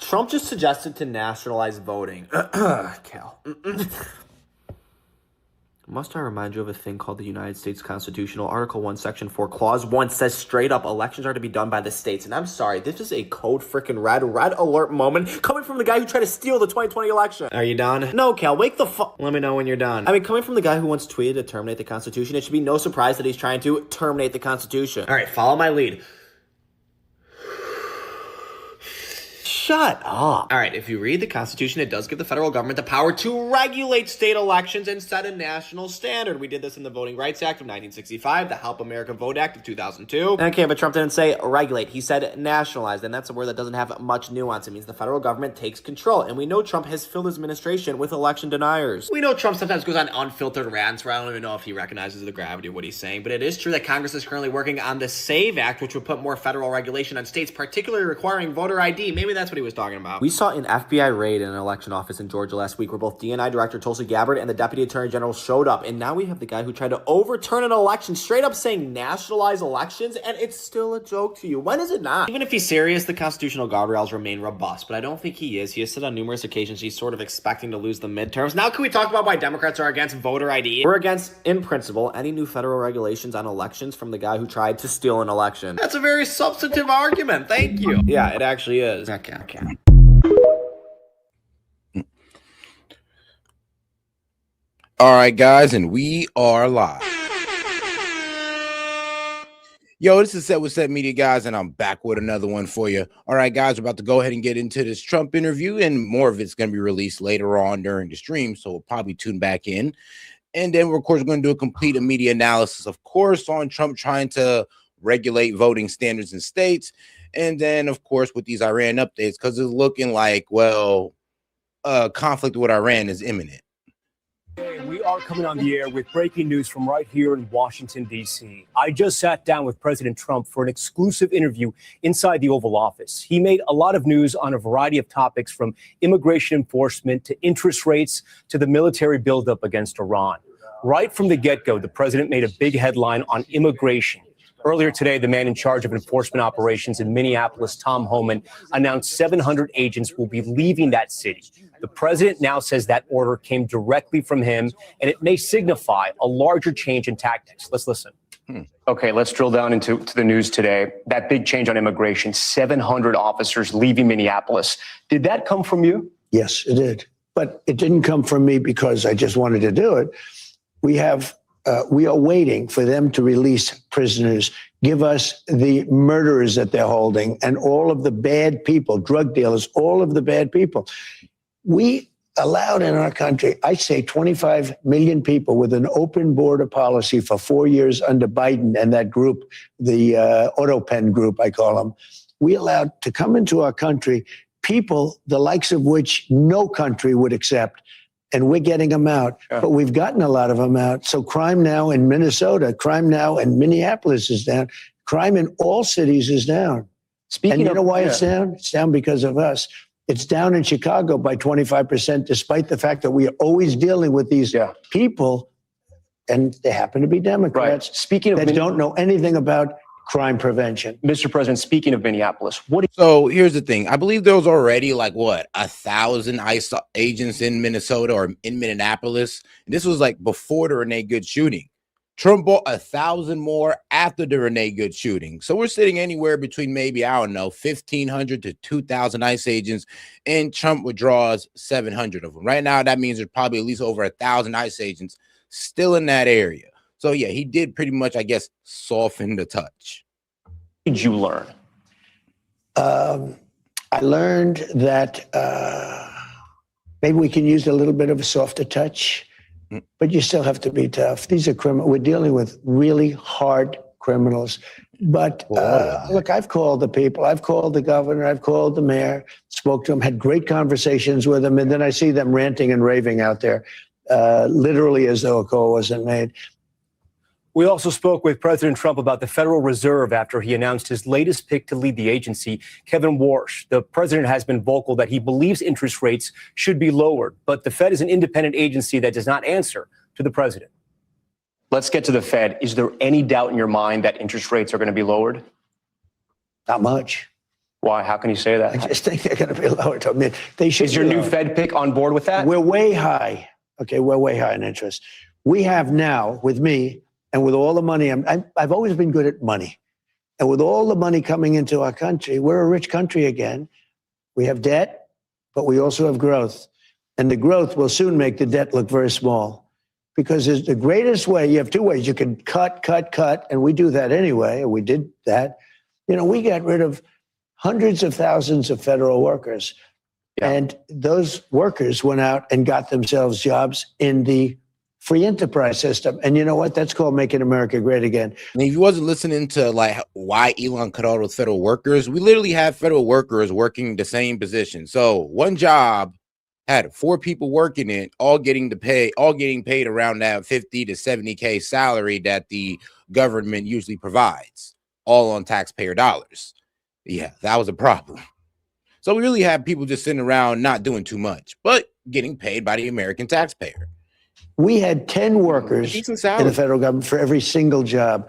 Trump just suggested to nationalize voting. Cal. Must I remind you of a thing called the United States Constitutional Article 1, Section 4, Clause 1 says straight up elections are to be done by the states. And I'm sorry, this is a code freaking red alert moment coming from the guy who tried to steal the 2020 election. Are you done? No, Cal, wake the fuck. Let me know when you're done. I mean, coming from the guy who once tweeted to terminate the Constitution, it should be no surprise that he's trying to terminate the Constitution. All right, follow my lead. Shut up. All right, if you read the Constitution, it does give the federal government the power to regulate state elections and set a national standard. We did this in the Voting Rights Act of 1965, the Help America Vote Act of 2002. Okay, but Trump didn't say regulate. He said nationalize, and that's a word that doesn't have much nuance. It means the federal government takes control, and we know Trump has filled his administration with election deniers. We know Trump sometimes goes on unfiltered rants where I don't even know if he recognizes the gravity of what he's saying, but it is true that Congress is currently working on the SAVE Act, which would put more federal regulation on states, particularly requiring voter ID. Maybe that's what he was talking about. We saw an FBI raid in an election office in Georgia last week where both DNI Director Tulsi Gabbard and the Deputy Attorney General showed up, and now we have the guy who tried to overturn an election, straight up saying nationalize elections, and it's still a joke to you. When is it not? Even if he's serious, the constitutional guardrails remain robust, but I don't think he is. He has said on numerous occasions he's sort of expecting to lose the midterms. Now can we talk about why Democrats are against voter ID? We're against, in principle, any new federal regulations on elections from the guy who tried to steal an election. That's a very substantive argument. Thank you. Yeah, it actually is. Okay. All right, guys, and we are live. Yo, this is Set with Set Media, guys, and I'm back with another one for you. All right, guys, we're about to go ahead and get into this Trump interview, and more of it's going to be released later on during the stream, so we'll probably tune back in. And then, of course, we're going to do a complete media analysis, of course, on Trump trying to regulate voting standards in states. And then, of course, with these Iran updates, because it's looking like, well, conflict with Iran is imminent. We are coming on the air with breaking news from right here in Washington, D.C. I just sat down with President Trump for an exclusive interview inside the Oval Office. He made a lot of news on a variety of topics, from immigration enforcement to interest rates to the military buildup against Iran. Right from the get-go, the president made a big headline on immigration. Earlier today, the man in charge of enforcement operations in Minneapolis, Tom Homan, announced 700 agents will be leaving that city. The president now says that order came directly from him, and it may signify a larger change in tactics. Let's listen. Okay, let's drill down into the news today. That big change on immigration, 700 officers leaving Minneapolis. Did that come from you? Yes, it did. But it didn't come from me because I just wanted to do it. We are waiting for them to release prisoners, give us the murderers that they're holding, and all of the bad people, drug dealers, all of the bad people. We allowed in our country, I say 25 million people with an open border policy for 4 years under Biden and that group, the auto pen group, I call them. We allowed to come into our country people the likes of which no country would accept. And we're getting them out, but we've gotten a lot of them out. So crime now in Minnesota, crime now in Minneapolis is down. Crime in all cities is down. And you know why it's down? It's down because of us. It's down in Chicago by 25%, despite the fact that we are always dealing with these people, and they happen to be Democrats. Right. Speaking of that don't know anything about crime prevention. Mr. President, speaking of Minneapolis, So here's the thing. I believe there was already like 1,000 ICE agents in Minnesota or in Minneapolis. And this was like before the Renee Good shooting. Trump bought 1,000 more after the Renee Good shooting. So we're sitting anywhere between maybe, I don't know, 1,500 to 2,000 ICE agents, and Trump withdraws 700 of them. Right now, that means there's probably at least over 1,000 ICE agents still in that area. So, yeah, he did pretty much, I guess, soften the touch. What did you learn? I learned that maybe we can use a little bit of a softer touch, but you still have to be tough. These are criminals. We're dealing with really hard criminals. But look, I've called the people. I've called the governor. I've called the mayor, spoke to them, had great conversations with them. And then I see them ranting and raving out there, literally as though a call wasn't made. We also spoke with President Trump about the Federal Reserve after he announced his latest pick to lead the agency, Kevin Warsh. The president has been vocal that he believes interest rates should be lowered, but the Fed is an independent agency that does not answer to the president. Let's get to the Fed. Is there any doubt in your mind that interest rates are going to be lowered? Not much. Why? How can you say that? I just think they're going to be lower. I mean, they should. Is your new Fed pick on board with that? We're way high. Okay, we're way high in interest. We have now, with me and with all the money, I've always been good at money. And with all the money coming into our country, we're a rich country again. We have debt, but we also have growth. And the growth will soon make the debt look very small. Because it's the greatest way, you have two ways. You can cut, and we do that anyway, and we did that. You know, we got rid of hundreds of thousands of federal workers. Yeah. And those workers went out and got themselves jobs in the free enterprise system. And you know what? That's called making America great again. And if you wasn't listening to like why Elon cut all those federal workers, we literally have federal workers working the same position. So one job had 4 people working it, all getting paid around that 50 to 70K salary that the government usually provides, all on taxpayer dollars. Yeah, that was a problem. So we really have people just sitting around not doing too much, but getting paid by the American taxpayer. We had 10 workers in the federal government for every single job.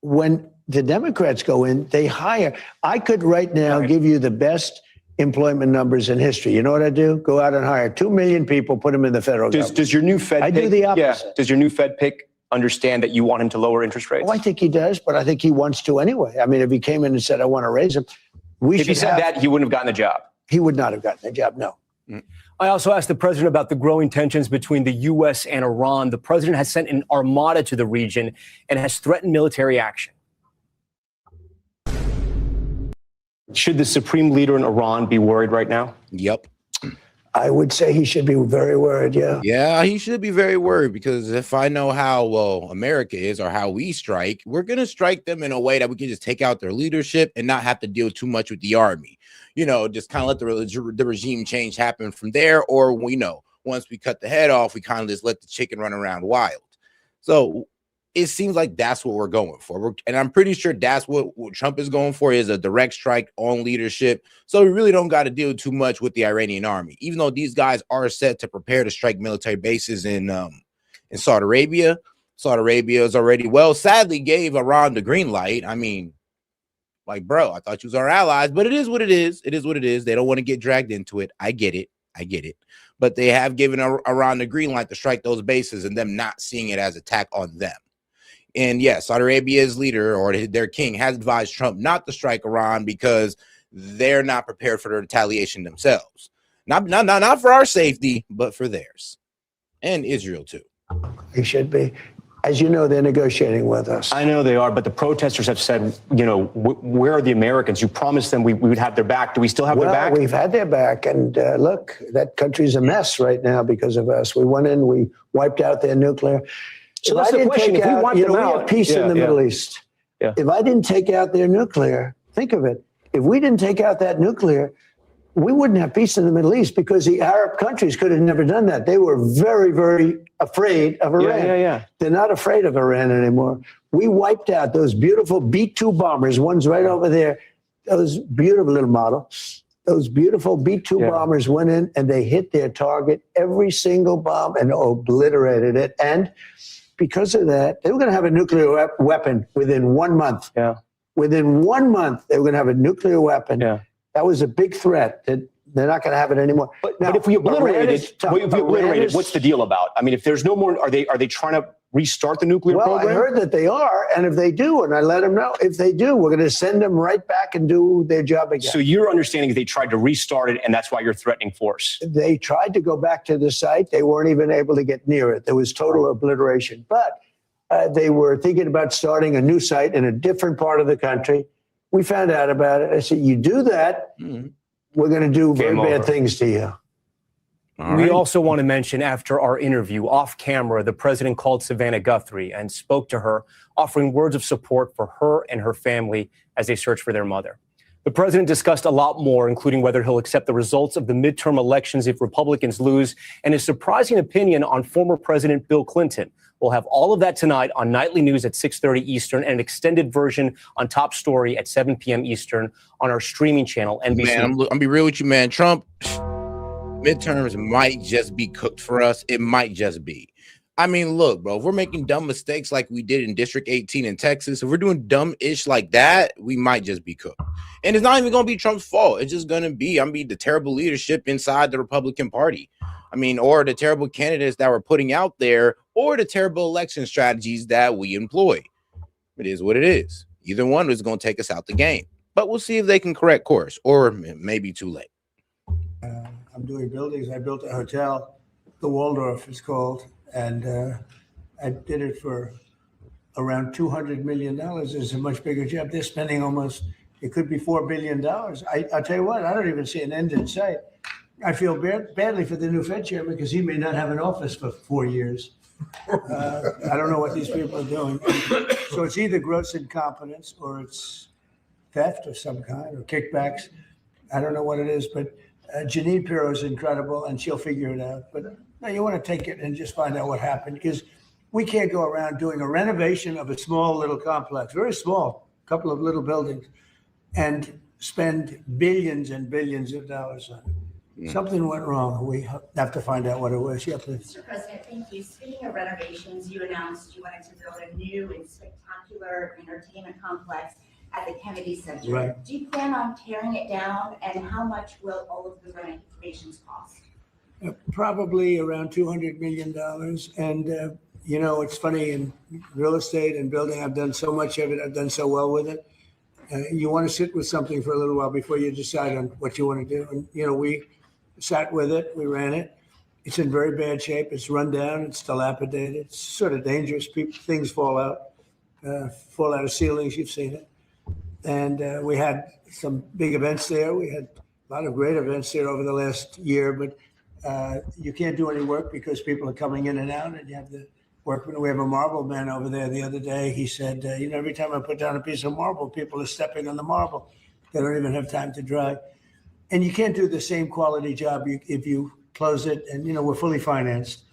When the Democrats go in, they hire. I could right now give you the best employment numbers in history. You know what I do? Go out and hire 2 million people, put them in the federal government. Does your new Fed pick, do the opposite. Yeah, does your new Fed pick understand that you want him to lower interest rates? Oh, I think he does, but I think he wants to anyway. I mean, if he came in and said, I want to raise them, if he said that, he wouldn't have gotten the job. He would not have gotten the job, no. I also asked the president about the growing tensions between the U.S. and Iran. The president has sent an armada to the region and has threatened military action. Should the supreme leader in Iran be worried right now? Yep. I would say he should be very worried, yeah. Yeah, he should be very worried, because if I know how, well, America is or how we strike, we're going to strike them in a way that we can just take out their leadership and not have to deal too much with the army. You know, just kind of let the regime change happen from there. Or, we know, once we cut the head off, we kind of just let the chicken run around wild. So it seems like that's what we're going for. And I'm pretty sure that's what Trump is going for, is a direct strike on leadership. So we really don't got to deal too much with the Iranian army, even though these guys are set to prepare to strike military bases in Saudi Arabia. Saudi Arabia is already, well, sadly gave Iran the green light. I mean, like, bro, I thought you was our allies, but it is what it is. It is what it is. They don't want to get dragged into it. I get it. But they have given Iran the green light to strike those bases, and them not seeing it as attack on them. And yes, Saudi Arabia's leader, or their king, has advised Trump not to strike Iran because they're not prepared for the retaliation themselves. Not for our safety, but for theirs. And Israel too. He should be. As you know, they're negotiating with us. I know they are, but the protesters have said, you know, where are the Americans? You promised them we would have their back. Do we still have their back? We've had their back. And look, that country's a mess right now because of us. We went in, we wiped out their nuclear. So that's the question. If we want them out, we have peace in the Middle East. Yeah. If I didn't take out their nuclear, think of it. If we didn't take out that nuclear, we wouldn't have peace in the Middle East, because the Arab countries could have never done that. They were very, very afraid of Iran. Yeah. They're not afraid of Iran anymore. We wiped out those beautiful B-2 bombers. One's right over there. Those beautiful little model. Those beautiful B-2 bombers went in and they hit their target, every single bomb, and obliterated it. And because of that, they were going to have a nuclear weapon within 1 month. Yeah. Within 1 month, they were going to have a nuclear weapon. Yeah. That was a big threat. That they're not going to have it anymore. But if we obliterate it, what's the deal about? I mean, if there's no more, are they trying to restart the nuclear program? I heard that they are, and if they do, and I let them know, if they do, we're going to send them right back and do their job again. So your understanding is they tried to restart it, and that's why you're threatening force? They tried to go back to the site. They weren't even able to get near it. There was total obliteration. But they were thinking about starting a new site in a different part of the country. We found out about it. I said, you do that, we're going to do very bad things to you. We also want to mention, after our interview off camera, the president called Savannah Guthrie and spoke to her, offering words of support for her and her family as they search for their mother. The president discussed a lot more, including whether he'll accept the results of the midterm elections if Republicans lose, and his surprising opinion on former President Bill Clinton. We'll have all of that tonight on Nightly News at 6:30 Eastern, and an extended version on Top Story at 7 p.m. Eastern on our streaming channel, NBC. Man, I'm gonna be real with you, man. Trump, midterms might just be cooked for us. It might just be. I mean, look, bro, if we're making dumb mistakes like we did in District 18 in Texas, if we're doing dumb-ish like that, we might just be cooked. And it's not even going to be Trump's fault. It's just going to be, the terrible leadership inside the Republican Party. I mean, or the terrible candidates that we're putting out there, or the terrible election strategies that we employ. It is what it is. Either one is going to take us out the game. But we'll see if they can correct course, or maybe too late. I'm doing buildings. I built a hotel, the Waldorf is called, and I did it for around $200 million. It's a much bigger job. They're spending almost, it could be $4 billion. I'll tell you what, I don't even see an end in sight. I feel badly for the new Fed chairman because he may not have an office for 4 years. I don't know what these people are doing. So it's either gross incompetence or it's theft of some kind or kickbacks. I don't know what it is, but Janine Pirro is incredible and she'll figure it out. But no, you want to take it and just find out what happened, because we can't go around doing a renovation of a small little complex, very small, couple of little buildings, and spend billions and billions of dollars on it. Something went wrong. We have to find out what it was. Yeah, please. Mr. President, thank you. Speaking of renovations, you announced you wanted to build a new and spectacular entertainment complex at the Kennedy Center. Right. Do you plan on tearing it down, and how much will all of the renovations cost? Probably around $200 million. And, you know, it's funny, in real estate and building, I've done so much of it. I've done so well with it. You want to sit with something for a little while before you decide on what you want to do. And, you know, we sat with it. We ran it. It's in very bad shape. It's run down. It's dilapidated. It's sort of dangerous. Things fall out of ceilings. You've seen it. And we had some big events there. We had a lot of great events there over the last year, but you can't do any work because people are coming in and out, and you have the workmen. We have a marble man over there the other day. He said, you know, every time I put down a piece of marble, people are stepping on the marble. They don't even have time to dry. And you can't do the same quality job if you close it. And, you know, we're fully financed.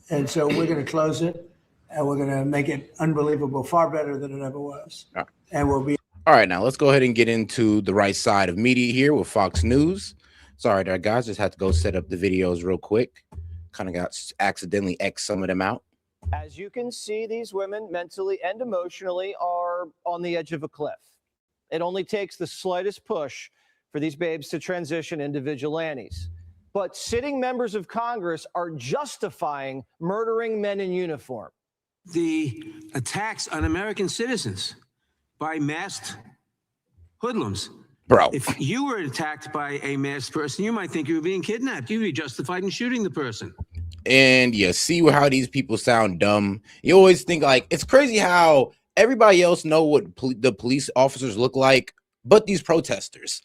And so we're going to close it, and we're going to make it unbelievable, far better than it ever was. And we'll be. All right, now let's go ahead and get into the right side of media here with Fox News. Sorry there, guys. Just had to go set up the videos real quick. Kind of got accidentally X some of them out. As you can see, these women mentally and emotionally are on the edge of a cliff. It only takes the slightest push for these babes to transition into vigilantes. But sitting members of Congress are justifying murdering men in uniform. The attacks on American citizens by masked hoodlums. Bro, if you were attacked by a masked person, you might think you were being kidnapped. You'd be justified in shooting the person. And you see how these people sound dumb. You always think, like, it's crazy how everybody else know what the police officers look like, but these protesters.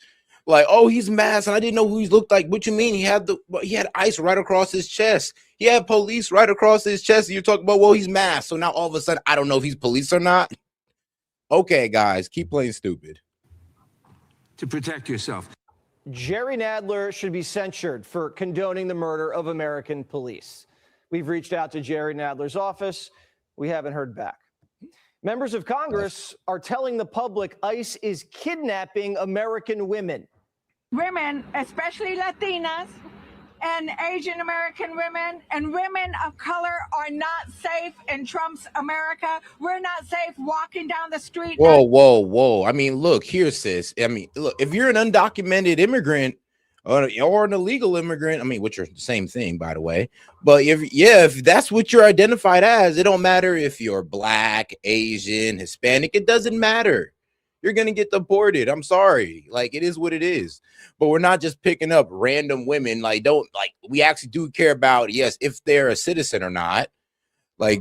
Like, oh, he's masked, and I didn't know who he looked like. What you mean? He had ice right across his chest. He had police right across his chest. And you're talking about, well, he's masked. So now all of a sudden, I don't know if he's police or not. Okay, guys, keep playing stupid. To protect yourself. Jerry Nadler should be censured for condoning the murder of American police. We've reached out to Jerry Nadler's office. We haven't heard back. Members of Congress are telling the public ICE is kidnapping American women. Women, especially Latinas and Asian American women and women of color, are not safe in Trump's America. We're not safe walking down the street. Whoa, whoa, whoa. I mean, look here, sis. I mean, look, if you're an undocumented immigrant or an illegal immigrant, I mean, which are the same thing, by the way. But if that's what you're identified as, it don't matter if you're black, Asian, Hispanic. It doesn't matter. You're going to get deported. I'm sorry. Like, it is what it is. But we're not just picking up random women. We actually do care about, yes, if they're a citizen or not. Like,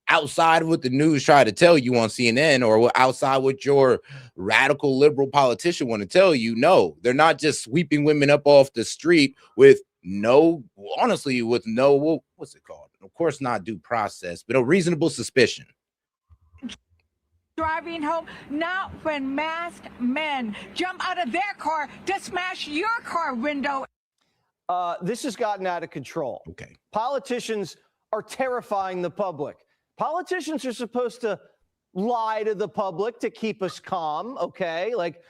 outside of what the news try to tell you on CNN, or outside what your radical liberal politician want to tell you, no, they're not just sweeping women up off the street with no, what's it called? Of course, not due process, but a reasonable suspicion. Driving home, not when masked men jump out of their car to smash your car window. This has gotten out of control. Okay. Politicians are terrifying the public. Politicians are supposed to lie to the public to keep us calm, okay? Like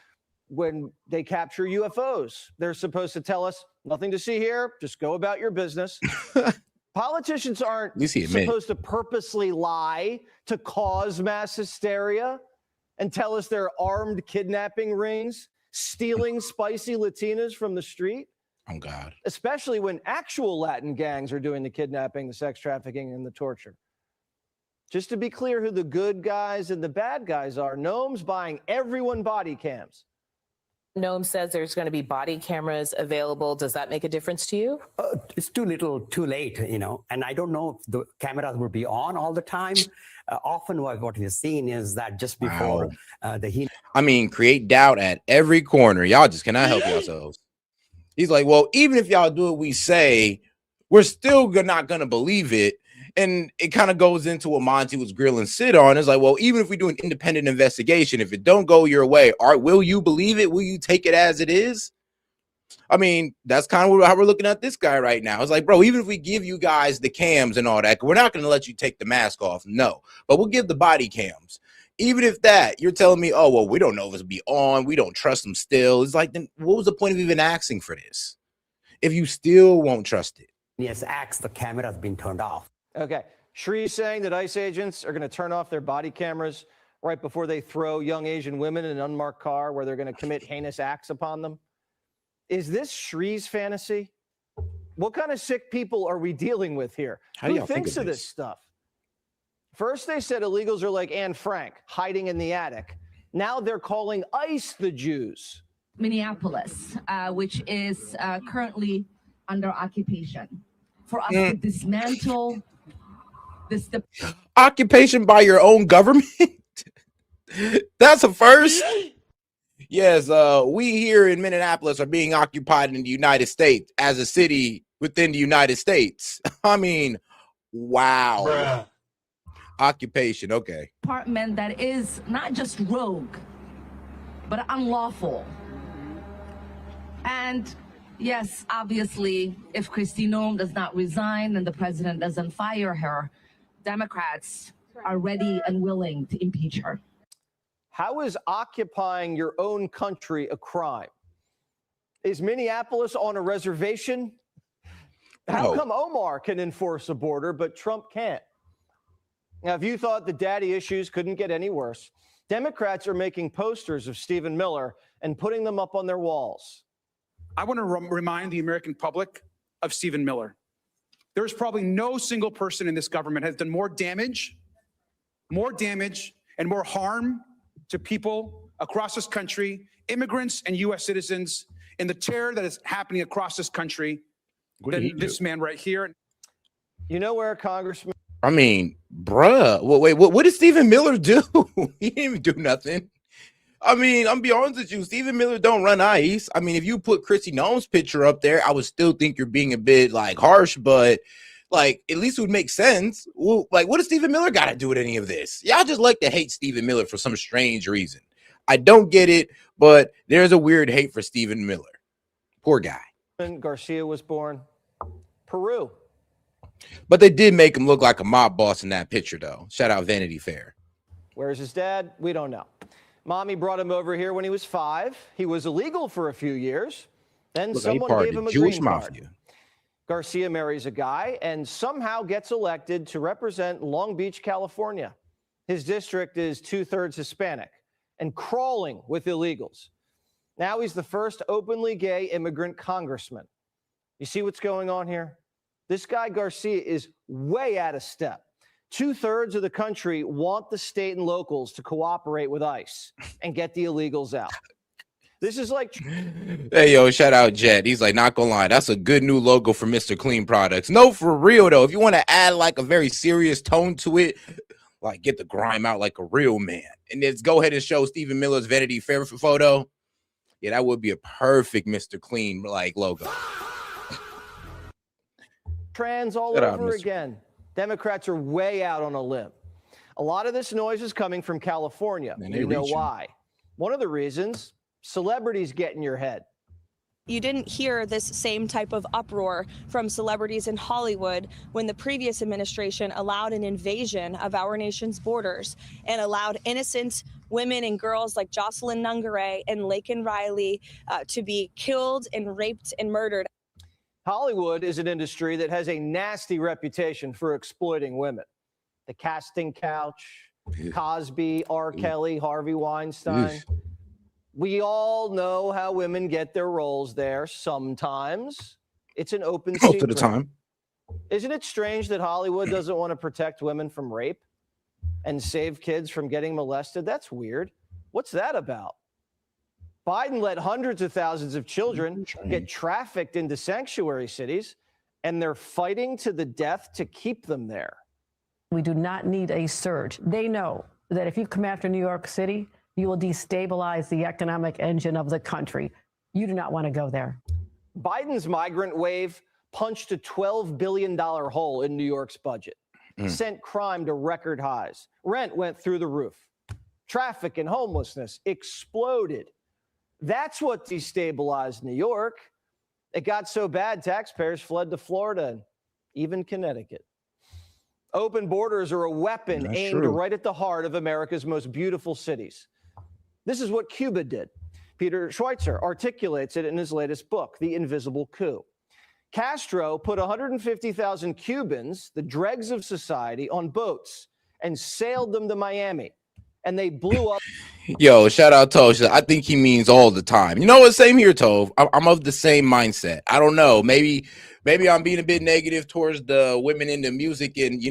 when they capture UFOs, they're supposed to tell us nothing to see here, just go about your business. Politicians aren't You see a minute. supposed to purposely lie to cause mass hysteria and tell us they're armed kidnapping rings, stealing spicy Latinas from the street. Oh, God. Especially when actual Latin gangs are doing the kidnapping, the sex trafficking, and the torture. Just to be clear who the good guys and the bad guys are, Noam's buying everyone body cams. Noam says there's going to be body cameras available. Does that make a difference to you? It's too little, too late, you know, and I don't know if the cameras will be on all the time. Often what we've seen is that just before the heat. I mean, create doubt at every corner. Y'all just cannot help yourselves. He's like, well, even if y'all do what we say, we're still not going to believe it. And it kind of goes into what Monty was grilling Sid on. It's like, well, even if we do an independent investigation, if it don't go your way, will you believe it? Will you take it as it is? I mean, that's kind of how we're looking at this guy right now. It's like, bro, even if we give you guys the cams and all that, we're not going to let you take the mask off. No, but we'll give the body cams. Even if that, you're telling me, oh, well, we don't know if it's be on. We don't trust them still. It's like, then what was the point of even asking for this if you still won't trust it? Yes, the camera has been turned off. Okay. Shree's saying that ICE agents are going to turn off their body cameras right before they throw young Asian women in an unmarked car where they're going to commit heinous acts upon them. Is this Shree's fantasy? What kind of sick people are we dealing with here? Who thinks of this stuff? First, they said illegals are like Anne Frank, hiding in the attic. Now they're calling ICE the Jews. Minneapolis, which is currently under occupation. For us to dismantle this occupation by your own government. That's a first. Yes, we here in Minneapolis are being occupied in the United States as a city within the United States. I mean, wow. Bruh. Occupation, okay. Department that is not just rogue, but unlawful. And yes, obviously, if Kristi Noem does not resign and the president doesn't fire her, Democrats are ready and willing to impeach her. How is occupying your own country a crime? Is Minneapolis on a reservation? How come Omar can enforce a border, but Trump can't? Now, if you thought the daddy issues couldn't get any worse, Democrats are making posters of Stephen Miller and putting them up on their walls. I want to remind the American public of Stephen Miller. There's probably no single person in this government has done more damage and more harm to people across this country, immigrants and U.S. citizens, in the terror that is happening across this country than this man right here. You know where Congressman... I mean, bruh, wait, what did Stephen Miller do? He didn't even do nothing. I mean, I'm be honest with you, Stephen Miller don't run ICE. I mean, if you put Kristi Noem's picture up there, I would still think you're being a bit like harsh, but like at least it would make sense. Well, like, what does Stephen Miller got to do with any of this? Y'all just like to hate Stephen Miller for some strange reason. I don't get it, but there's a weird hate for Stephen Miller. Poor guy. Garcia was born. Peru. But they did make him look like a mob boss in that picture, though. Shout out Vanity Fair. Where's his dad? We don't know. Mommy brought him over here when he was 5. He was illegal for a few years. Then someone gave him a Jewish green card. mafia. Garcia marries a guy and somehow gets elected to represent Long Beach, California. His district is 2/3 Hispanic and crawling with illegals. Now he's the first openly gay immigrant congressman. You see what's going on here? This guy Garcia is way out of step. 2/3 of the country want the state and locals to cooperate with ICE and get the illegals out. This is like... Hey, yo, shout out Jet. He's like, not gonna lie, that's a good new logo for Mr. Clean Products. No, for real, though. If you want to add like a very serious tone to it, like get the grime out like a real man. And then go ahead and show Stephen Miller's Vanity Fair photo. Yeah, that would be a perfect Mr. Clean like logo. Trans all over again. Democrats are way out on a limb. A lot of this noise is coming from California. And you know why. One of the reasons, celebrities get in your head. You didn't hear this same type of uproar from celebrities in Hollywood when the previous administration allowed an invasion of our nation's borders and allowed innocent women and girls like Jocelyn Nungaray and Laken Riley to be killed and raped and murdered. Hollywood is an industry that has a nasty reputation for exploiting women. The casting couch, Cosby, R. Kelly, Harvey Weinstein. We all know how women get their roles there. Sometimes it's an open secret. Most of the time. Isn't it strange that Hollywood doesn't want to protect women from rape and save kids from getting molested? That's weird. What's that about? Biden let hundreds of thousands of children get trafficked into sanctuary cities, and they're fighting to the death to keep them there. We do not need a surge. They know that if you come after New York City, you will destabilize the economic engine of the country. You do not want to go there. Biden's migrant wave punched a $12 billion hole in New York's budget, sent crime to record highs. Rent went through the roof. Traffic and homelessness exploded. That's what destabilized New York. It got so bad, taxpayers fled to Florida and even Connecticut. Open borders are a weapon aimed right at the heart of America's most beautiful cities. This is what Cuba did. Peter Schweitzer articulates it in his latest book, The Invisible Coup. Castro put 150,000 Cubans, the dregs of society, on boats and sailed them to Miami. And they blew up. Yo, shout out Tove. I think he means all the time. You know what? Same here, Tove. I'm of the same mindset. I don't know. Maybe I'm being a bit negative towards the women in the music and,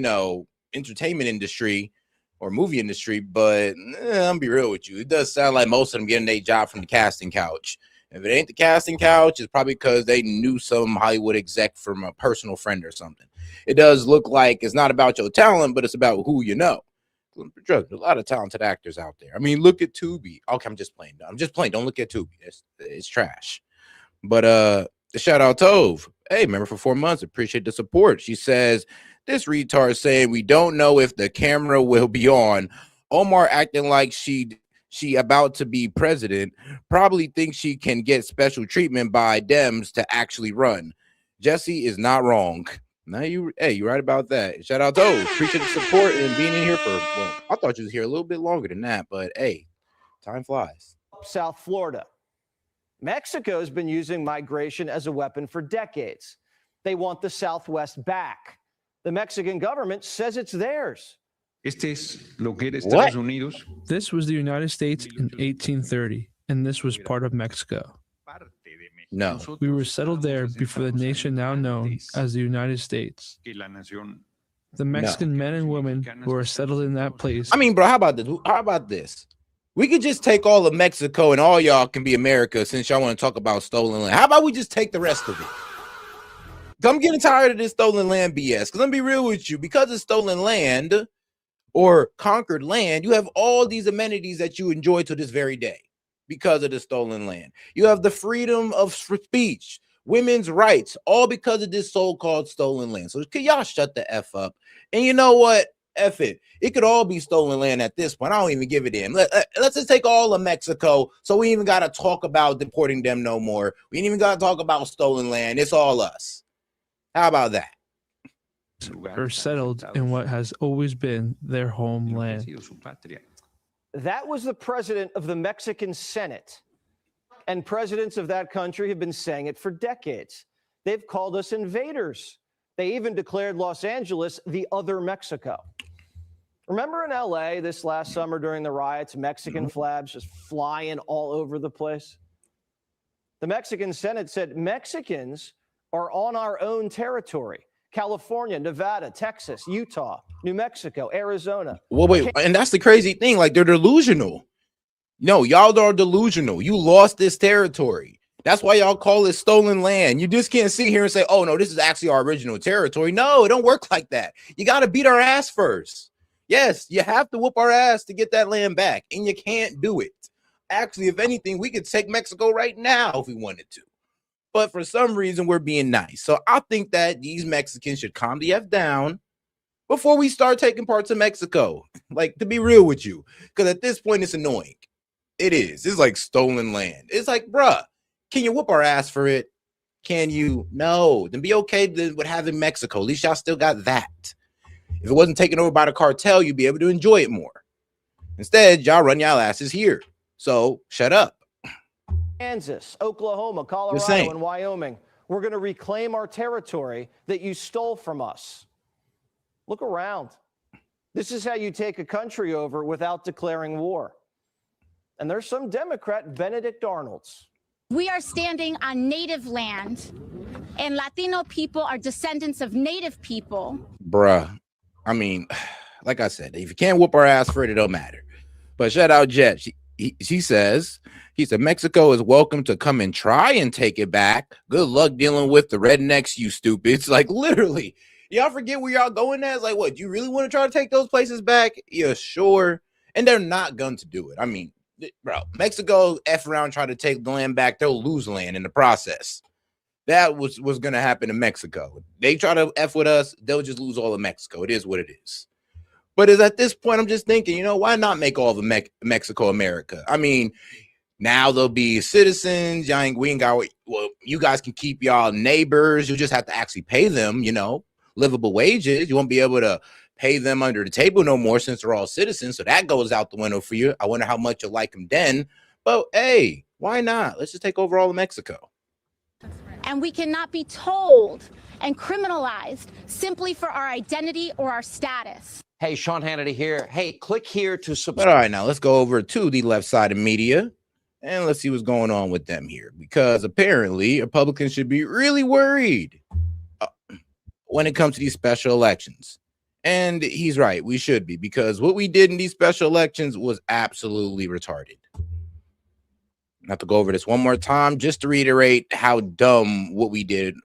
entertainment industry or movie industry, but I'm be real with you. It does sound like most of them getting their job from the casting couch. If it ain't the casting couch, it's probably because they knew some Hollywood exec from a personal friend or something. It does look like it's not about your talent, but it's about who you know. There's a lot of talented actors out there. I mean, look at Tubi. Okay, I'm just playing. Don't look at Tubi. It's trash. But shout out Tove. Hey, member for 4 months. Appreciate the support. She says, this retard saying we don't know if the camera will be on. Omar acting like she about to be president. Probably thinks she can get special treatment by Dems to actually run. Jesse is not wrong. Now you're right about that. Shout out to appreciate the support and being in here for, well, I thought you was here a little bit longer than that, but hey, time flies. South Florida. Mexico's been using migration as a weapon for decades. They want the Southwest back. The Mexican government says it's theirs. Este es lo que era Estados Unidos. This was the United States in 1830, and this was part of Mexico. No. We were settled there before the nation now known as the United States. The Mexican men and women who are settled in that place. I mean, bro, how about this? We could just take all of Mexico and all y'all can be America since y'all want to talk about stolen land. How about we just take the rest of it? I'm getting tired of this stolen land BS. Because let me be real with you. Because it's stolen land or conquered land, you have all these amenities that you enjoy to this very day because of the stolen land. You have the freedom of speech, women's rights, all because of this so-called stolen land. So could y'all shut the F up? And you know what? F it. It could all be stolen land at this point. I don't even give it in. Let's just take all of Mexico. So we even got to talk about deporting them no more. We ain't even got to talk about stolen land. It's all us. How about that? Are settled in what has always been their homeland. That was the president of the Mexican Senate. And presidents of that country have been saying it for decades. They've called us invaders. They even declared Los Angeles the other Mexico. Remember in LA this last summer during the riots, Mexican flags just flying all over the place? The Mexican Senate said Mexicans are on our own territory. California, Nevada, Texas, Utah, New Mexico, Arizona. Well, wait, and that's the crazy thing. Like, they're delusional. No, y'all are delusional. You lost this territory. That's why y'all call it stolen land. You just can't sit here and say, oh, no, this is actually our original territory. No, it don't work like that. You got to beat our ass first. Yes, you have to whoop our ass to get that land back, and you can't do it. Actually, if anything, we could take Mexico right now if we wanted to. But for some reason, we're being nice. So I think that these Mexicans should calm the F down before we start taking parts of Mexico. Like, to be real with you, because at this point, it's annoying. It is. It's like stolen land. It's like, bruh, can you whoop our ass for it? Can you? No. Then be okay with having Mexico. At least y'all still got that. If it wasn't taken over by the cartel, you'd be able to enjoy it more. Instead, y'all run y'all asses here. So shut up. Kansas, Oklahoma, Colorado, and Wyoming we're going to reclaim our territory that you stole from us. Look around. This is how you take a country over without declaring war. And there's some Democrat Benedict Arnolds. We are standing on native land, and Latino people are descendants of native people. Bruh, I mean, like I said, if you can't whoop our ass for it, it don't matter. But shout out Jet. She said, Mexico is welcome to come and try and take it back. Good luck dealing with the rednecks, you stupids. Like, literally, y'all forget where y'all going at? It's like, what, you really want to try to take those places back? Yeah, sure. And they're not going to do it. I mean, bro, Mexico F around trying to take the land back, they'll lose land in the process. That was going to happen to Mexico. They try to F with us, they'll just lose all of Mexico. It is what it is. But is at this point, I'm just thinking, you know, why not make all the Mexico America? I mean, now they'll be citizens. We ain't got, well, you guys can keep y'all neighbors. You just have to actually pay them, you know, livable wages. You won't be able to pay them under the table no more since they're all citizens. So that goes out the window for you. I wonder how much you'll like them then. But hey, why not? Let's just take over all of Mexico. And we cannot be told and criminalized simply for our identity or our status. Hey, Sean Hannity here. Hey, click here to subscribe. But all right, now let's go over to the left side of media and let's see what's going on with them here, because apparently Republicans should be really worried when it comes to these special elections. And he's right, we should be, because what we did in these special elections was absolutely retarded. I have to go over this one more time just to reiterate how dumb what we did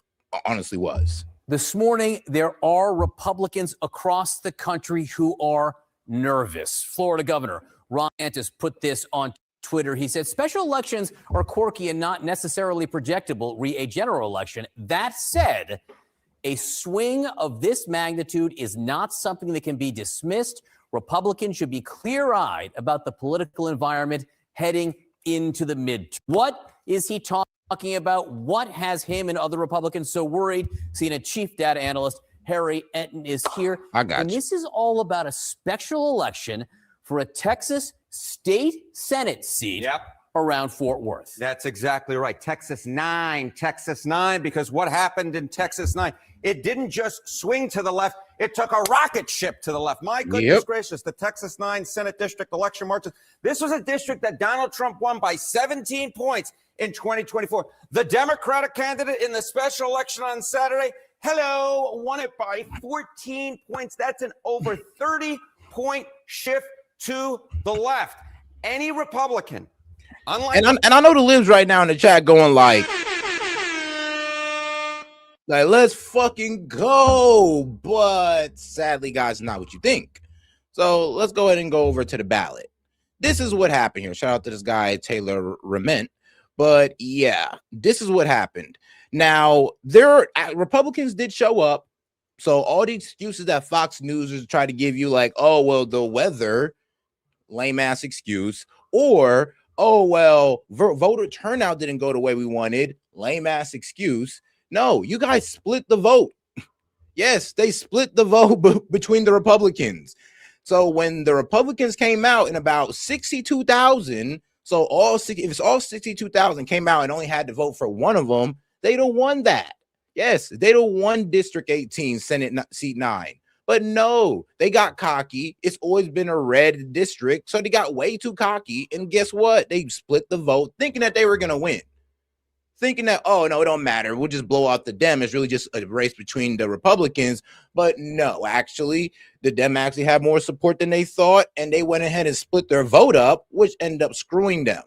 honestly was. This morning, there are Republicans across the country who are nervous. Florida Governor Ron DeSantis put this on Twitter. He said, special elections are quirky and not necessarily projectable, a general election. That said, a swing of this magnitude is not something that can be dismissed. Republicans should be clear-eyed about the political environment heading into the midterm. What is he talking about? What has him and other Republicans so worried? CNN chief data analyst Harry Enton is here. And this is all about a special election for a Texas state Senate seat around Fort Worth. That's exactly right. Texas 9, because what happened in Texas 9, it didn't just swing to the left, it took a rocket ship to the left. My goodness gracious, the Texas 9 Senate district election marches. This was a district that Donald Trump won by 17 points in 2024. The Democratic candidate in the special election on Saturday, won it by 14 points. That's an over 30-point shift to the left. Any Republican, unlike... And I know the libs right now in the chat going like, let's fucking go. But sadly, guys, not what you think. So let's go ahead and go over to the ballot. This is what happened here. Shout out to this guy, Taylor Rament. But yeah, this is what happened. Now, Republicans did show up. So all the excuses that Fox News is trying to give you, like, oh, well, the weather, lame ass excuse, or, oh, well, voter turnout didn't go the way we wanted, lame ass excuse. No, you guys split the vote. Yes, they split the vote between the Republicans. So when the Republicans came out in about 62,000, so if it's all 62,000 came out and only had to vote for one of them, they'd have won that. Yes, they'd have won District 18, Senate seat 9. But no, they got cocky. It's always been a red district, so they got way too cocky. And guess what? They split the vote thinking that they were going to win. Thinking that, oh, no, it don't matter. We'll just blow out the Dem. It's really just a race between the Republicans. But no, actually, the Dem actually had more support than they thought, and they went ahead and split their vote up, which ended up screwing them.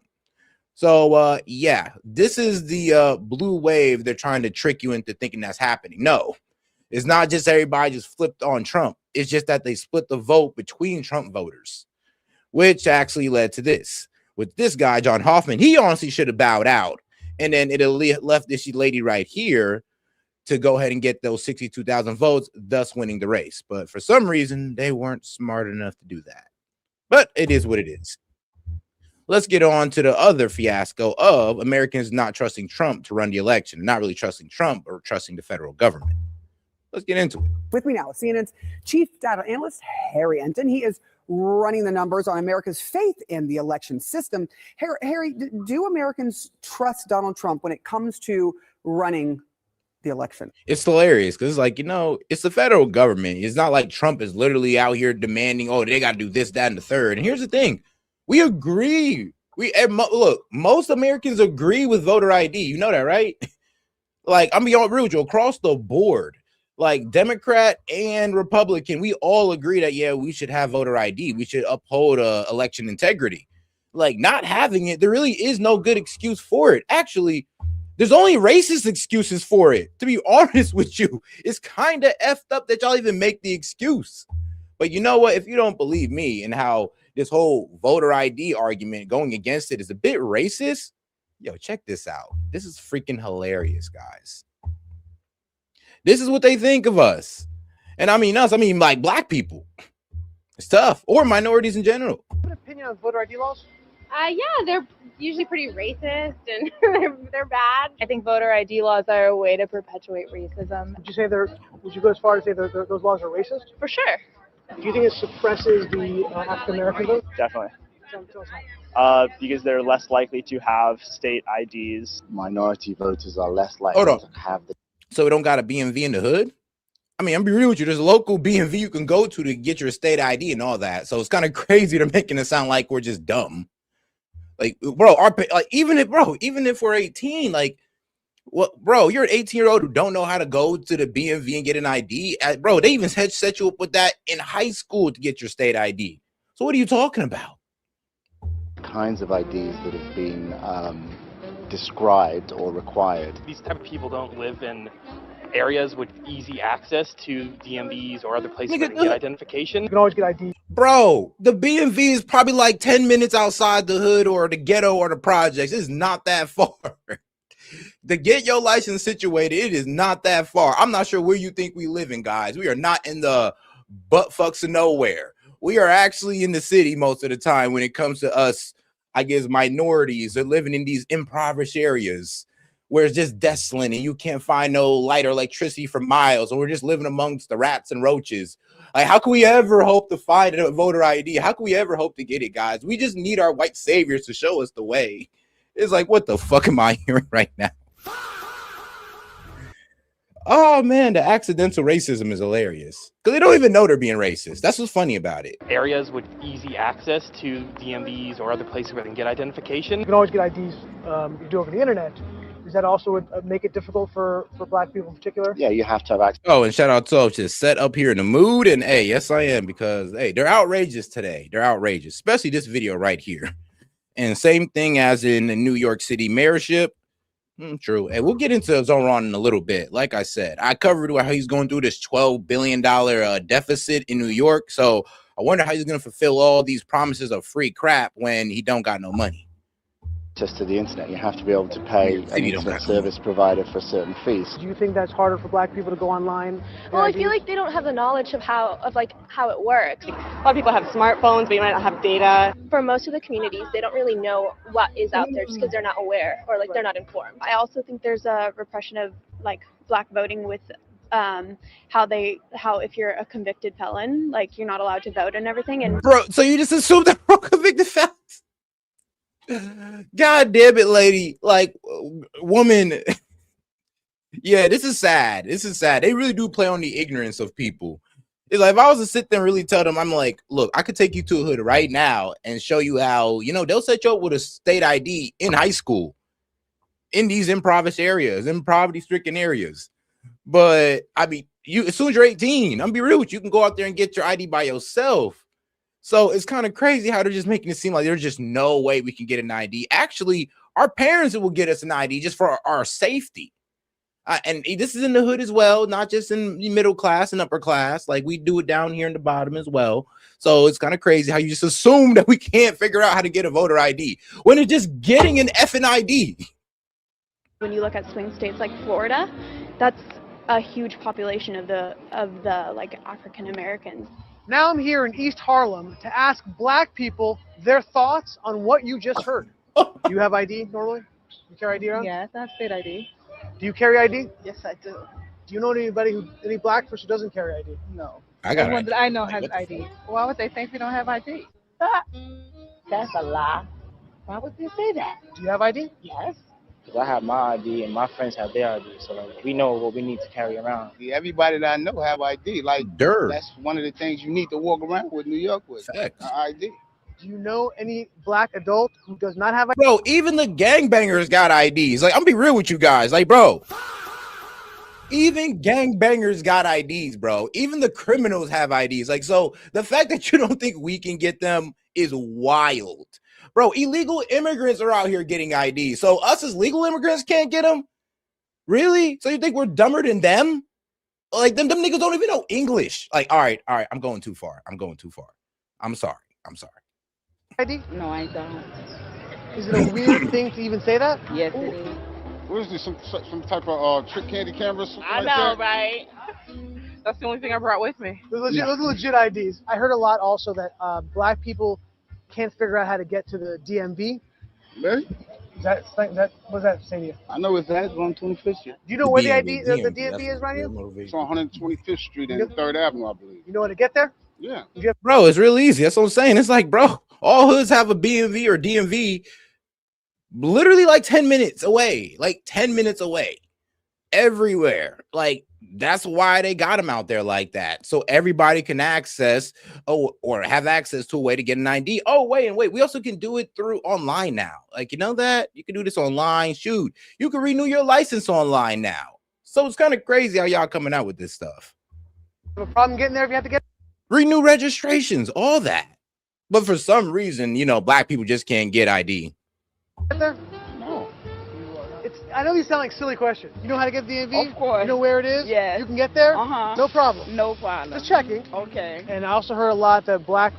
So, yeah, this is the blue wave. They're trying to trick you into thinking that's happening. No, it's not just everybody just flipped on Trump. It's just that they split the vote between Trump voters, which actually led to this. With this guy, John Hoffman, he honestly should have bowed out. And then it left this lady right here to go ahead and get those 62,000 votes, thus winning the race. But for some reason, they weren't smart enough to do that. But it is what it is. Let's get on to the other fiasco of Americans not trusting Trump to run the election. Not really trusting Trump or trusting the federal government. Let's get into it. With me now, CNN's chief data analyst, Harry Enton. He is running the numbers on America's faith in the election system. Harry, do Americans trust Donald Trump when it comes to running the election. It's hilarious because, like, you know, it's the federal government. It's not like Trump is literally out here demanding, oh, they got to do this, that, and the third. And here's the thing. We agree. Look, most Americans agree with voter ID. You know that, right? Like, I'm being real with you, across the board, like Democrat and Republican, we all agree that, yeah, we should have voter ID. We should uphold election integrity. Like, not having it, there really is no good excuse for it. Actually, there's only racist excuses for it. To be honest with you, it's kind of effed up that y'all even make the excuse. But you know what? If you don't believe me and how this whole voter ID argument going against it is a bit racist, yo, check this out. This is freaking hilarious, guys. This is what they think of us. And I mean us, I mean like black people. It's tough. Or minorities in general. What opinion on voter ID laws? Yeah, they're usually pretty racist and they're bad. I think voter ID laws are a way to perpetuate racism. Would you go as far as say those laws are racist? For sure. Do you think it suppresses the African American vote? Definitely. Tell us how. Because they're less likely to have state IDs. Minority voters are less likely to have the. So we don't got a BMV in the hood? I mean, I'm be real with you. There's a local BMV you can go to get your state ID and all that. So it's kind of crazy to making it sound like we're just dumb. Like, bro, even if we're 18, like, what, bro, you're an 18-year-old who don't know how to go to the BMV and get an ID. Bro, they even set you up with that in high school to get your state ID. So what are you talking about? Kinds of IDs that have been described or required. These type of people don't live in areas with easy access to DMVs or other places where they can get identification. You can always get ID. Bro, the BMV is probably like 10 minutes outside the hood or the ghetto or the projects. It's not that far. To get your license situated, it is not that far. I'm not sure where you think we live in, guys. We are not in the butt fucks of nowhere. We are actually in the city most of the time when it comes to us, I guess, minorities are living in these impoverished areas where it's just desolate and you can't find no light or electricity for miles, and we're just living amongst the rats and roaches. Like, how can we ever hope to find a voter ID? How can we ever hope to get it, guys? We just need our white saviors to show us the way. It's like, what the fuck am I hearing right now? Oh man, the accidental racism is hilarious because they don't even know they're being racist. That's what's funny about it. Areas with easy access to DMVs or other places where they can get identification. You can always get IDs. You do over the internet. Does that also make it difficult for black people in particular? Yeah, you have to have access. Oh, and shout out to just set up here in the mood. And hey, yes, I am, because hey, they're outrageous today. They're outrageous, especially this video right here. And same thing as in the New York City mayorship. True. Hey, we'll get into Zoran in a little bit. Like I said, I covered how he's going through this $12 billion deficit in New York. So I wonder how he's going to fulfill all these promises of free crap when he don't got no money. Access to the internet, you have to be able to pay an internet service provider for certain fees. Do you think that's harder for black people to go online? Well, I feel like they don't have the knowledge of how it works. A lot of people have smartphones, but you might not have data. For most of the communities, they don't really know what is out there just because they're not aware or they're not informed. I also think there's a repression of black voting with how if you're a convicted felon, you're not allowed to vote and everything. And bro, so you just assume that we're convicted felons? God damn it, lady. Like, woman. Yeah, this is sad. This is sad. They really do play on the ignorance of people. It's like, if I was to sit there and really tell them, I'm like, look, I could take you to a hood right now and show you how, they'll set you up with a state ID in high school in these impoverished areas, in poverty-stricken areas. But I mean, as soon as you're 18, I'm be real with you, you can go out there and get your ID by yourself. So it's kind of crazy how they're just making it seem like there's just no way we can get an ID. Actually, our parents will get us an ID just for our safety. And this is in the hood as well, not just in the middle class and upper class. Like, we do it down here in the bottom as well. So it's kind of crazy how you just assume that we can't figure out how to get a voter ID when it's just getting an effing ID. when you look at swing states like Florida, that's a huge population of the African Americans. Now I'm here in East Harlem to ask black people their thoughts on what you just heard. Do you have ID normally? You carry ID around? Yes, I have state ID. Do you carry ID? Yes, I do. Do you know any black person who doesn't carry ID? No. I got Anyone ID. that I know has ID. Why would they think we don't have ID? That's a lie. Why would they say that? Do you have ID? Yes. I have my ID and my friends have their ID, so like we know what we need to carry around. Yeah, everybody that I know have ID. Like that's one of the things you need to walk around with New York with. ID. Do you know any black adult who does not have ID? Bro, even the gangbangers got IDs. Like, I'm gonna be real with you guys. Like, bro, even gangbangers got IDs, bro. Even the criminals have IDs. Like, so the fact that you don't think we can get them is wild. Bro, illegal immigrants are out here getting IDs. So us as legal immigrants can't get them? Really? So you think we're dumber than them? Like, them niggas don't even know English. Like, all right, I'm going too far. I'm sorry. ID? No, I don't. Is it a weird thing to even say that? Yes, it is. What is this? Some type of trick candy cameras? I know, right? That's the only thing I brought with me. Those are legit IDs. I heard a lot also that black people can't figure out how to get to the DMV. Really? What does that say to you? I know it's that on 25th Street. Do you know where the DMV is right here? It's on 125th Street and 3rd Avenue, I believe. You know how to get there? Yeah. Bro, it's real easy. That's what I'm saying. It's like, bro, all hoods have a BMV or DMV literally like 10 minutes away. Like 10 minutes away. Everywhere. Like, that's why they got them out there like that. So everybody can access or have access to a way to get an ID. Oh, wait. We also can do it through online now. Like, you know that? You can do this online. Shoot. You can renew your license online now. So it's kind of crazy how y'all coming out with this stuff. You have a problem getting there if you have to get renew registrations, all that. But for some reason, you know, black people just can't get ID. there? No. I know these sound like silly questions. You know how to get the DMV? Of course. You know where it is? Yes. You can get there? Uh-huh. No problem. No problem. Just checking. Okay. And I also heard a lot that black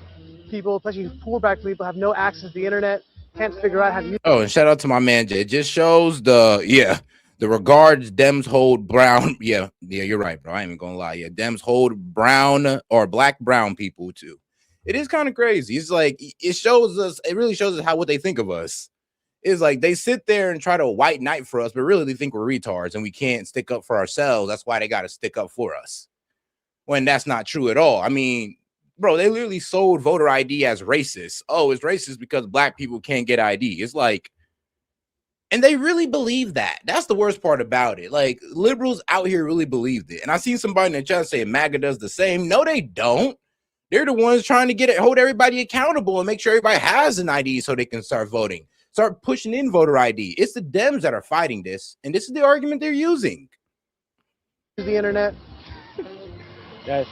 people, especially poor black people, have no access to the internet, can't figure out how to use it. Oh, and shout out to my man Jay. It just shows the regards Dems hold brown. Yeah, you're right, bro. I ain't even gonna lie. Yeah, Dems hold brown or black brown people too. It is kind of crazy. It's like it really shows us what they think of us. It's like they sit there and try to white knight for us, but really they think we're retards and we can't stick up for ourselves. That's why they got to stick up for us. When that's not true at all. I mean, bro, they literally sold voter ID as racist. Oh, it's racist because black people can't get ID. It's like, and they really believe that. That's the worst part about it. Like, liberals out here really believed it. And I seen somebody in the chat say MAGA does the same. No, they don't. They're the ones trying to hold everybody accountable and make sure everybody has an ID so they can start voting. Start pushing in voter ID. It's the Dems that are fighting this, and this is the argument they're using. The internet. That's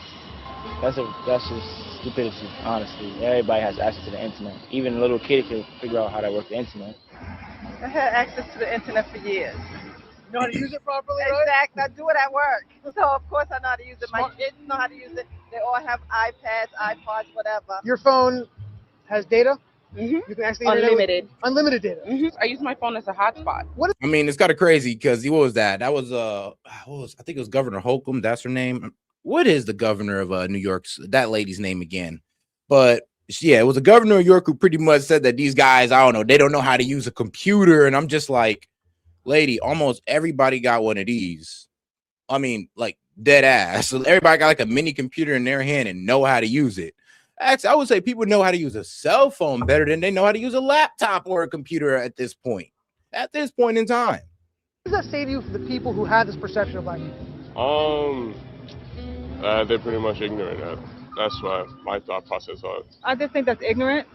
just stupidity, honestly. Everybody has access to the internet. Even a little kid can figure out how to work the internet. I had access to the internet for years. You know how to use it properly, right? Exactly. I do it at work. So, of course, I know how to use it. My kids know how to use it. They all have iPads, iPods, whatever. Your phone has data? Mm-hmm. You can actually unlimited data. Mm-hmm. I use my phone as a hotspot. I mean, it's kind of crazy because what was that? That was I think it was Governor Holcomb. That's her name. What is the governor of New York's that lady's name again? But yeah, it was a governor of New York who pretty much said that these guys, I don't know, they don't know how to use a computer. And I'm just like, lady, almost everybody got one of these. I mean, like dead ass. So everybody got like a mini computer in their hand and know how to use it. Actually, I would say people know how to use a cell phone better than they know how to use a laptop or a computer at this point. At this point in time. What does that say to you for the people who have this perception of black people? They're pretty much ignorant. That's what my thought process was. I just think that's ignorant.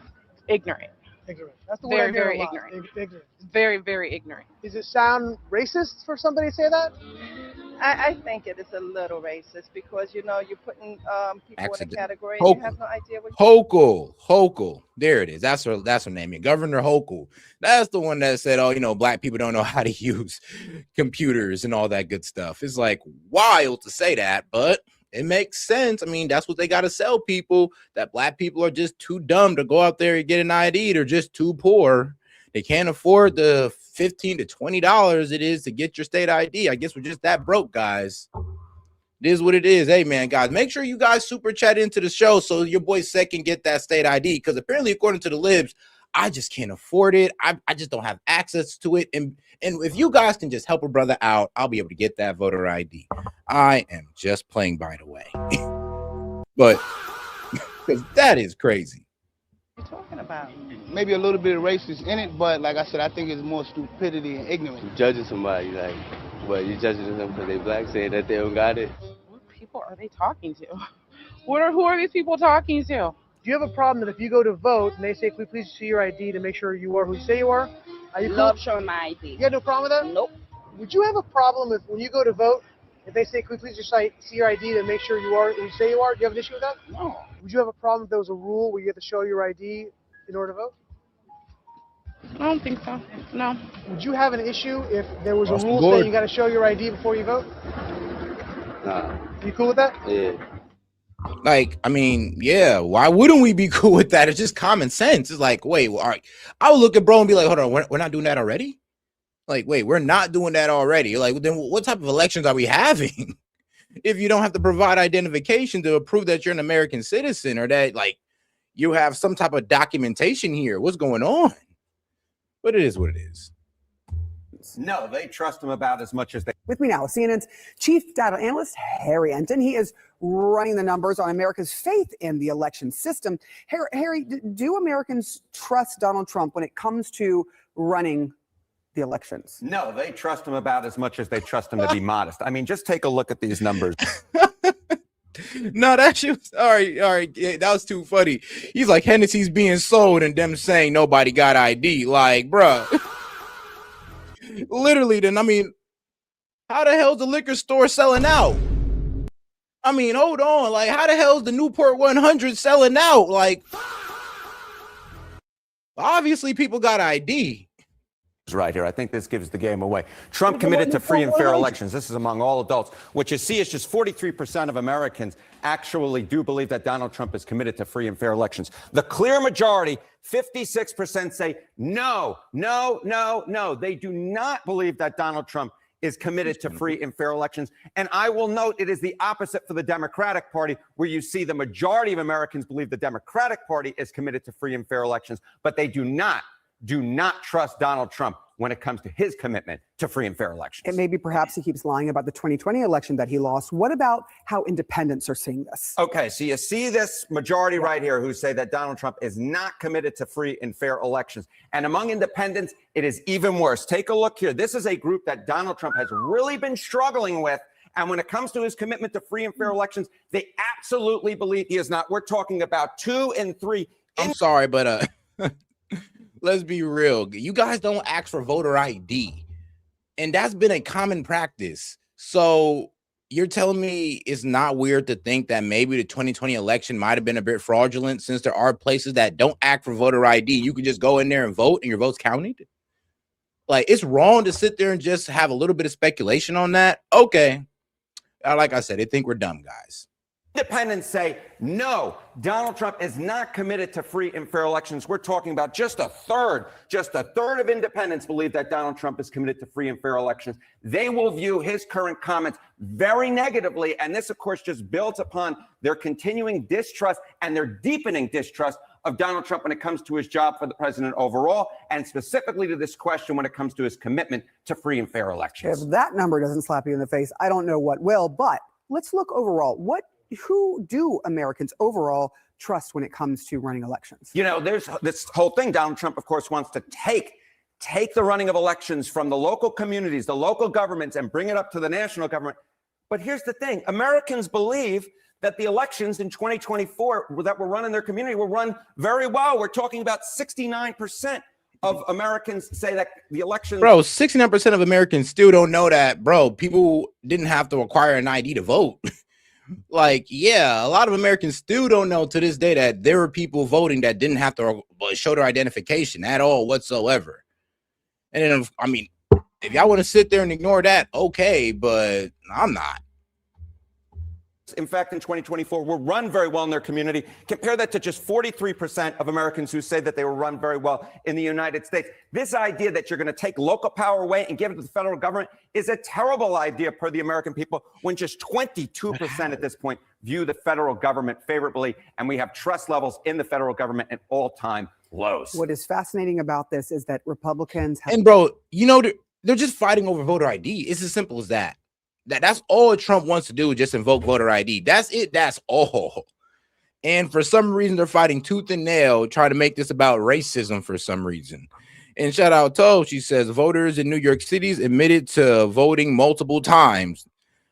Ignorant. Ignorant. That's the word Very, I hear very a lot. ignorant. Ignorant. Very, very ignorant. Does it sound racist for somebody to say that? I think it is a little racist because, you know, you're putting people in a category Hochul. and you have no idea what Hochul. There it is. That's her name. Governor Hochul. That's the one that said, oh, you know, black people don't know how to use computers and all that good stuff. It's like wild to say that, but it makes sense. I mean, that's what they got to sell people, that black people are just too dumb to go out there and get an ID. They're just too poor. They can't afford the $15 to $20 it is to get your state ID. I guess we're just that broke, guys. It is what it is. Hey, man, guys, make sure you guys super chat into the show so your boy Seth can get that state ID. Because apparently, according to the libs, I just can't afford it. I just don't have access to it. And if you guys can just help a brother out, I'll be able to get that voter ID. I am just playing, by the way. But because that is crazy. you're talking about. maybe a little bit of racist in it, but like I said, I think it's more stupidity and ignorance. Judging somebody, like, but you judging them because they black, saying that they don't got it. What people are they talking to? Who are these people talking to? Do you have a problem that if you go to vote and they say, "Can we please see your ID to make sure you are who you say you are"? Are you Love cool? showing my ID. You got no problem with that? Nope. Would you have a problem if when you go to vote, if they say, "Can we please just see your ID to make sure you are who you say you are"? Do you have an issue with that? No. Would you have a problem if there was a rule where you have to show your ID in order to vote? I don't think so. No. Would you have an issue if there was a Across the rule board. saying you got to show your ID before you vote? Nah. You cool with that? Yeah. Like, I mean, yeah, why wouldn't we be cool with that? It's just common sense. It's like, wait, well, all right. I would look at bro and be like, hold on, we're not doing that already? Like, wait, we're not doing that already. Like, then what type of elections are we having if you don't have to provide identification to prove that you're an American citizen or that, like, you have some type of documentation here? What's going on? But it is what it is. No, they trust him about as much as they. With me now, CNN's chief data analyst, Harry Enton. He is running the numbers on America's faith in the election system. Harry, do Americans trust Donald Trump when it comes to running the elections? No, they trust him about as much as they trust him to be modest. I mean, just take a look at these numbers. No, that shit was all right. Yeah, that was too funny. He's like, Hennessy's being sold and them saying nobody got ID. Like, bro. Literally, then, I mean, how the hell's the liquor store selling out? I mean, hold on. Like, how the hell's the Newport 100 selling out? Like, obviously, people got ID. Right here. I think this gives the game away. Trump committed to free and fair elections. This is among all adults. What you see is just 43% of Americans actually do believe that Donald Trump is committed to free and fair elections. The clear majority, 56%, say no, no, no, no. They do not believe that Donald Trump is committed to free and fair elections. And I will note it is the opposite for the Democratic Party, where you see the majority of Americans believe the Democratic Party is committed to free and fair elections, but they do not trust Donald Trump when it comes to his commitment to free and fair elections. And maybe perhaps he keeps lying about the 2020 election that he lost. What about how independents are seeing this? Okay, so you see this majority right here who say that Donald Trump is not committed to free and fair elections. And among independents, it is even worse. Take a look here. This is a group that Donald Trump has really been struggling with. And when it comes to his commitment to free and fair elections, they absolutely believe he is not. We're talking about 2 and 3. I'm sorry, but let's be real. You guys don't ask for voter ID. And that's been a common practice. So you're telling me it's not weird to think that maybe the 2020 election might have been a bit fraudulent, since there are places that don't ask for voter ID. You could just go in there and vote and your vote's counted. Like, it's wrong to sit there and just have a little bit of speculation on that. Okay. Like I said, they think we're dumb, guys. Independents say, no, Donald Trump is not committed to free and fair elections. We're talking about just a third of independents believe that Donald Trump is committed to free and fair elections. They will view his current comments very negatively. And this, of course, just builds upon their continuing distrust and their deepening distrust of Donald Trump when it comes to his job for the president overall, and specifically to this question when it comes to his commitment to free and fair elections. If that number doesn't slap you in the face, I don't know what will. But let's look overall. Who do Americans overall trust when it comes to running elections? You know, there's this whole thing. Donald Trump, of course, wants to take the running of elections from the local communities, the local governments, and bring it up to the national government. But here's the thing. Americans believe that the elections in 2024 that were run in their community will run very well. We're talking about 69% of Americans say that the election. Bro, 69% of Americans still don't know that, bro, people didn't have to acquire an ID to vote. Like, yeah, a lot of Americans still don't know to this day that there were people voting that didn't have to show their identification at all whatsoever. And then, I mean, if y'all want to sit there and ignore that, okay, but I'm not. In fact, in 2024, will run very well in their community. Compare that to just 43% of Americans who say that they will run very well in the United States. This idea that you're going to take local power away and give it to the federal government is a terrible idea per the American people, when just 22% at this point view the federal government favorably, and we have trust levels in the federal government at all-time lows. What is fascinating about this is that Republicans have— And bro, you know, they're just fighting over voter ID. It's as simple as that. That's all Trump wants to do, just invoke voter ID. That's it. That's all. And for some reason, they're fighting tooth and nail, trying to make this about racism for some reason. And shout out to, she says, voters in New York City admitted to voting multiple times.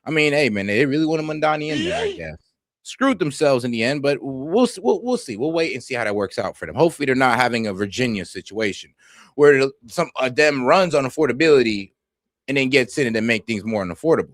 I mean, hey, man, they really want Mandani in there, I guess. Screwed themselves in the end, but we'll see. We'll wait and see how that works out for them. Hopefully, they're not having a Virginia situation where some of them runs on affordability and then gets in and then make things more unaffordable.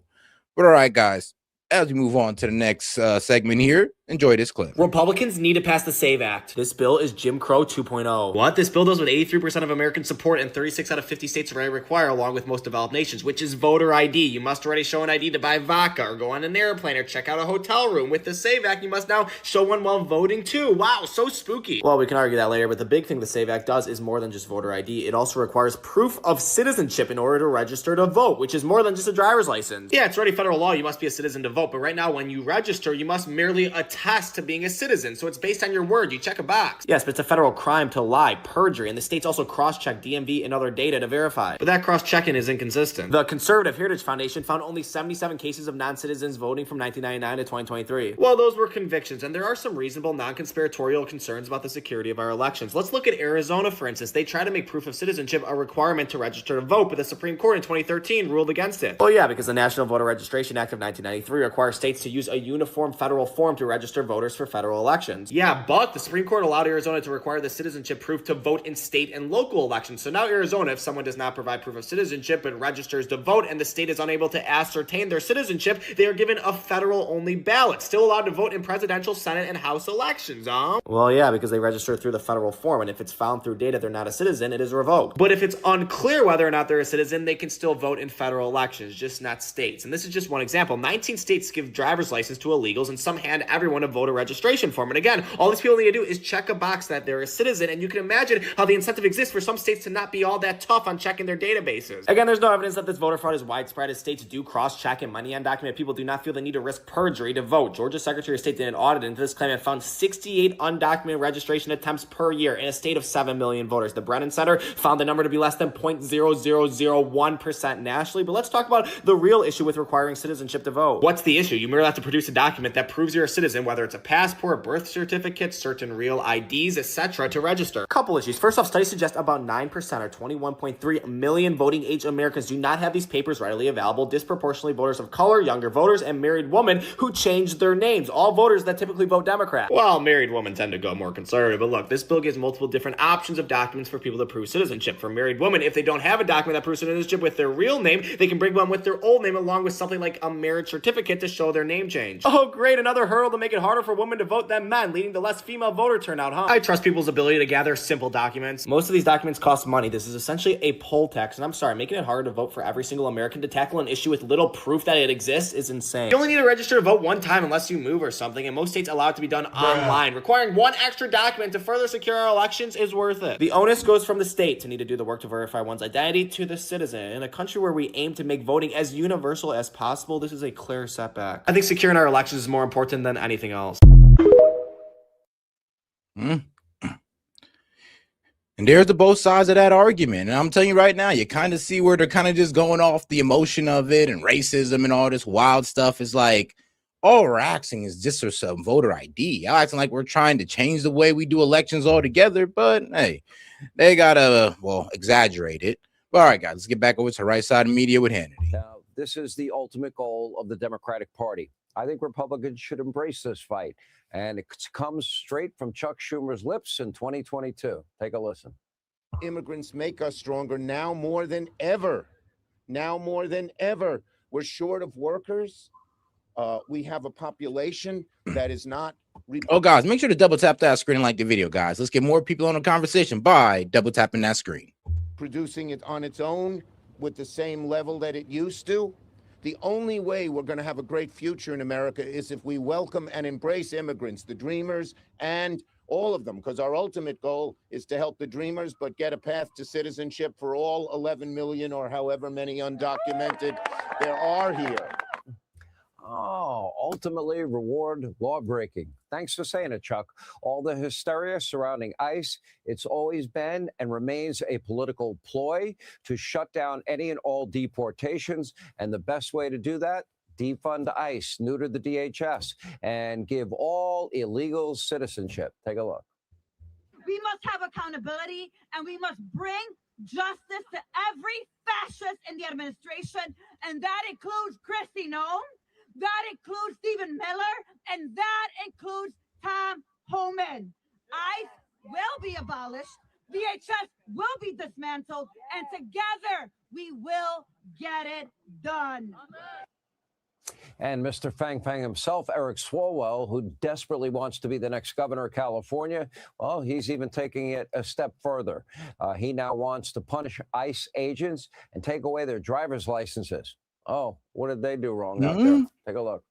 But all right, guys, as we move on to the next segment here, enjoy this clip. Republicans need to pass the SAVE Act. This bill is Jim Crow 2.0. What? This bill does what 83% of Americans support and 36 out of 50 states already require, along with most developed nations, which is voter ID. You must already show an ID to buy vodka or go on an airplane or check out a hotel room. With the SAVE Act, you must now show one while voting too. Wow, so spooky. Well, we can argue that later, but the big thing the SAVE Act does is more than just voter ID. It also requires proof of citizenship in order to register to vote, which is more than just a driver's license. Yeah, it's already federal law. You must be a citizen to vote, but right now when you register, you must merely attest to being a citizen. So it's based on your word. You check a box. Yes, but it's a federal crime to lie, perjury, and the states also cross-check DMV and other data to verify. But that cross-checking is inconsistent. The Conservative Heritage Foundation found only 77 cases of non-citizens voting from 1999 to 2023. Well, those were convictions, and there are some reasonable non-conspiratorial concerns about the security of our elections. Let's look at Arizona, for instance. They try to make proof of citizenship a requirement to register to vote, but the Supreme Court in 2013 ruled against it. Well, yeah, because the National Voter Registration Act of 1993 requires states to use a uniform federal form to register voters for federal elections. Yeah, but the Supreme Court allowed Arizona to require the citizenship proof to vote in state and local elections. So now Arizona, if someone does not provide proof of citizenship but registers to vote and the state is unable to ascertain their citizenship, they are given a federal-only ballot, still allowed to vote in presidential, Senate, and House elections, huh? Well, yeah, because they register through the federal form, and if it's found through data they're not a citizen, it is revoked. But if it's unclear whether or not they're a citizen, they can still vote in federal elections, just not states. And this is just one example. 19 states give driver's license to illegals, and some hand everyone a voter registration form. And again, all these people need to do is check a box that they're a citizen, and you can imagine how the incentive exists for some states to not be all that tough on checking their databases. Again, there's no evidence that this voter fraud is widespread, as states do cross-check and money undocumented people do not feel the need to risk perjury to vote. Georgia's Secretary of State did an audit into this claim and found 68 undocumented registration attempts per year in a state of 7 million voters. The Brennan Center found the number to be less than 0.0001% nationally. But let's talk about the real issue with requiring citizenship to vote. What's the issue? You merely have to produce a document that proves you're a citizen, whether it's a passport, birth certificate, certain real IDs, etc., to register. Couple issues. First off, studies suggest about 9% or 21.3 million voting age Americans do not have these papers readily available. Disproportionately voters of color, younger voters, and married women who changed their names. All voters that typically vote Democrat. Well, married women tend to go more conservative, but look, this bill gives multiple different options of documents for people to prove citizenship. For married women, if they don't have a document that proves citizenship with their real name, they can bring one with their old name along with something like a marriage certificate to show their name change. Oh, great, another hurdle to make it harder for women to vote than men, leading to less female voter turnout, huh? I trust people's ability to gather simple documents. Most of these documents cost money. This is essentially a poll tax, and I'm sorry, making it harder to vote for every single American to tackle an issue with little proof that it exists is insane. You only need to register to vote one time unless you move or something, and most states allow it to be done online. Requiring one extra document to further secure our elections is worth it. The onus goes from the state to need to do the work to verify one's identity to the citizen. In a country where we aim to make voting as universal as possible, this is a clear setback. I think securing our elections is more important than anything else. And there's the both sides of that argument. And I'm telling you right now, you kind of see where they're kind of just going off the emotion of it and racism and all this wild stuff. Is like, all we're asking is just for some voter ID. Y'all acting like we're trying to change the way we do elections altogether. But hey, they gotta, well, exaggerate it. But all right, guys, let's get back over to the right side of media with Hannity. Now, this is the ultimate goal of the Democratic Party. I think Republicans should embrace this fight. And it comes straight from Chuck Schumer's lips in 2022. Take a listen. Immigrants make us stronger now more than ever. Now more than ever. We're short of workers. We have a population that is not. Oh, guys, make sure to double tap that screen and like the video, guys. Let's get more people on the conversation by double tapping that screen. Producing it on its own with the same level that it used to. The only way we're going to have a great future in America is if we welcome and embrace immigrants, the dreamers, and all of them, because our ultimate goal is to help the dreamers, but get a path to citizenship for all 11 million or however many undocumented there are here. Oh, ultimately reward lawbreaking. Thanks for saying it, Chuck. All the hysteria surrounding ICE, it's always been and remains a political ploy to shut down any and all deportations. And the best way to do that, defund ICE, neuter the DHS, and give all illegals citizenship. Take a look. We must have accountability, and we must bring justice to every fascist in the administration, and that includes Kristi Noem, that includes Stephen Miller, and that includes Tom Homan. ICE will be abolished, DHS will be dismantled, and together we will get it done. And Mr. Fang Fang himself, Eric Swalwell, who desperately wants to be the next governor of California, well, he's even taking it a step further. He now wants to punish ICE agents and take away their driver's licenses. Oh, what did they do wrong out there? Take a look.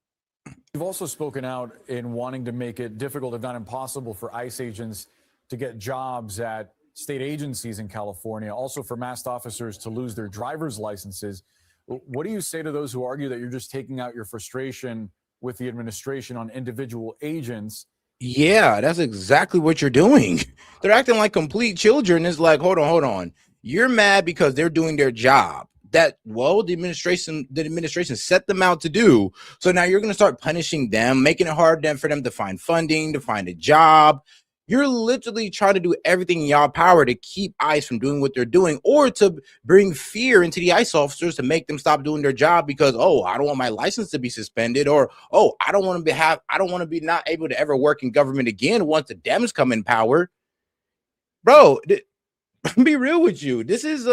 You've also spoken out in wanting to make it difficult, if not impossible, for ICE agents to get jobs at state agencies in California, also for masked officers to lose their driver's licenses. What do you say to those who argue that you're just taking out your frustration with the administration on individual agents? Yeah, that's exactly what you're doing. They're acting like complete children. It's like, hold on. You're mad because they're doing their job. That, well, the administration set them out to do. So now you're going to start punishing them, making it hard for them to find funding, to find a job. You're literally trying to do everything in y'all power to keep ICE from doing what they're doing, or to bring fear into the ICE officers to make them stop doing their job because, oh, I don't want my license to be suspended, or, oh, I don't want to be not able to ever work in government again once the Dems come in power. Bro, be real with you. This is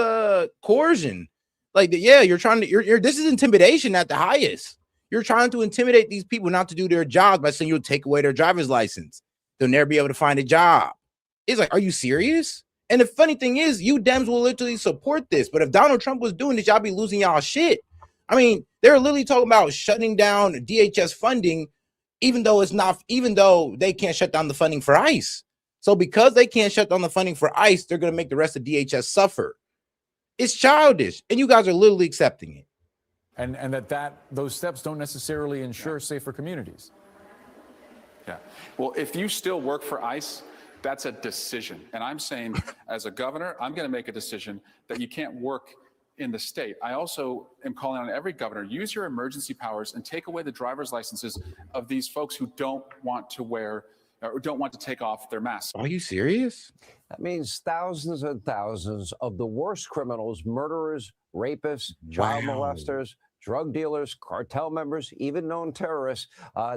coercion. Like, yeah, this is intimidation at the highest. You're trying to intimidate these people not to do their jobs by saying you'll take away their driver's license. They'll never be able to find a job. It's like, are you serious? And the funny thing is, you Dems will literally support this. But if Donald Trump was doing this, y'all be losing y'all shit. I mean, they're literally talking about shutting down DHS funding, even though they can't shut down the funding for ICE. So because they can't shut down the funding for ICE, they're going to make the rest of DHS suffer. It's childish, and you guys are literally accepting it. And those steps don't necessarily ensure safer communities. Yeah. Well, if you still work for ICE, that's a decision. And I'm saying, as a governor, I'm going to make a decision that you can't work in the state. I also am calling on every governor, use your emergency powers and take away the driver's licenses of these folks who don't want to wear or don't want to take off their masks. Are you serious? That means thousands and thousands of the worst criminals, murderers, rapists, child molesters, drug dealers, cartel members, even known terrorists,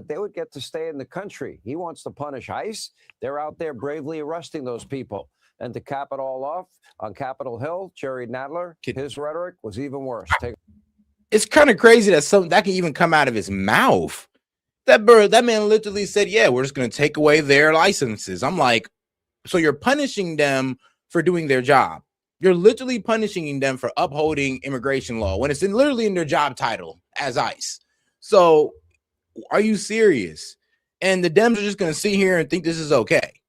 they would get to stay in the country. He wants to punish ICE. They're out there bravely arresting those people. And to cap it all off, on Capitol Hill, Jerry Nadler, his rhetoric was even worse. It's kind of crazy that something that can even come out of his mouth. That man literally said, yeah, we're just going to take away their licenses. I'm like, so you're punishing them for doing their job. You're literally punishing them for upholding immigration law when it's literally in their job title as ICE. So are you serious? And the Dems are just going to sit here and think this is okay.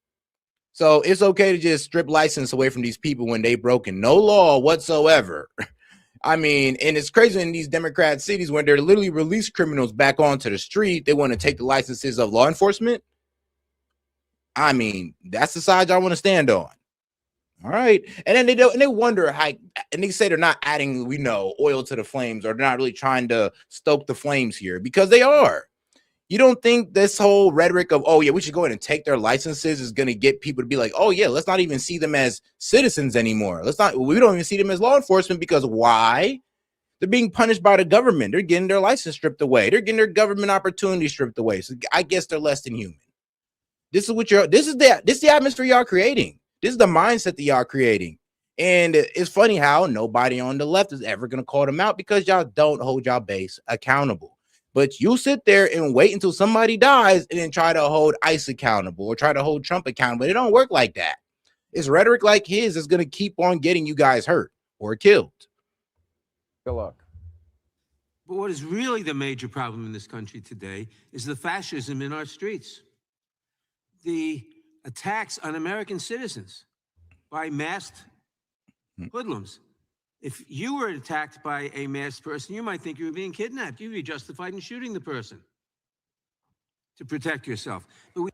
So it's okay to just strip license away from these people when they've broken no law whatsoever. I mean, and it's crazy in these Democrat cities when they're literally release criminals back onto the street. They want to take the licenses of law enforcement. I mean, that's the side y'all want to stand on. All right. And then they wonder how, and they say they're not adding, oil to the flames, or they're not really trying to stoke the flames here, because they are. You don't think this whole rhetoric of, oh, yeah, we should go ahead and take their licenses is going to get people to be like, oh, yeah, let's not even see them as citizens anymore. We don't even see them as law enforcement, because why? They're being punished by the government. They're getting their license stripped away. They're getting their government opportunity stripped away. So I guess they're less than human. This is the atmosphere y'all creating. This is the mindset that y'all creating. And it's funny how nobody on the left is ever going to call them out, because y'all don't hold y'all base accountable. But you sit there and wait until somebody dies and then try to hold ICE accountable or try to hold Trump accountable. It don't work like that. It's rhetoric like his that's going to keep on getting you guys hurt or killed. Good luck. But what is really the major problem in this country today is the fascism in our streets. The attacks on American citizens by masked hoodlums. If you were attacked by a masked person, you might think you were being kidnapped. You'd be justified in shooting the person to protect yourself. But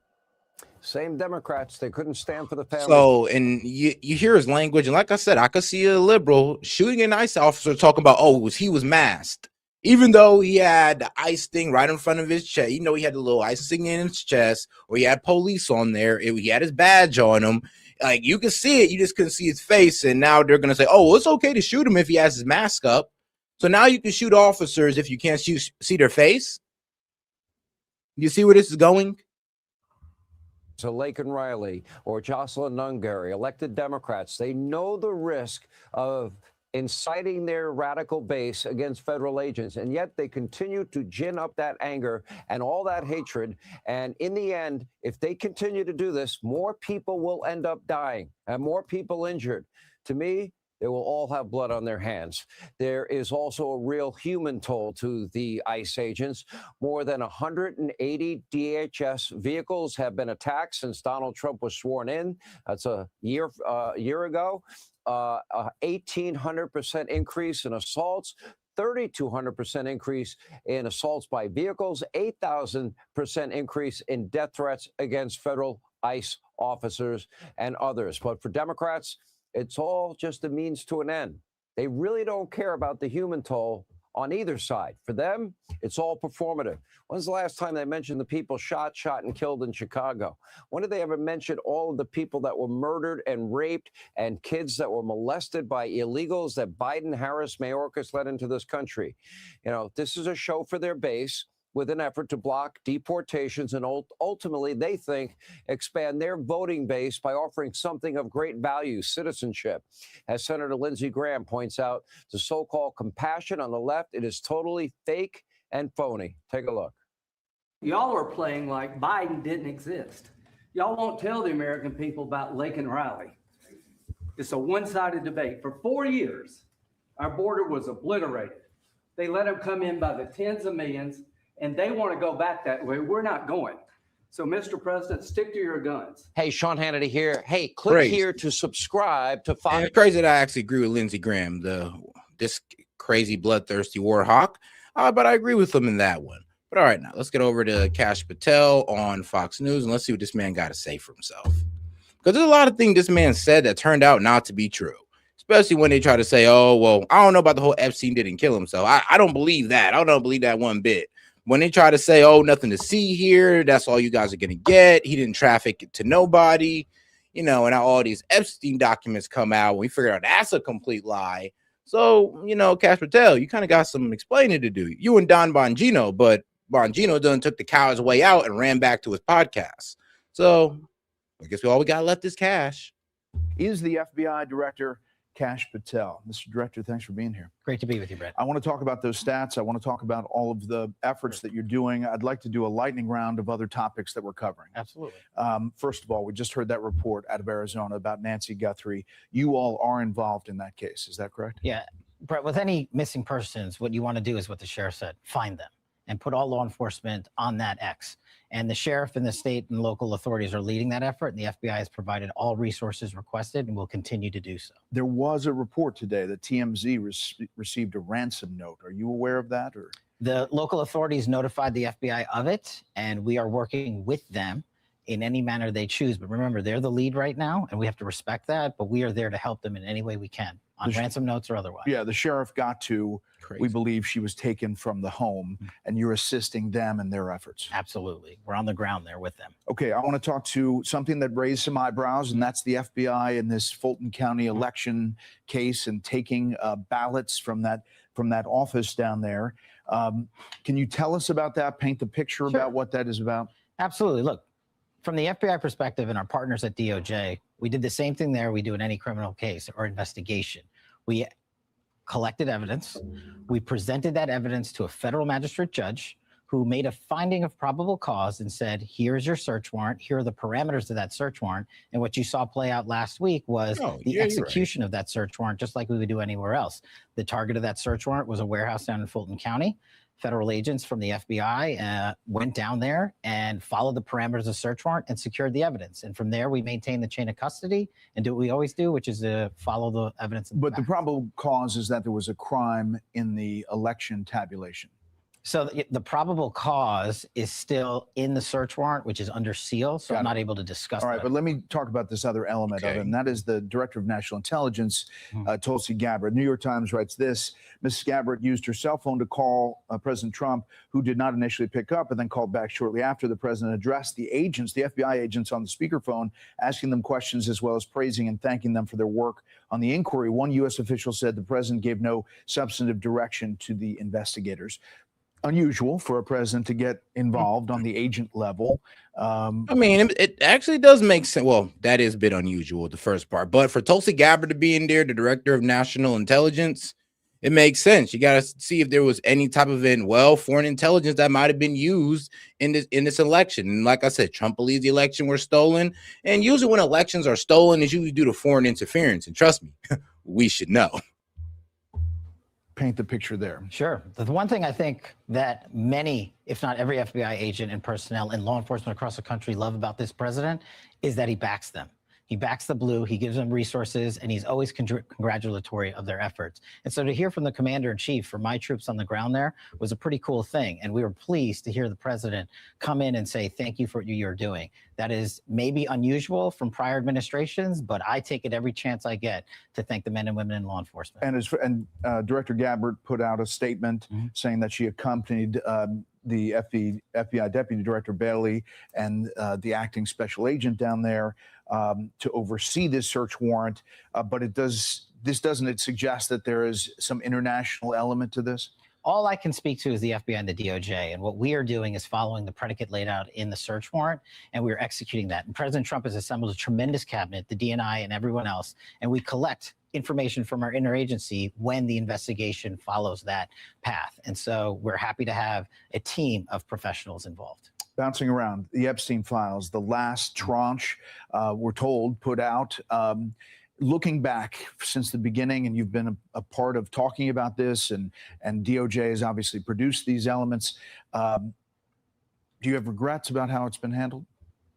Same Democrats, they couldn't stand for the family. So, and you hear his language, and like I said, I could see a liberal shooting an ICE officer talking about, oh, he was masked. Even though he had the ice thing right in front of his chest, he had the little ice thing in his chest, or he had police on there, he had his badge on him. Like, you could see it, you just couldn't see his face. And now they're gonna say, oh, well, it's okay to shoot him if he has his mask up. So now you can shoot officers if you can't see their face. You see where this is going? So Laken Riley or Jocelyn Nungary, elected Democrats, they know the risk of inciting their radical base against federal agents, and yet they continue to gin up that anger and all that hatred. And in the end, if they continue to do this, more people will end up dying and more people injured. To me, they will all have blood on their hands. There is also a real human toll to the ICE agents. More than 180 DHS vehicles have been attacked since Donald Trump was sworn in. That's a year ago. 1,800% increase in assaults, 3,200% increase in assaults by vehicles, 8,000% increase in death threats against federal ICE officers and others. But for Democrats, it's all just a means to an end. They really don't care about the human toll on either side. For them, it's all performative. When's the last time they mentioned the people shot and killed in Chicago? When did they ever mention all of the people that were murdered and raped and kids that were molested by illegals that Biden-Harris Mayorkas led into this country? This is a show for their base, with an effort to block deportations and ultimately, they think, expand their voting base by offering something of great value, citizenship. As Senator Lindsey Graham points out, the so-called compassion on the left, it is totally fake and phony. Take a look. Y'all are playing like Biden didn't exist. Y'all won't tell the American people about Laken Riley. It's a one-sided debate. For 4 years, our border was obliterated. They let them come in by the tens of millions, and they want to go back that way. We're not going. So, Mr. President, stick to your guns. Hey, Sean Hannity here. Hey, click here to subscribe to Fox. And it's crazy that I actually agree with Lindsey Graham, this crazy bloodthirsty war hawk. But I agree with him in that one. But all right, now let's get over to Kash Patel on Fox News, and let's see what this man got to say for himself. Because there's a lot of things this man said that turned out not to be true. Especially when they try to say, oh, well, I don't know about the whole Epstein didn't kill himself. I don't believe that. I don't believe that one bit. When they try to say, oh, nothing to see here, that's all you guys are going to get. He didn't traffic to nobody, and now all these Epstein documents come out. We figure out that's a complete lie. So, Kash Patel, you kind of got some explaining to do. You and Don Bongino, but Bongino done took the coward's way out and ran back to his podcast. So I guess all we got left is Kash. Is the FBI director Kash Patel. Mr. Director, thanks for being here. Great to be with you, Brett. I want to talk about those stats. I want to talk about all of the efforts that you're doing. I'd like to do a lightning round of other topics that we're covering. Absolutely. First of all, we just heard that report out of Arizona about Nancy Guthrie. You all are involved in that case. Is that correct? Yeah. Brett, with any missing persons, what you want to do is what the sheriff said, find them and put all law enforcement on that X. And the sheriff and the state and local authorities are leading that effort, and the FBI has provided all resources requested and will continue to do so. There was a report today that TMZ received a ransom note. Are you aware of that? Or the local authorities notified the FBI of it, and we are working with them in any manner they choose. But remember, they're the lead right now, and we have to respect that, but we are there to help them in any way we can, on ransom notes or otherwise. Yeah, the sheriff got to, we believe she was taken from the home, and you're assisting them in their efforts. Absolutely. We're on the ground there with them. Okay, I want to talk to something that raised some eyebrows, and that's the FBI in this Fulton County election case and taking ballots from that office down there. Can you tell us about that, paint the picture about what that is about? Absolutely. Look, from the FBI perspective and our partners at DOJ, we did the same thing there we do in any criminal case or investigation. We collected evidence. We presented that evidence to a federal magistrate judge who made a finding of probable cause and said, here's your search warrant. Here are the parameters of that search warrant. And what you saw play out last week was the execution of that search warrant, just like we would do anywhere else. The target of that search warrant was a warehouse down in Fulton County. Federal agents from the FBI went down there and followed the parameters of the search warrant and secured the evidence. And from there, we maintain the chain of custody and do what we always do, which is to follow the evidence. But the probable cause is that there was a crime in the election tabulation. So the probable cause is still in the search warrant, which is under seal, so I'm not able to discuss All right, that. but let me talk about this other element of it, and that is the Director of National Intelligence, Tulsi Gabbard. New York Times writes this: Mrs. Gabbard used her cell phone to call President Trump, who did not initially pick up and then called back shortly after. The president addressed the agents, the FBI agents on the speakerphone, asking them questions as well as praising and thanking them for their work on the inquiry. One U.S. official said the president gave no substantive direction to the investigators. Unusual for a president to get involved on the agent level. I mean, it actually does make sense. Well, that is a bit unusual, the first part. But for Tulsi Gabbard to be in there, the Director of National Intelligence, it makes sense. You got to see if there was any type of foreign intelligence that might have been used in this election. And like I said, Trump believes the election were stolen. And usually when elections are stolen, it's usually due to foreign interference. And trust me, we should know. Paint the picture there. Sure. The one thing I think that many, if not every FBI agent and personnel and law enforcement across the country love about this president is that he backs them. He backs the blue, he gives them resources, and he's always congratulatory of their efforts. And so to hear from the commander-in-chief for my troops on the ground there was a pretty cool thing. And we were pleased to hear the president come in and say, thank you for what you're doing. That is maybe unusual from prior administrations, but I take it every chance I get to thank the men and women in law enforcement. And Director Gabbard put out a statement saying that she accompanied the FBI Deputy Director Bailey and the acting special agent down there to oversee this search warrant. But doesn't it suggest that there is some international element to this? All I can speak to is the FBI and the DOJ. And what we are doing is following the predicate laid out in the search warrant, and we're executing that. And President Trump has assembled a tremendous cabinet, the DNI and everyone else, and we collect information from our interagency when the investigation follows that path. And so we're happy to have a team of professionals involved. Bouncing around, the Epstein files, the last tranche, we're told, put out. Looking back since the beginning, and you've been a part of talking about this, and DOJ has obviously produced these elements. Do you have regrets about how it's been handled?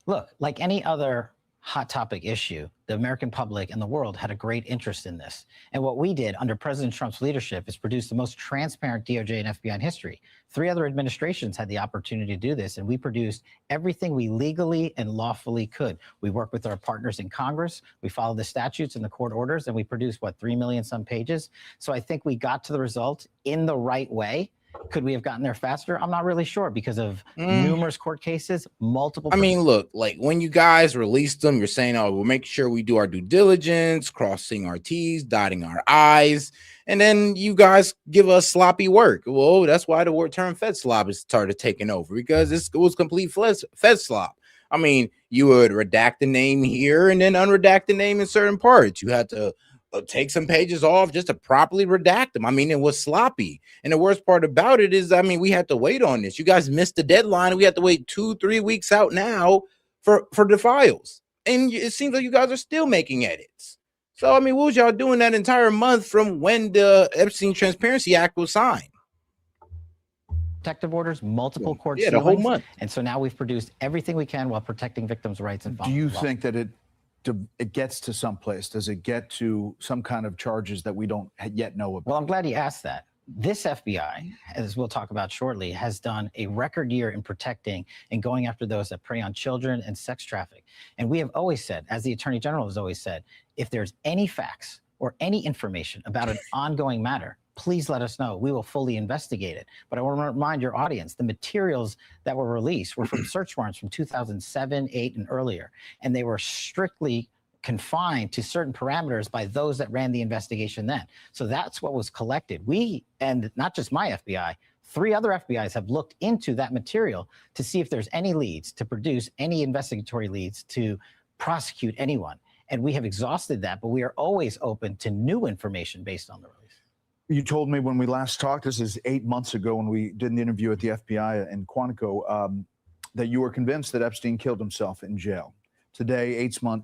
Look, like any other hot topic issue, the American public and the world had a great interest in this. And what we did under President Trump's leadership is produce the most transparent DOJ and FBI in history. 3 other administrations had the opportunity to do this, and we produced everything we legally and lawfully could. We worked with our partners in Congress, we followed the statutes and the court orders, and we produced, 3 million some pages. So I think we got to the result in the right way. Could we have gotten there faster? I'm not really sure because of numerous court cases, multiple. I mean, look, like when you guys released them, you're saying, oh, we'll make sure we do our due diligence, crossing our T's, dotting our I's, and then you guys give us sloppy work. Well, that's why the word term Fed slop has started taking over, because it was complete Fed slop. I mean, you would redact the name here and then unredact the name in certain parts. You had to take some pages off just to properly redact them. I mean, it was sloppy. And the worst part about it is, I mean, we had to wait on this. You guys missed the deadline, and we had to wait 2-3 weeks out now for the files. And it seems like you guys are still making edits. So, I mean, what was y'all doing that entire month from when the Epstein Transparency Act was signed? Protective orders, multiple court the whole month. And so now we've produced everything we can while protecting victims' rights. And do you think that it gets to some place? Does it get to some kind of charges that we don't yet know about? Well, I'm glad you asked that. This FBI, as we'll talk about shortly, has done a record year in protecting and going after those that prey on children and sex traffic. And we have always said, as the Attorney General has always said, if there's any facts or any information about an ongoing matter, please let us know. We will fully investigate it. But I want to remind your audience, the materials that were released were from search warrants from 2007, 8, and earlier. And they were strictly confined to certain parameters by those that ran the investigation then. So that's what was collected. We, and not just my FBI, 3 other FBIs have looked into that material to see if there's any leads, to produce any investigatory leads, to prosecute anyone. And we have exhausted that, but we are always open to new information based on the release. You told me when we last talked, this is 8 months ago when we did an interview at the FBI in Quantico, that you were convinced that Epstein killed himself in jail. Today,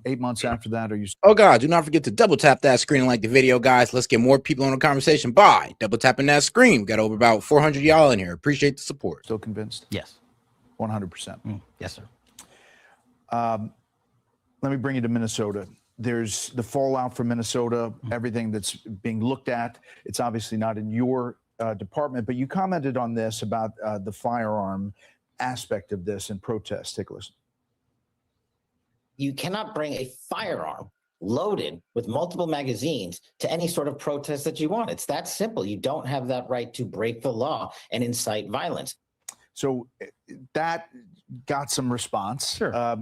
8 months after that, are you? Oh God, do not forget to double tap that screen and like the video, guys. Let's get more people on the conversation by double tapping that screen. We got over about 400 y'all in here. Appreciate the support. Still convinced? Yes. 100%. Yes, sir. Let me bring you to Minnesota. There's the fallout from Minnesota, everything that's being looked at. It's obviously not in your department, but you commented on this about the firearm aspect of this in protest. Take a listen. You cannot bring a firearm loaded with multiple magazines to any sort of protest that you want. It's that simple. You don't have that right to break the law and incite violence. So that got some response. Sure.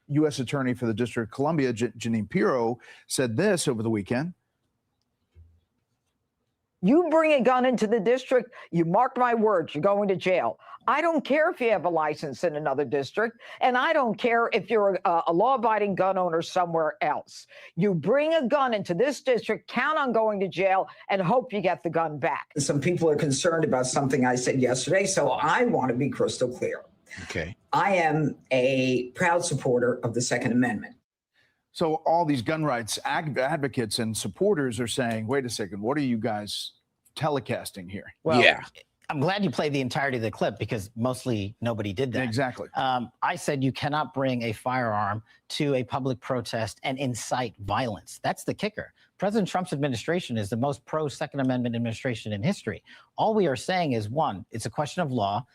U.S. Attorney for the District of Columbia, Janine Pirro, said this over the weekend. You bring a gun into the district, you mark my words, you're going to jail. I don't care if you have a license in another district, and I don't care if you're a law-abiding gun owner somewhere else. You bring a gun into this district, count on going to jail, and hope you get the gun back. Some people are concerned about something I said yesterday, so I want to be crystal clear. Okay. I am a proud supporter of the Second Amendment. So all these gun rights advocates and supporters are saying, wait a second, what are you guys telecasting here? Well, I'm glad you played the entirety of the clip because mostly nobody did that. Exactly. I said you cannot bring a firearm to a public protest and incite violence. That's the kicker. President Trump's administration is the most pro-Second Amendment administration in history. All we are saying is, one, it's a question of law.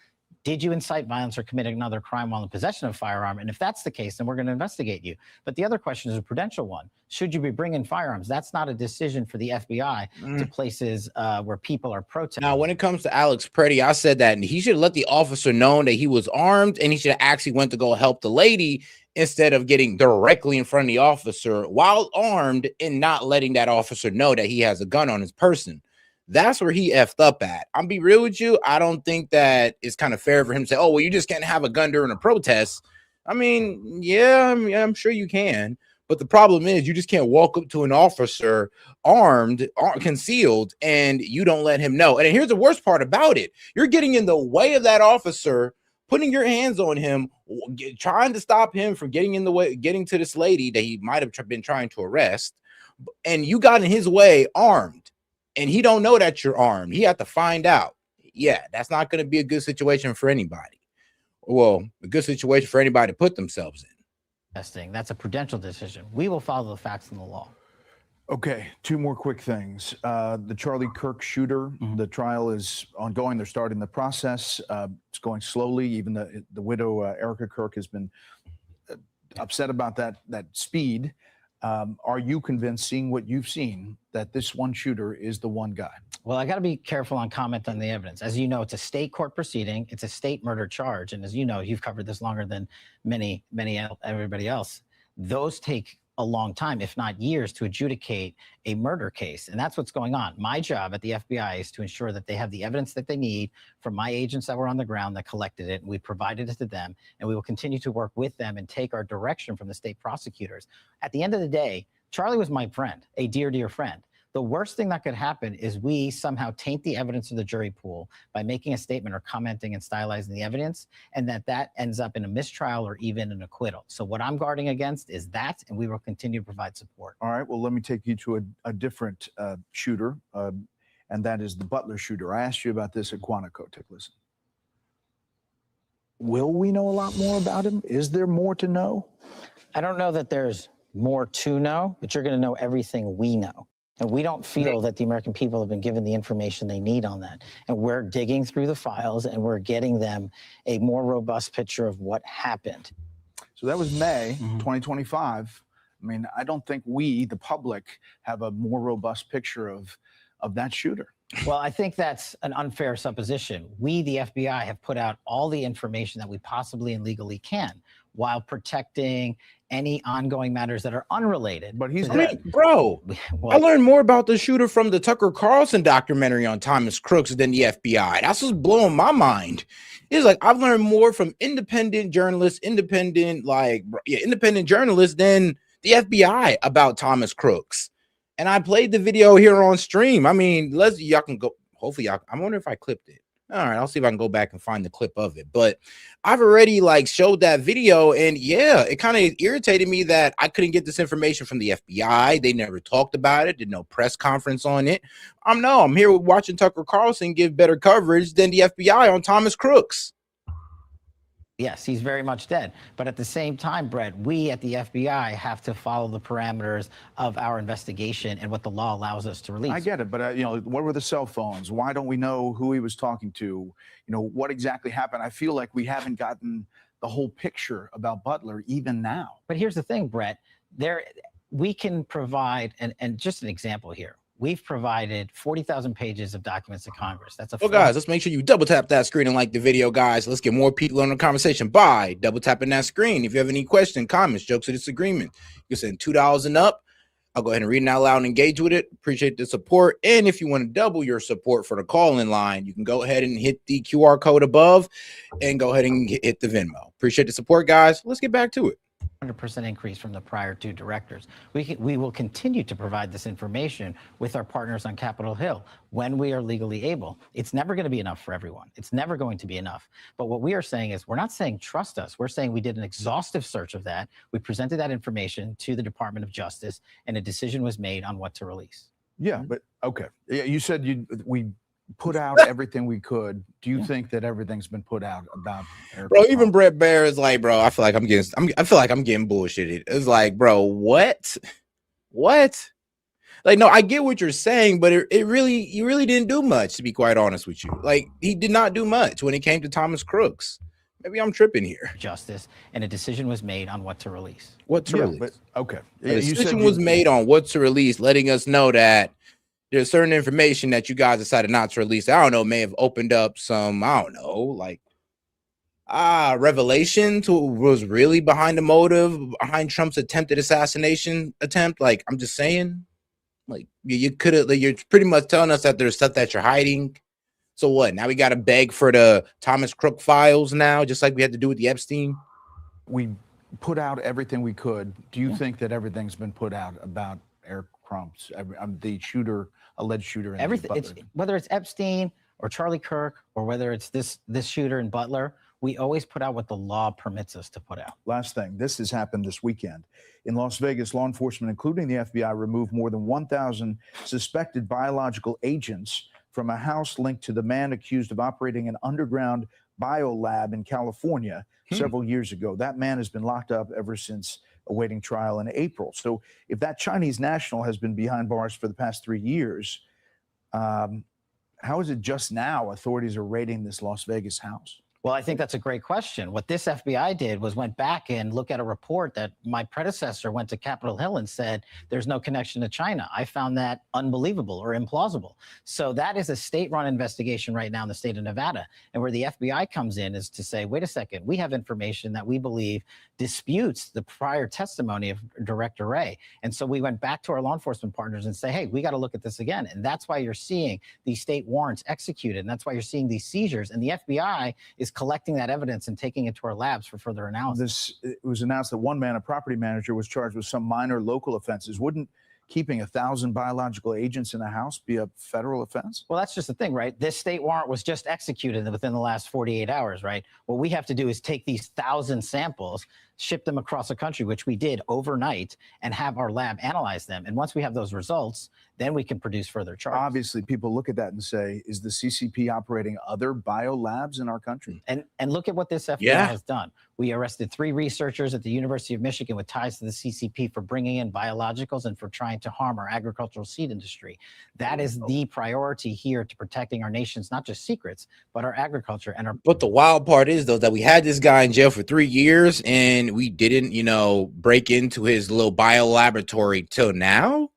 Did you incite violence or commit another crime while in possession of a firearm? And if that's the case, then we're going to investigate you. But the other question is a prudential one. Should you be bringing firearms? That's not a decision for the FBI to places where people are protesting. Now, when it comes to Alex Preddy, I said that he should let the officer know that he was armed, and he should have actually went to go help the lady instead of getting directly in front of the officer while armed and not letting that officer know that he has a gun on his person. That's where he effed up at. I'll be real with you. I don't think that it's kind of fair for him to say, oh, well, you just can't have a gun during a protest. I mean, yeah, I'm sure you can. But the problem is you just can't walk up to an officer armed, concealed, and you don't let him know. And here's the worst part about it. You're getting in the way of that officer, putting your hands on him, trying to stop him from getting in the way, getting to this lady that he might have been trying to arrest. And you got in his way armed. And he don't know that you're armed. He had to find out. Yeah, that's not going to be a good situation for anybody. Well, a good situation for anybody to put themselves in. That's a prudential decision. We will follow the facts and the law. Okay, two more quick things. The Charlie Kirk shooter, the trial is ongoing. They're starting the process. It's going slowly. Even the widow, Erica Kirk, has been upset about that speed. Are you convinced, seeing what you've seen, that this one shooter is the one guy? Well, I got to be careful on comment on the evidence. As you know, it's a state court proceeding. It's a state murder charge. And as you know, you've covered this longer than everybody else. Those take a long time, if not years, to adjudicate a murder case. And that's what's going on. My job at the FBI is to ensure that they have the evidence that they need from my agents that were on the ground that collected it. And we provided it to them. And we will continue to work with them and take our direction from the state prosecutors. At the end of the day, Charlie was my friend, a dear, dear friend. The worst thing that could happen is we somehow taint the evidence of the jury pool by making a statement or commenting and stylizing the evidence, and that ends up in a mistrial or even an acquittal. So what I'm guarding against is that, and we will continue to provide support. All right, well, let me take you to a different shooter, and that is the Butler shooter. I asked you about this at Quantico. Take a listen. Will we know a lot more about him? Is there more to know? I don't know that there's more to know, but you're going to know everything we know. And we don't feel that the American people have been given the information they need on that. And we're digging through the files and we're getting them a more robust picture of what happened. So that was May 2025. I mean, I don't think we, the public, have a more robust picture of that shooter. Well, I think that's an unfair supposition. We, the FBI, have put out all the information that we possibly and legally can while protecting any ongoing matters that are unrelated. But he's bro, I learned more about the shooter from the Tucker Carlson documentary on Thomas Crooks than the FBI. That's what's blowing my mind. It's like I've learned more from independent journalists, independent journalists than the FBI about Thomas Crooks. And I played the video here on stream. I mean, y'all can go. Hopefully, y'all. I wonder if I clipped it. All right, I'll see if I can go back and find the clip of it. But I've already showed that video, and yeah, it kind of irritated me that I couldn't get this information from the FBI. They never talked about it. Did no press conference on it. I'm here watching Tucker Carlson give better coverage than the FBI on Thomas Crooks. Yes, he's very much dead. But at the same time, Brett, we at the FBI have to follow the parameters of our investigation and what the law allows us to release. I get it, but what were the cell phones? Why don't we know who he was talking to? What exactly happened? I feel like we haven't gotten the whole picture about Butler even now. But here's the thing, Brett. We can provide, and just an example here. We've provided 40,000 pages of documents to Congress. That's a Well, guys, let's make sure you double tap that screen and like the video, guys. Let's get more people in the conversation by double tapping that screen. If you have any questions, comments, jokes, or disagreement, you can send $2 and up. I'll go ahead and read it out loud and engage with it. Appreciate the support. And if you want to double your support for the call-in line, you can go ahead and hit the QR code above and go ahead and hit the Venmo. Appreciate the support, guys. Let's get back to it. 100% increase from the prior two directors. We will continue to provide this information with our partners on Capitol Hill when we are legally able. It's never going to be enough for everyone. It's never going to be enough. But what we are saying is we're not saying trust us. We're saying we did an exhaustive search of that. We presented that information to the Department of Justice, and a decision was made on what to release. Yeah, but okay. Yeah, you said we put out everything we could. Do you think that everything's been put out about Eric? Bro, even Brett Baer is like, bro, I feel like I'm getting bullshitted. It's like, bro, what? Like, no, I get what you're saying, but you really didn't do much, to be quite honest with you. Like, he did not do much when it came to Thomas Crooks. Maybe I'm tripping here. Justice, and a decision was made on what to release. What to release? But, okay. A decision was made on what to release, letting us know that there's certain information that you guys decided not to release. I don't know, may have opened up some, I don't know, like revelation to what was really behind the motive behind Trump's attempted assassination attempt. Like, I'm just saying, like, you could have, like, you're pretty much telling us that there's stuff that you're hiding. So what? Now we got to beg for the Thomas Crook files now, just like we had to do with the Epstein. We put out everything we could. Do you think that everything's been put out about Eric Crumps, the alleged shooter? Everything, whether it's Epstein or Charlie Kirk, or whether it's this shooter in Butler, we always put out what the law permits us to put out. Last thing, this has happened this weekend. In Las Vegas, law enforcement, including the FBI, removed more than 1,000 suspected biological agents from a house linked to the man accused of operating an underground biolab in California several years ago. That man has been locked up ever since awaiting trial in April. So if that Chinese national has been behind bars for the past 3 years, how is it just now authorities are raiding this Las Vegas house? Well, I think that's a great question. What this FBI did was went back and looked at a report that my predecessor went to Capitol Hill and said there's no connection to China. I found that unbelievable or implausible. So that is a state-run investigation right now in the state of Nevada. And where the FBI comes in is to say, wait a second, we have information that we believe disputes the prior testimony of Director Wray. And so we went back to our law enforcement partners and say, hey, we got to look at this again. And that's why you're seeing these state warrants executed. And that's why you're seeing these seizures. And the FBI is collecting that evidence and taking it to our labs for further analysis. It was announced that one man, a property manager, was charged with some minor local offenses. Wouldn't keeping 1,000 biological agents in a house be a federal offense? Well, that's just the thing, right? This state warrant was just executed within the last 48 hours, right? What we have to do is take these 1,000 samples, ship them across the country, which we did overnight, and have our lab analyze them. And once we have those results, then we can produce further charges. Obviously, people look at that and say, is the CCP operating other biolabs in our country? And look at what this FBI has done. We arrested 3 researchers at the University of Michigan with ties to the CCP for bringing in biologicals and for trying to harm our agricultural seed industry. That is the priority here to protecting our nation's not just secrets, but our agriculture and our. But the wild part is, though, that we had this guy in jail for 3 years and we didn't, break into his little bio laboratory till now.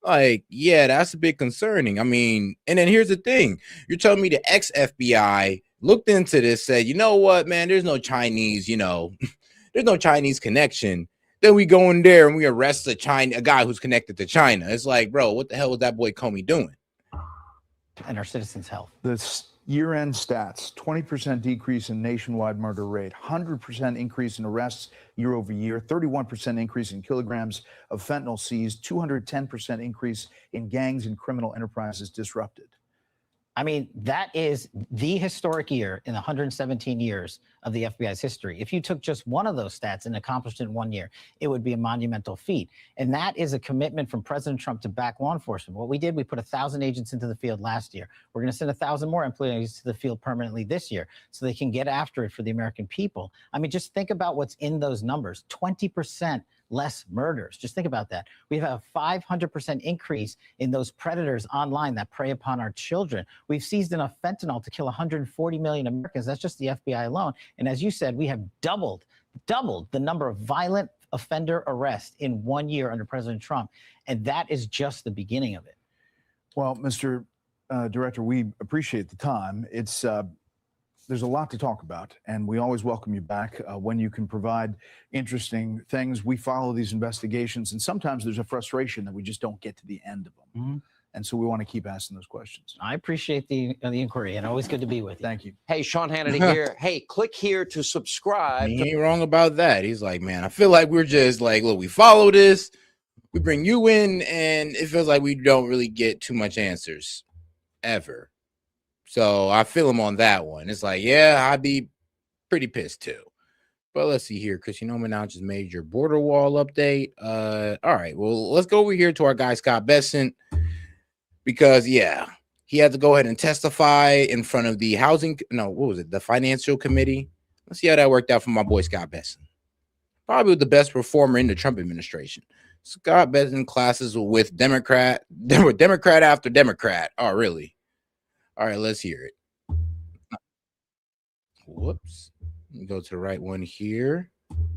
Like, yeah, that's a bit concerning. I mean, and then here's the thing. You're telling me the ex-FBI looked into this, said, you know what, man, there's no Chinese, there's no Chinese connection. Then we go in there and we arrest a guy who's connected to China. It's like, bro, what the hell was that boy Comey doing? And our citizens' health. The year-end stats, 20% decrease in nationwide murder rate, 100% increase in arrests year over year, 31% increase in kilograms of fentanyl seized, 210% increase in gangs and criminal enterprises disrupted. I mean, that is the historic year in the 117 years of the FBI's history. If you took just one of those stats and accomplished it in 1 year, it would be a monumental feat. And that is a commitment from President Trump to back law enforcement. What we did, we put 1,000 agents into the field last year. We're going to send 1,000 more employees to the field permanently this year so they can get after it for the American people. I mean, just think about what's in those numbers. 20% less murders. Just think about that. We have a 500% increase in those predators online that prey upon our children. We've seized enough fentanyl to kill 140 million Americans. That's just the FBI alone. And as you said, we have doubled the number of violent offender arrests in 1 year under President Trump. And that is just the beginning of it. Well, Mr. Director, we appreciate the time. It's there's a lot to talk about, and we always welcome you back when you can provide interesting things. We follow these investigations, and sometimes there's a frustration that we just don't get to the end of them. Mm-hmm. And so we want to keep asking those questions. I appreciate the inquiry, and always good to be with you. Thank you. Hey, Sean Hannity here. Hey, click here to subscribe. He ain't wrong about that. He's like, man, I feel like we're just like, look, we follow this, we bring you in, and it feels like we don't really get too much answers ever. So I feel him on that one. It's like, yeah, I'd be pretty pissed too. But let's see here. Chris, now just made your border wall update. All right, well, let's go over here to our guy, Scott Bessent, because, yeah, he had to go ahead and testify in front of the the Financial Committee. Let's see how that worked out for my boy, Scott Bessent. Probably the best performer in the Trump administration. Scott Bessent classes with Democrat after Democrat. Oh, really? All right, let's hear it. Whoops. Let me go to the right one here.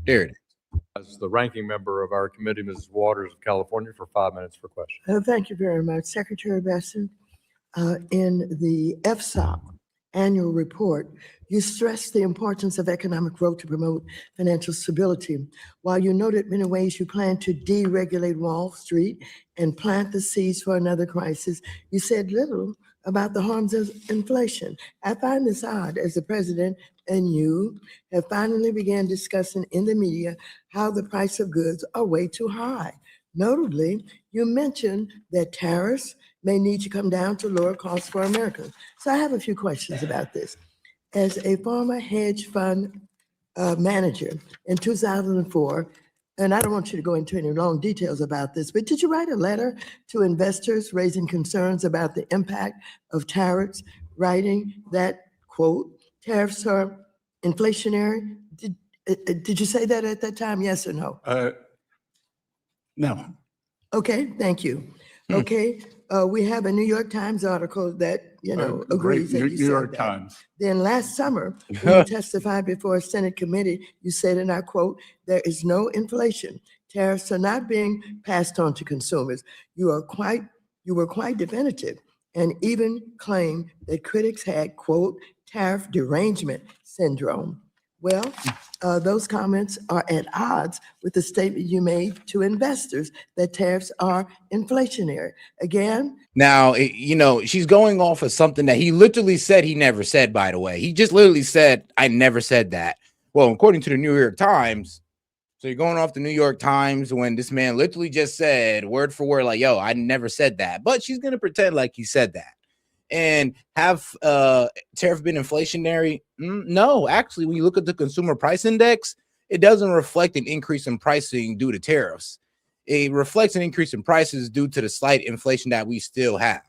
There it is. As the ranking member of our committee, Mrs. Waters of California, for 5 minutes for questions. Thank you very much. Secretary Bessent, in the S.E.T annual report, you stressed the importance of economic growth to promote financial stability. While you noted many ways you plan to deregulate Wall Street and plant the seeds for another crisis, you said little about the harms of inflation. I find this odd as the president and you have finally began discussing in the media how the price of goods are way too high. Notably, you mentioned that tariffs may need to come down to lower costs for Americans. So I have a few questions about this. As a former hedge fund manager in 2004, and I don't want you to go into any long details about this, but did you write a letter to investors raising concerns about the impact of tariffs, writing that, quote, tariffs are inflationary? Did you say that at that time, yes or no? No. Okay, thank you. Okay, we have a New York Times article that, agrees that you New said York that. Times. Then last summer, when you testified before a Senate committee, you said, and I quote, there is no inflation. Tariffs are not being passed on to consumers. You were quite definitive and even claimed that critics had, quote, tariff derangement syndrome. Well, those comments are at odds with the statement you made to investors that tariffs are inflationary. Again, Now, she's going off of something that he literally said he never said, by the way. He just literally said, I never said that. Well, according to the New York Times, so you're going off the New York Times when this man literally just said word for word, like, yo, I never said that. But she's going to pretend like he said that. And have tariff been inflationary? No, actually, when you look at the consumer price index, it doesn't reflect an increase in pricing due to tariffs. It reflects an increase in prices due to the slight inflation that we still have.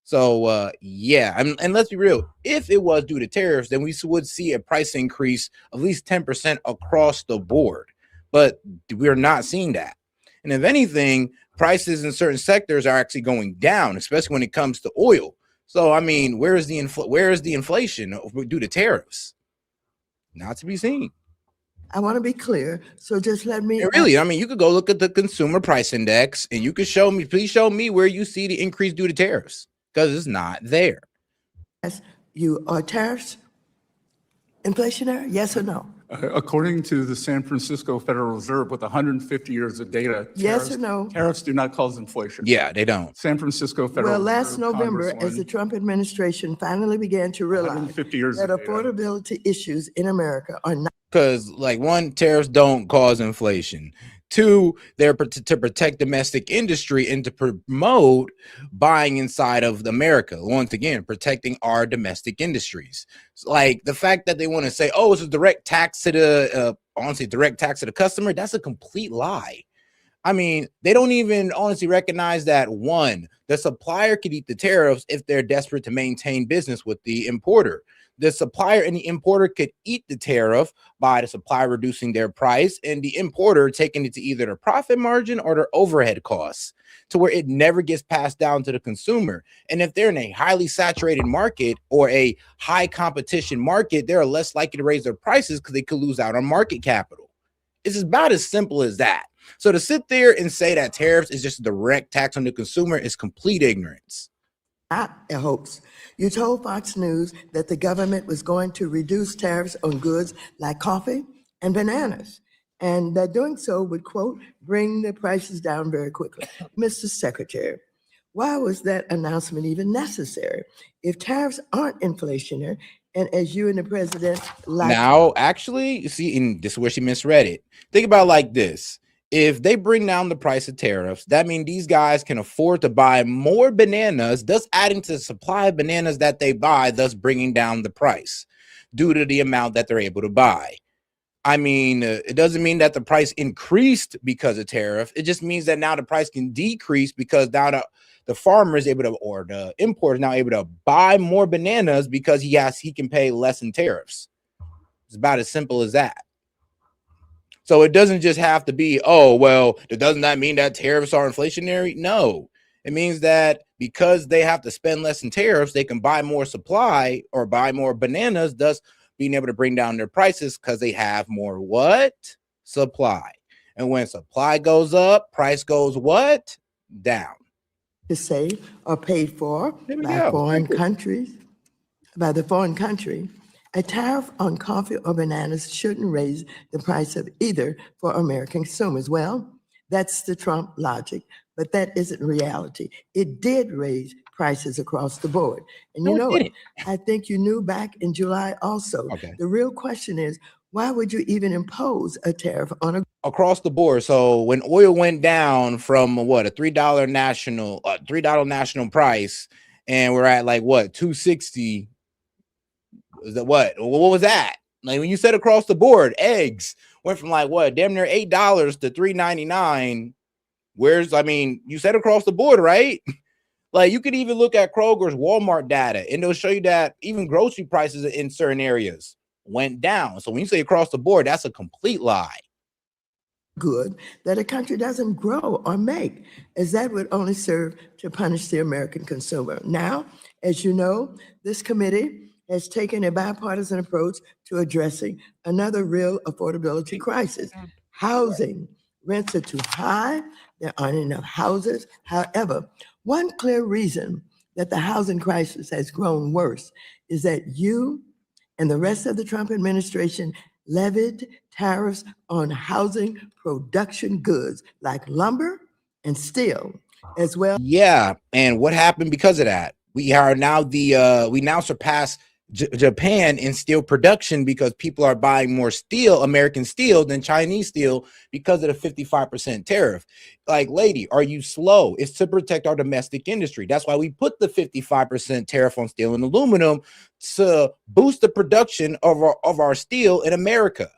So, yeah, and let's be real. If it was due to tariffs, then we would see a price increase of at least 10% across the board. But we're not seeing that. And if anything, prices in certain sectors are actually going down, especially when it comes to oil. So, I mean, where is the inflation due to tariffs? Not to be seen. I want to be clear. So just let me. And really, I mean, you could go look at the consumer price index and you could show me, please show me where you see the increase due to tariffs, because it's not there. Are tariffs inflationary? Yes or no? According to the San Francisco Federal Reserve, with 150 years of data, Yes or no? Tariffs do not cause inflation. Yeah, they don't. San Francisco Federal Well, Reserve. last November, as the Trump administration finally began to realize 150 years that of data. affordability issues in America are not Because, like, one, tariffs don't cause inflation. Two, they're to protect domestic industry and to promote buying inside of America. Once again, protecting our domestic industries. Like the fact that they want to say, "Oh, it's a direct tax to the honestly direct tax to the customer," that's a complete lie. I mean, they don't even honestly recognize that one, the supplier could eat the tariffs if they're desperate to maintain business with the importer. The supplier and the importer could eat the tariff by the supplier reducing their price and the importer taking it to either their profit margin or their overhead costs to where it never gets passed down to the consumer. And if they're in a highly saturated market or a high competition market, they're less likely to raise their prices because they could lose out on market capital. It's about as simple as that. So to sit there and say that tariffs is just a direct tax on the consumer is complete ignorance. Not a hoax. You told Fox News that the government was going to reduce tariffs on goods like coffee and bananas, and that doing so would, quote, bring the prices down very quickly. Mr. Secretary, why was that announcement even necessary? If tariffs aren't inflationary, and as you and the president like now, actually, you see, and this is where she misread it. Think about it like this. If they bring down the price of tariffs, that means these guys can afford to buy more bananas, thus adding to the supply of bananas that they buy, thus bringing down the price due to the amount that they're able to buy. I mean, it doesn't mean that the price increased because of tariff. It just means that now the price can decrease because now the farmer is able to, or the importer is now able to buy more bananas because he can pay less in tariffs. It's about as simple as that. So it doesn't just have to be, oh, well, doesn't that mean that tariffs are inflationary? No, it means that because they have to spend less in tariffs, they can buy more supply or buy more bananas, thus being able to bring down their prices because they have more what? Supply. And when supply goes up, price goes what? Down. to say are paid for by foreign countries, by the foreign country, a tariff on coffee or bananas shouldn't raise the price of either for American consumers. Well, that's the Trump logic, but that isn't reality. It did raise prices across the board. And you know it. I think you knew back in July also. Okay. The real question is, why would you even impose a tariff on a across the board? So when oil went down from what, a $3 national price, and we're at like what, 260, is that what was that? Like when you said across the board, eggs went from like what, damn near $8 to $3.99. I mean, you said across the board, right? Like you could even look at Kroger's, Walmart data, and they'll show you that even grocery prices in certain areas went down. So when you say across the board, that's a complete lie. good that a country doesn't grow or make, as that would only serve to punish the American consumer. Now, as you know, this committee has taken a bipartisan approach to addressing another real affordability crisis. Housing rents are too high, there aren't enough houses. However, one clear reason that the housing crisis has grown worse is that you and the rest of the Trump administration levied tariffs on housing production goods like lumber and steel, as well. Yeah, and what happened because of that? We are now we now surpass Japan in steel production because people are buying more steel, American steel, than Chinese steel because of the 55% tariff. Like, lady, are you slow? It's to protect our domestic industry. That's why we put the 55% tariff on steel and aluminum to boost the production of our steel in America,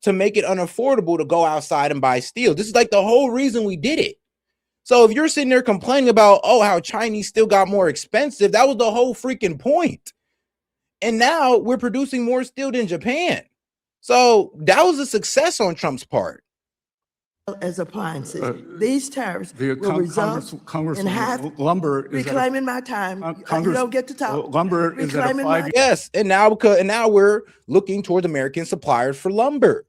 to make it unaffordable to go outside and buy steel. This is like the whole reason we did it. So if you're sitting there complaining about, oh, how Chinese steel got more expensive, that was the whole freaking point. And now we're producing more steel than Japan. So that was a success on Trump's part. As appliances, these tariffs will result in half. Lumber is reclaiming my time. You don't get to talk. Lumber is at a 5. Yes, and now we're looking towards American suppliers for lumber.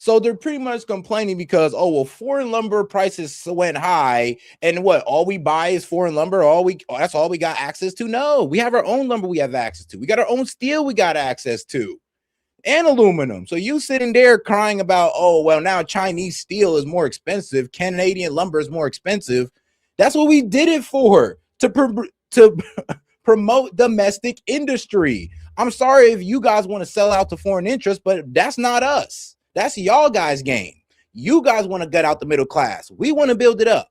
So they're pretty much complaining because, oh, well, foreign lumber prices went high, and what, all we buy is foreign lumber? That's all we got access to? No, we have our own lumber we have access to. We got our own steel we got access to, and aluminum. So you sitting there crying about, oh, well, now Chinese steel is more expensive, Canadian lumber is more expensive. That's what we did it for, to promote domestic industry. I'm sorry if you guys want to sell out to foreign interests, but that's not us. That's y'all guys' game. You guys want to gut out the middle class. We want to build it up.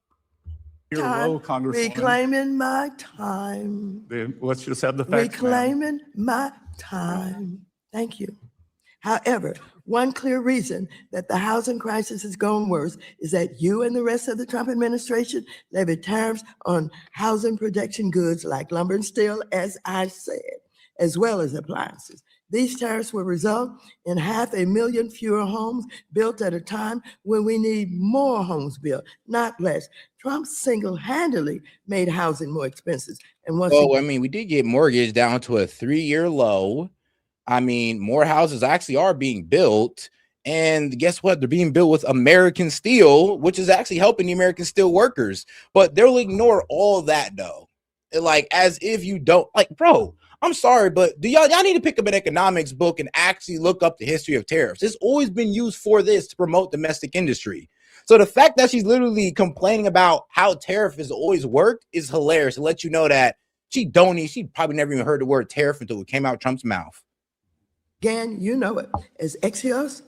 You're low, Congresswoman. Reclaiming my time. Then let's just have the facts, ma'am. Reclaiming my time. Thank you. However, one clear reason that the housing crisis is going worse is that you and the rest of the Trump administration levied tariffs on housing production goods like lumber and steel, as I said, as well as appliances. These tariffs will result in 500,000 fewer homes built at a time when we need more homes built, not less. Trump single-handedly made housing more expensive. And once I mean, we did get mortgage down to a 3-year low. I mean, more houses actually are being built. And guess what? They're being built with American steel, which is actually helping the American steel workers. But they'll ignore all that, though. Like, as if you don't, like, bro, I'm sorry, but do y'all need to pick up an economics book and actually look up the history of tariffs? It's always been used for this, to promote domestic industry. So the fact that she's literally complaining about how tariff has always worked is hilarious. To let you know that she probably never even heard the word tariff until it came out of Trump's mouth. Again, you know it, as Axios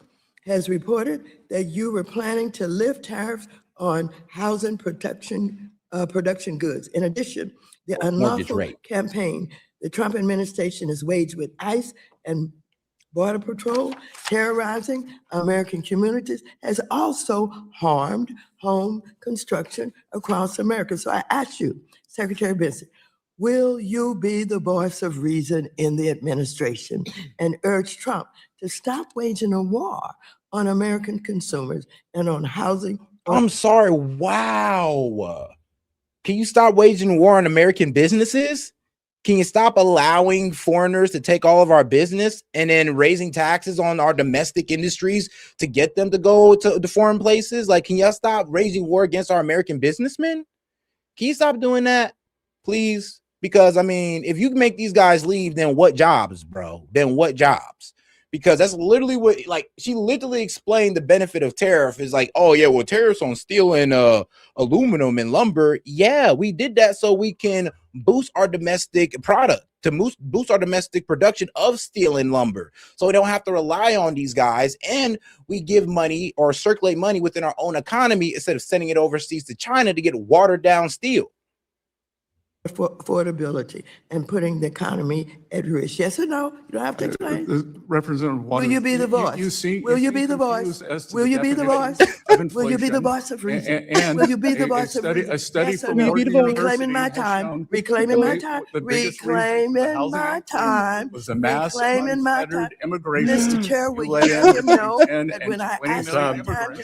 has reported that you were planning to lift tariffs on housing production goods. In addition, the unlawful campaign the Trump administration has waged with ICE and Border Patrol, terrorizing American communities, has also harmed home construction across America. So I ask you, Secretary Benson, will you be the voice of reason in the administration and urge Trump to stop waging a war on American consumers and on housing? I'm sorry. Wow. Can you stop waging war on American businesses? Can you stop allowing foreigners to take all of our business and then raising taxes on our domestic industries to get them to go to the foreign places? Like, can y'all stop waging war against our American businessmen? Can you stop doing that, please? Because, I mean, if you make these guys leave, then what jobs, bro? Then what jobs? Because that's literally what, like, she literally explained the benefit of tariff is like, oh, yeah, well, tariffs on steel and aluminum and lumber. Yeah, we did that so we can boost our domestic product, to boost our domestic production of steel and lumber. So we don't have to rely on these guys. And we give money or circulate money within our own economy instead of sending it overseas to China to get watered down steel. For affordability and putting the economy at risk. Yes or no? You don't have to explain. Representative Waters, will you be the voice? Will you be the voice? Will you be the voice? Will you be the voice of reason? Will you be the voice of reason? A study yes from no? Morgan Reclaiming my time. Reclaiming my time. Reclaiming my time. Was a mass unfettered immigration. Mr. Chair, will you let him know that when I ask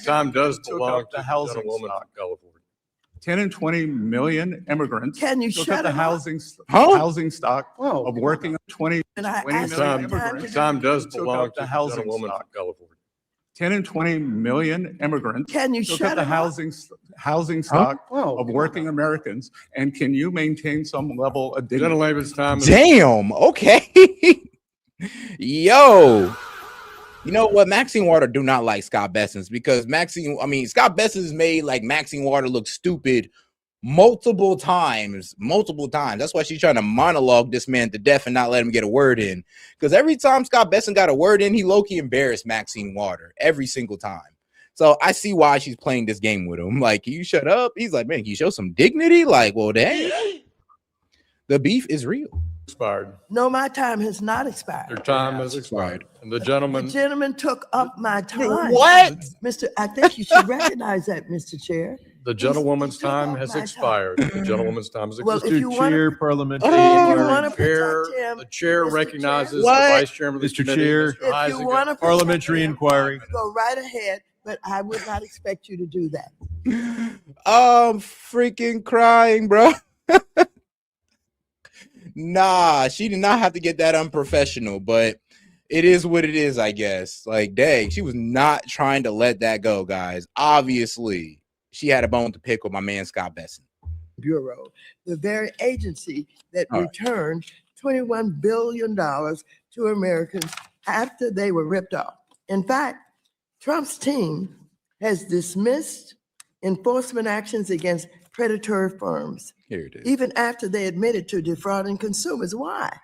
time does belong to the housing gentlewoman from California. 10 and 20 million immigrants. Can you shut the up? housing stock of working 20 million immigrants. Time does belong to the housing gentlewoman stock. from California. 10 and 20 million immigrants. Can you shut the up? housing stock of working Americans, and can you maintain some level of dignity? Gentleman's time. Damn. Okay. Yo. You know what? Maxine Waters do not like Scott Bessent because Scott Bessent made like Maxine Waters look stupid multiple times. That's why she's trying to monologue this man to death and not let him get a word in. Because every time Scott Bessent got a word in, he low-key embarrassed Maxine Waters every single time. So I see why she's playing this game with him. Like, can you shut up? He's like, man, can you show some dignity? Like, well, dang. The beef is real. Expired. No, my time has not expired. Your time has expired. And the gentleman took up my time. What? I think you should recognize that, Mr. Chair. The gentlewoman's time has expired. The gentlewoman's time has expired. Well, if you want to parliamentary protect him, the chair recognizes What? the vice chairman of the committee, Mr. If you Heisinger. want to Parliamentary inquiry. go right ahead, but I would not expect you to do that. I'm freaking crying, bro. Nah, she did not have to get that unprofessional, but it is what it is, I guess. Like, dang, she was not trying to let that go, guys. Obviously, she had a bone to pick with my man, Scott Bessent. Bureau, the very agency that returned $21 billion to Americans after they were ripped off. In fact, Trump's team has dismissed enforcement actions against predatory firms, Here it is. even after they admitted to defrauding consumers. Why?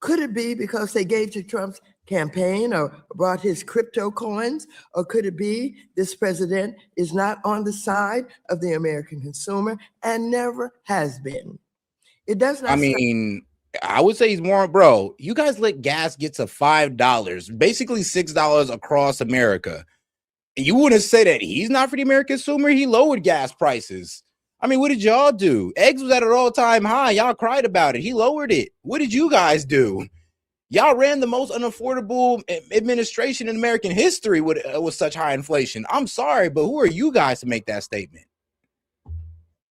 Could it be because they gave to Trump's campaign or brought his crypto coins? Or could it be this president is not on the side of the American consumer and never has been? It does not. I mean, I would say he's more, bro. You guys let gas get to $5, basically $6 across America. And you wouldn't say that he's not for the American consumer. He lowered gas prices. I mean, what did y'all do? Eggs was at an all-time high. Y'all cried about it. He lowered it. What did you guys do? Y'all ran the most unaffordable administration in American history with such high inflation. I'm sorry, but who are you guys to make that statement?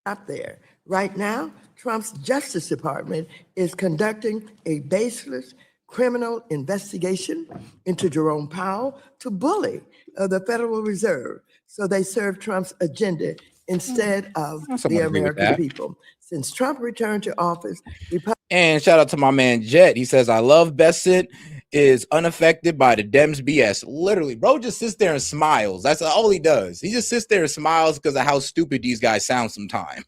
Out there. Right now, Trump's Justice Department is conducting a baseless criminal investigation into Jerome Powell to bully the Federal Reserve. So they serve Trump's agenda instead of the American people. Since Trump returned to office, and shout out to my man Jet. He says, I love S.E.T is unaffected by the Dems BS. Literally, bro just sits there and smiles. That's all he does. He just sits there and smiles because of how stupid these guys sound sometimes.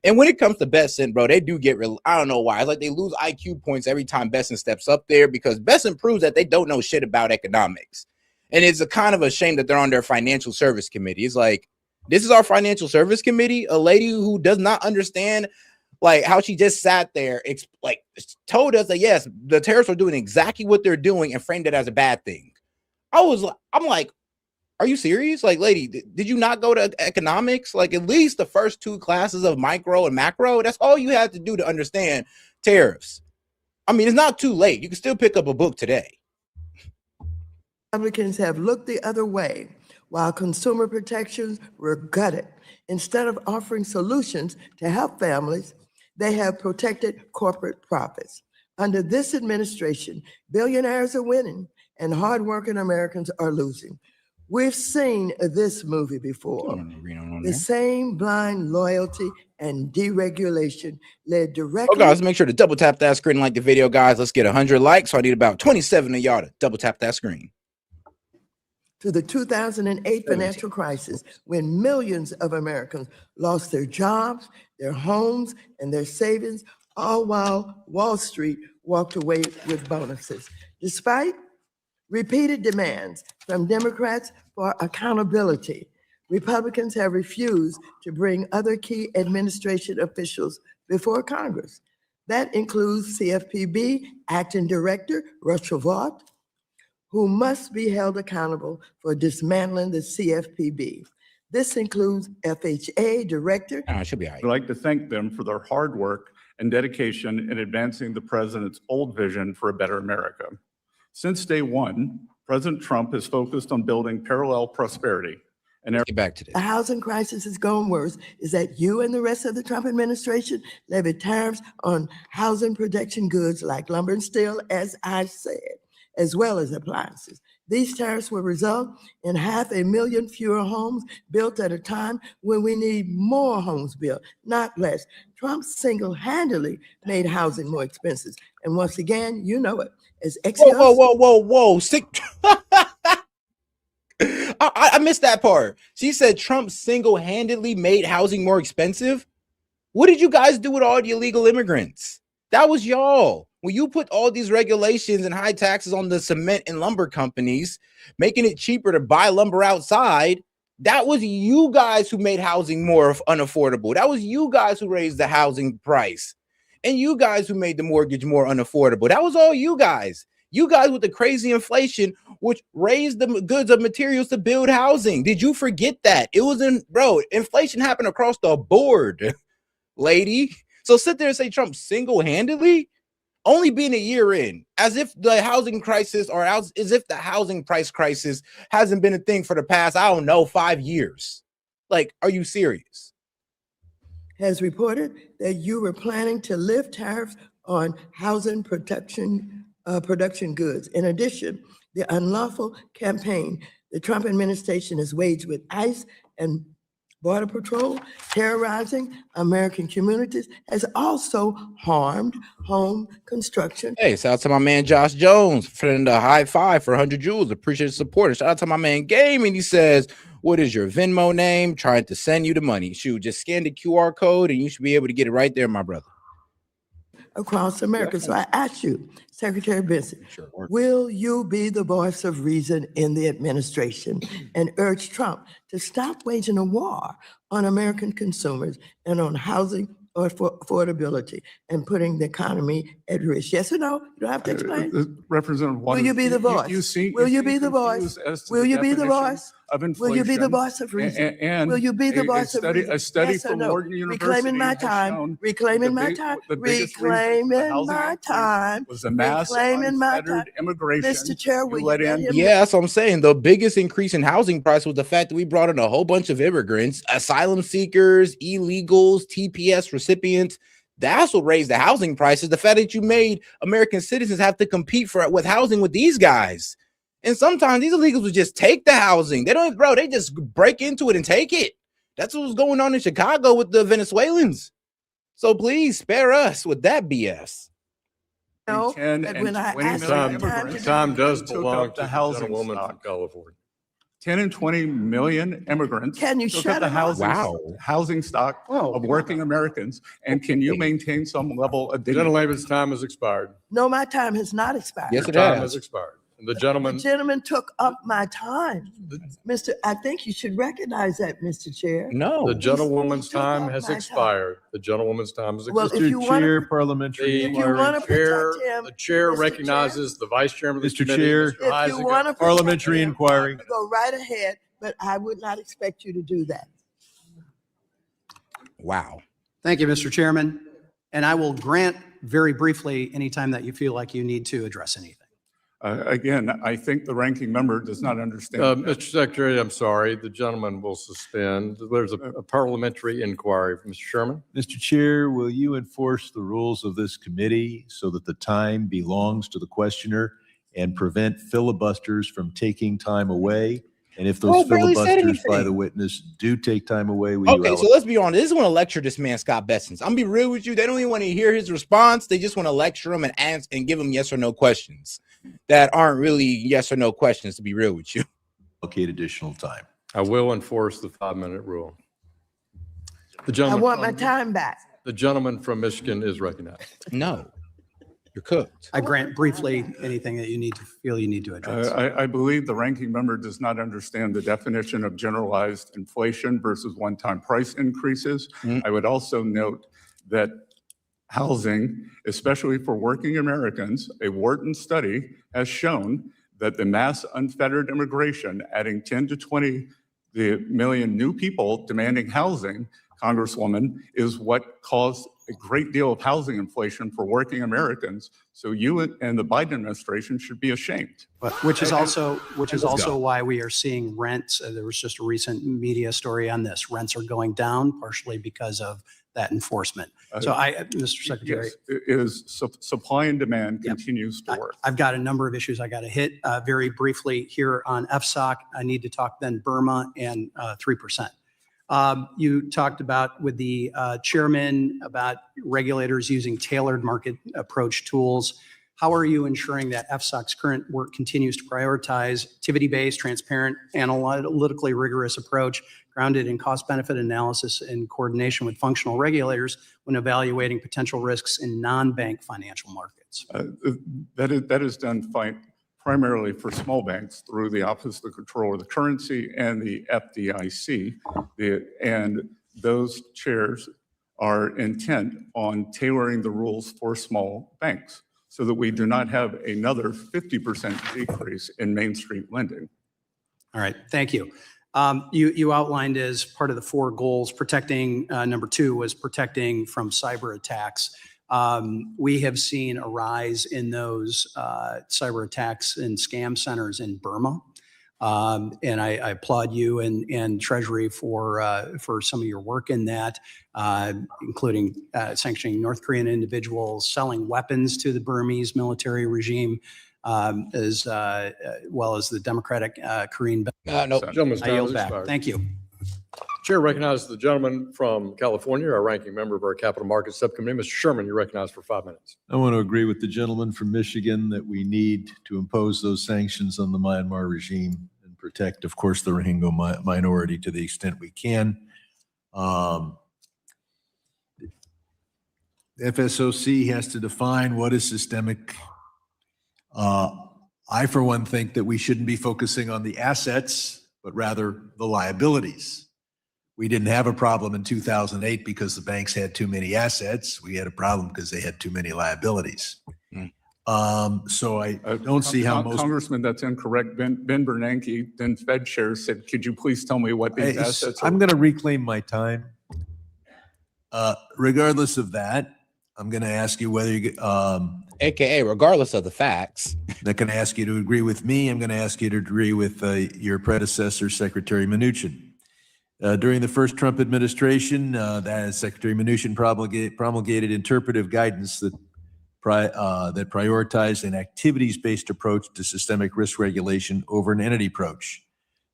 And when it comes to S.E.T, bro, they do get real. I don't know why. It's like they lose IQ points every time S.E.T steps up there because S.E.T proves that they don't know shit about economics. And it's a kind of a shame that they're on their financial service committee. It's like, this is our financial service committee, a lady who does not understand like how she just sat there, like told us that, yes, the terrorists are doing exactly what they're doing and framed it as a bad thing. I'm like, are you serious? Like, lady, did you not go to economics? Like, at least the first two classes of micro and macro, that's all you had to do to understand tariffs. I mean, it's not too late. You can still pick up a book today. Republicans have looked the other way while consumer protections were gutted. Instead of offering solutions to help families, they have protected corporate profits. Under this administration, billionaires are winning and hardworking Americans are losing. We've seen this movie before. The same blind loyalty and deregulation led directly. Oh, guys, make sure to double tap that screen and like the video, guys. Let's get 100 likes. So I need about 27 of y'all to double tap that screen. To the 2008 financial crisis, when millions of Americans lost their jobs, their homes, and their savings, all while Wall Street walked away with bonuses. Despite repeated demands from Democrats for accountability, Republicans have refused to bring other key administration officials before Congress. That includes CFPB Acting Director Russell Vought, who must be held accountable for dismantling the CFPB. This includes FHA Director. Should be all right. I'd like to thank them for their hard work and dedication in advancing the president's bold vision for a better America. Since day one, President Trump has focused on building parallel prosperity. And get back to this. The housing crisis is going worse. Is that you and the rest of the Trump administration levied tariffs on housing production goods like lumber and steel, as I said, as well as appliances. These tariffs will result in 500,000 fewer homes built at a time when we need more homes built, not less. Trump single-handedly made housing more expensive. And once again, you know it. As Whoa. I missed that part. She said Trump single-handedly made housing more expensive. What did you guys do with all the illegal immigrants? That was y'all. When you put all these regulations and high taxes on the cement and lumber companies, making it cheaper to buy lumber outside, that was you guys who made housing more unaffordable. That was you guys who raised the housing price. And you guys who made the mortgage more unaffordable. That was all you guys. You guys with the crazy inflation, which raised the goods of materials to build housing. Did you forget that? It was inflation happened across the board, lady. So sit there and say Trump single-handedly? Only being a year in, as if the housing crisis or as if the housing price crisis hasn't been a thing for the past, 5 years. Like, are you serious? Has reported that you were planning to lift tariffs on housing production goods. In addition, the unlawful campaign the Trump administration has waged with ICE and Border Patrol, terrorizing American communities, has also harmed home construction. Hey, shout out to my man Josh Jones, friend of high five for 100 jewels. Appreciate the support. Shout out to my man Gaming. He says, what is your Venmo name? Trying to send you the money. Shoot, just scan the QR code and you should be able to get it right there, my brother. across America. So I ask you, Secretary Benson, will you be the voice of reason in the administration and urge Trump to stop waging a war on American consumers and on housing or affordability and putting the economy at risk? Yes or no? You don't have to explain. Representative Will you be the voice? Will you be the voice? Will you be the voice? Of Will you be the inflation voice of reason? and Will you be the voice of reason? a study Yes or from no? Wharton University Reclaiming my has time. shown Reclaiming my the time. biggest reason for the Reclaiming housing my increase time. was the mass Reclaiming my time. unfettered immigration Mr. Chair, will you you let let in. him? Yeah, that's what I'm saying. The biggest increase in housing price was the fact that we brought in a whole bunch of immigrants, asylum seekers, illegals, TPS recipients. That's what raised the housing prices. The fact that you made American citizens have to compete with housing with these guys. And sometimes these illegals would just take the housing. They don't, bro, they just break into it and take it. That's what was going on in Chicago with the Venezuelans. So please spare us with that BS. No, 10 that and when I 20 asked million him time to immigrants do Time does took belong up to the the housing gentlewoman from stock. California. 10 and 20 million immigrants Can you took shut up the him up? housing stock of working Americans. And can you maintain some level of dignity? Gentleman's time has expired. No, my time has not expired. Yes, Your it time has. has expired. And the The gentleman, gentleman took up my time. I think you should recognize that, Mr. Chair. No. the gentlewoman's He took time up has my time. expired. The gentlewoman's time has Well, expired. if you want to, parliamentary if you want to protect him, The chair Mr. recognizes the vice chairman of the Mr. committee, Chair. Mr. if you Heisinger. want to Parliamentary inquiry. go right ahead, but I would not expect you to do that. Wow. Thank you, Mr. Chairman. And I will grant very briefly anytime that you feel like you need to address anything. Again, I think the ranking member does not understand. Mr. Secretary, I'm sorry, the gentleman will suspend. There's a parliamentary inquiry. Mr. Sherman? Mr. Chair, will you enforce the rules of this committee so that the time belongs to the questioner and prevent filibusters from taking time away? And if those Bro barely said filibusters by the anything. witness do take time away, will you Okay, so let's be honest. This is want to lecture this man, Scott Bessens. I'm gonna be real with you. They don't even want to hear his response. They just want to lecture him and answer and give him yes or no questions that aren't really yes or no questions, to be real with you. allocate additional time? I will enforce the 5-minute rule. The I gentleman, want my time back. the gentleman from Michigan is recognized. No, you're cooked. I grant briefly anything that you feel you need to address. I believe the ranking member does not understand the definition of generalized inflation versus one-time price increases. I would also note that housing, especially for working Americans, a Wharton study has shown that the mass unfettered immigration, adding 10 to 20 million new people demanding housing, Congresswoman, is what caused a great deal of housing inflation for working Americans. So you and the Biden administration should be ashamed. Which is also why we are seeing rents. There was just a recent media story on this. Rents are going down partially because of that enforcement. So Mr. Secretary. Yes, it is supply and demand continues to work. I've got a number of issues I got to hit very briefly here on FSOC. I need to talk then Burma and 3%. You talked about with the chairman about regulators using tailored market approach tools. How are you ensuring that FSOC's current work continues to prioritize activity-based, transparent, analytically rigorous approach grounded in cost-benefit analysis and coordination with functional regulators when evaluating potential risks in non-bank financial markets? That is done primarily for small banks through the Office of the Comptroller of the Currency and the FDIC. And those chairs are intent on tailoring the rules for small banks so that we do not have another 50% decrease in Main Street lending. All right, thank you. You outlined as part of the 4 goals, protecting, number 2 was protecting from cyber attacks. We have seen a rise in those cyber attacks in scam centers in Burma. And I applaud you and Treasury for some of your work in that, including sanctioning North Korean individuals, selling weapons to the Burmese military regime, as well as the Democratic Korean. No, Gentleman's I time yield has back. expired. Thank you. Chair recognizes the gentleman from California, our ranking member of our Capital Markets Subcommittee. Mr. Sherman, you're recognized for 5 minutes. I want to agree with the gentleman from Michigan that we need to impose those sanctions on the Myanmar regime and protect, of course, the Rohingya minority to the extent we can. The FSOC has to define what is systemic. I, for one, think that we shouldn't be focusing on the assets, but rather the liabilities. We didn't have a problem in 2008 because the banks had too many assets. We had a problem because they had too many liabilities. So I don't see how most... Congressman, that's incorrect. Ben Bernanke, then Fed chair, said, could you please tell me what these assets are? I'm going to reclaim my time. Regardless of that, I'm going to ask you whether you... AKA, regardless of the facts. I'm not going to ask you to agree with me. I'm going to ask you to agree with your predecessor, Secretary Mnuchin. During the first Trump administration, Secretary Mnuchin promulgated interpretive guidance that prioritized an activities-based approach to systemic risk regulation over an entity approach.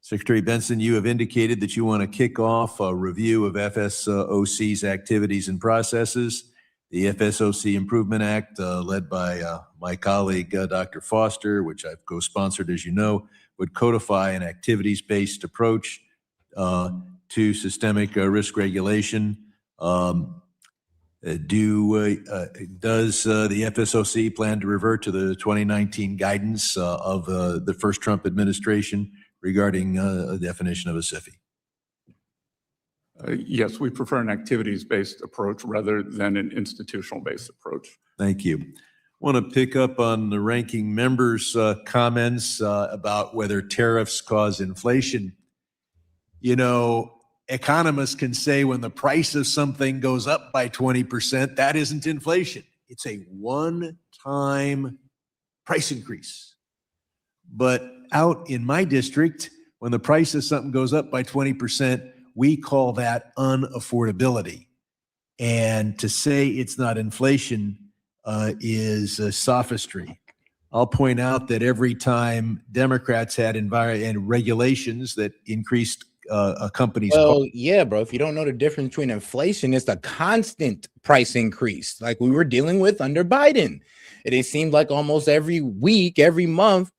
Secretary Benson, you have indicated that you want to kick off a review of FSOC's activities and processes. The FSOC Improvement Act, led by my colleague, Dr. Foster, which I've co-sponsored, as you know, would codify an activities-based approach to systemic risk regulation. Does the FSOC plan to revert to the 2019 guidance of the first Trump administration regarding a definition of a SIFI? Yes, we prefer an activities-based approach rather than an institutional-based approach. Thank you. I want to pick up on the ranking member's comments about whether tariffs cause inflation. You know, economists can say when the price of something goes up by 20%, that isn't inflation. It's a one-time price increase. But out in my district, when the price of something goes up by 20%, we call that unaffordability. And to say it's not inflation is sophistry. I'll point out that every time Democrats had and regulations that increased a company's Well, yeah, bro. If you don't know the difference between inflation, it's the constant price increase like we were dealing with under Biden. It seemed like almost every week, every month,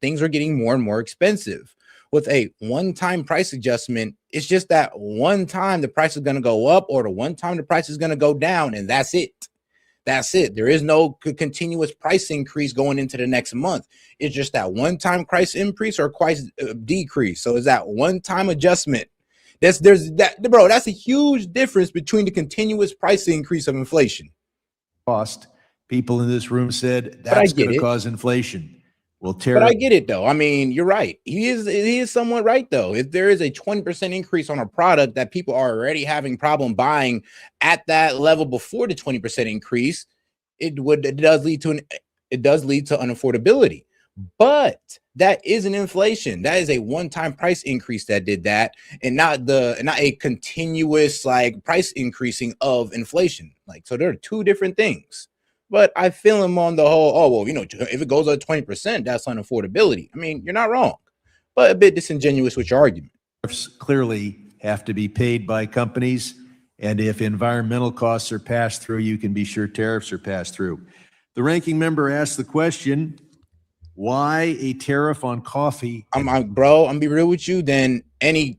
things are getting more and more expensive. With a one-time price adjustment, it's just that one time the price is going to go up or the one time the price is going to go down, and that's it. That's it. There is no continuous price increase going into the next month. It's just that one-time price increase or price decrease. So it's that one-time adjustment. That's a huge difference between the continuous price increase of inflation. Cost. People in this room said that's going to cause inflation. Well, but I get it though. I mean, you're right. He is somewhat right though. If there is a 20% increase on a product that people are already having problem buying at that level before the 20% increase, it does lead to unaffordability. But that isn't inflation. That is a one-time price increase that did that, and not a continuous like price increasing of inflation. Like, so there are two different things. But I feel him on the whole, oh, well, you know, if it goes up 20%, that's unaffordability. I mean, you're not wrong, but a bit disingenuous with your argument. Clearly have to be paid by companies. And if environmental costs are passed through, you can be sure tariffs are passed through. The ranking member asked the question, why a tariff on coffee? I'm gonna be real with you. Then any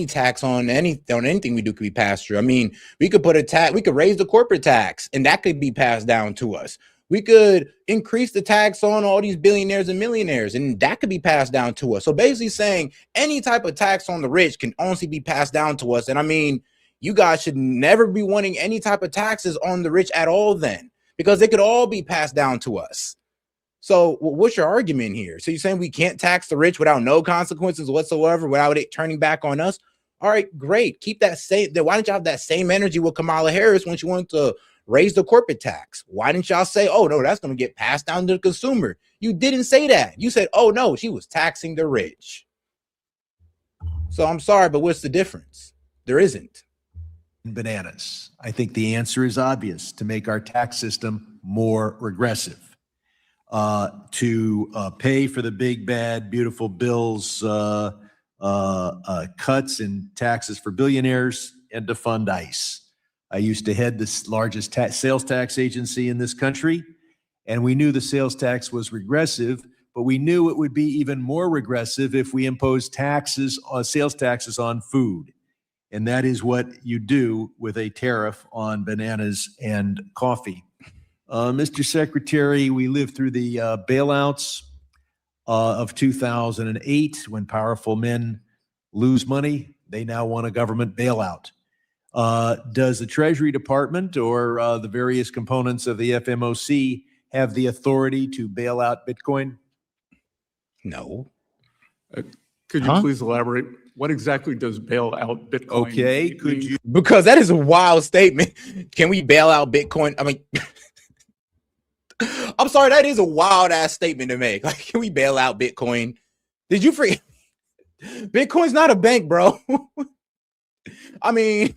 tax on anything we do could be passed through. I mean, we could put a tax, we could raise the corporate tax, and that could be passed down to us. We could increase the tax on all these billionaires and millionaires, and that could be passed down to us. So basically saying any type of tax on the rich can honestly be passed down to us. And I mean, you guys should never be wanting any type of taxes on the rich at all then, because they could all be passed down to us. So what's your argument here? So you're saying we can't tax the rich without no consequences whatsoever, without it turning back on us? All right, great. Keep that same. Why don't you have that same energy with Kamala Harris when she wanted to raise the corporate tax? Why didn't y'all say, oh, no, that's going to get passed down to the consumer? You didn't say that. You said, oh, no, she was taxing the rich. So I'm sorry, but what's the difference? There isn't. Bananas. I think the answer is obvious: to make our tax system more regressive. To pay for the big, bad, beautiful bills, cuts in taxes for billionaires, and to fund ICE. I used to head the largest sales tax agency in this country, and we knew the sales tax was regressive, but we knew it would be even more regressive if we imposed sales taxes on food. And that is what you do with a tariff on bananas and coffee. Mr. Secretary, we lived through the bailouts of 2008 when powerful men lose money. They now want a government bailout. Does the Treasury Department or the various components of the FMOC have the authority to bail out Bitcoin? No. Could you please elaborate? What exactly does bail out Bitcoin Okay, mean? could you? Because that is a wild statement. Can we bail out Bitcoin? I mean, I'm sorry, that is a wild ass statement to make. Like, can we bail out Bitcoin? Did you forget? Bitcoin's not a bank, bro. I mean,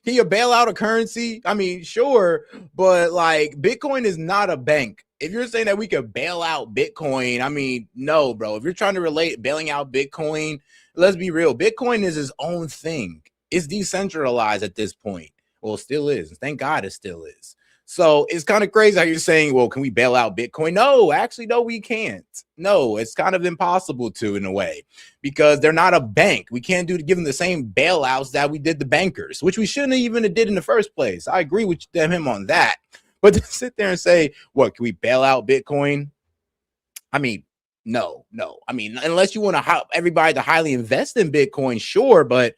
can you bail out a currency? I mean, sure, but like Bitcoin is not a bank. If you're saying that we could bail out Bitcoin, I mean, no, bro. If you're trying to relate bailing out Bitcoin, let's be real. Bitcoin is its own thing. It's decentralized at this point. Well, it still is. Thank God it still is. So it's kind of crazy how you're saying, well, can we bail out Bitcoin? No, actually, no, we can't. No, it's kind of impossible to in a way because they're not a bank. We can't give them the same bailouts that we did the bankers, which we shouldn't even have did in the first place. I agree with him on that. But to sit there and say, what, can we bail out Bitcoin? I mean, no. I mean, unless you want everybody to highly invest in Bitcoin, sure, but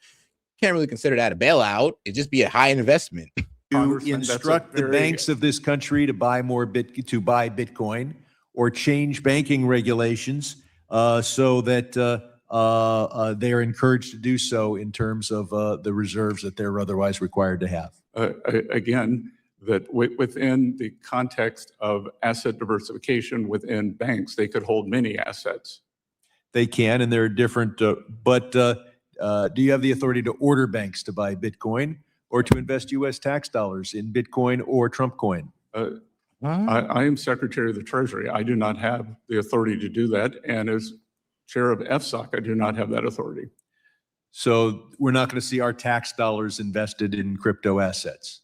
can't really consider that a bailout. It'd just be a high investment. To instruct the banks of this country to buy Bitcoin or change banking regulations so that they are encouraged to do so in terms of the reserves that they're otherwise required to have. Again, that within the context of asset diversification within banks, they could hold many assets. They can, and there are different, but do you have the authority to order banks to buy Bitcoin or to invest U.S. tax dollars in Bitcoin or Trump coin? I am Secretary of the Treasury. I do not have the authority to do that. And as chair of FSOC, I do not have that authority. So we're not going to see our tax dollars invested in crypto assets.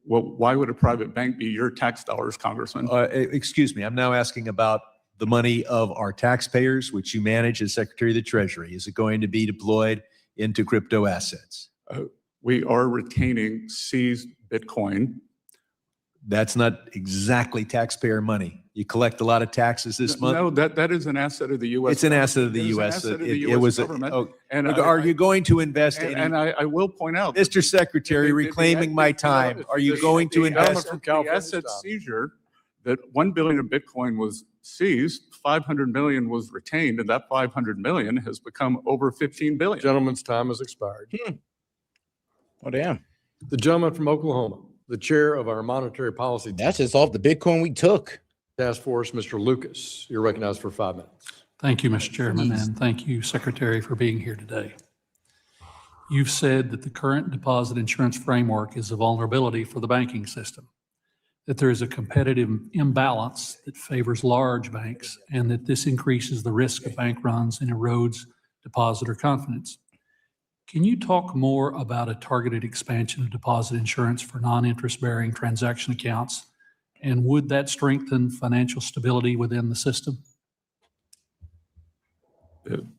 Well, why would a private bank be your tax dollars, Congressman? Excuse me. I'm now asking about the money of our taxpayers, which you manage as Secretary of the Treasury. Is it going to be deployed into crypto assets? We are retaining seized Bitcoin. That's not exactly taxpayer money. You collect a lot of taxes this month. No, that is an asset of the U.S. It's an asset of the U.S. It was government. And are you going to invest any? And I will point out, Mr. Secretary, reclaiming my time, are you going to invest? The asset seizure, that $1 billion of Bitcoin was seized, $500 million was retained, and that $500 million has become over $15 billion. Gentleman's time has expired. Oh, damn. The gentleman from Oklahoma, the chair of our monetary policy That's just off the Bitcoin we took. task force, Mr. Lucas. You're recognized for 5 minutes. Thank you, Mr. Chairman, and thank you, Secretary, for being here today. You've said that the current deposit insurance framework is a vulnerability for the banking system, that there is a competitive imbalance that favors large banks, and that this increases the risk of bank runs and erodes depositor confidence. Can you talk more about a targeted expansion of deposit insurance for non-interest-bearing transaction accounts, and would that strengthen financial stability within the system?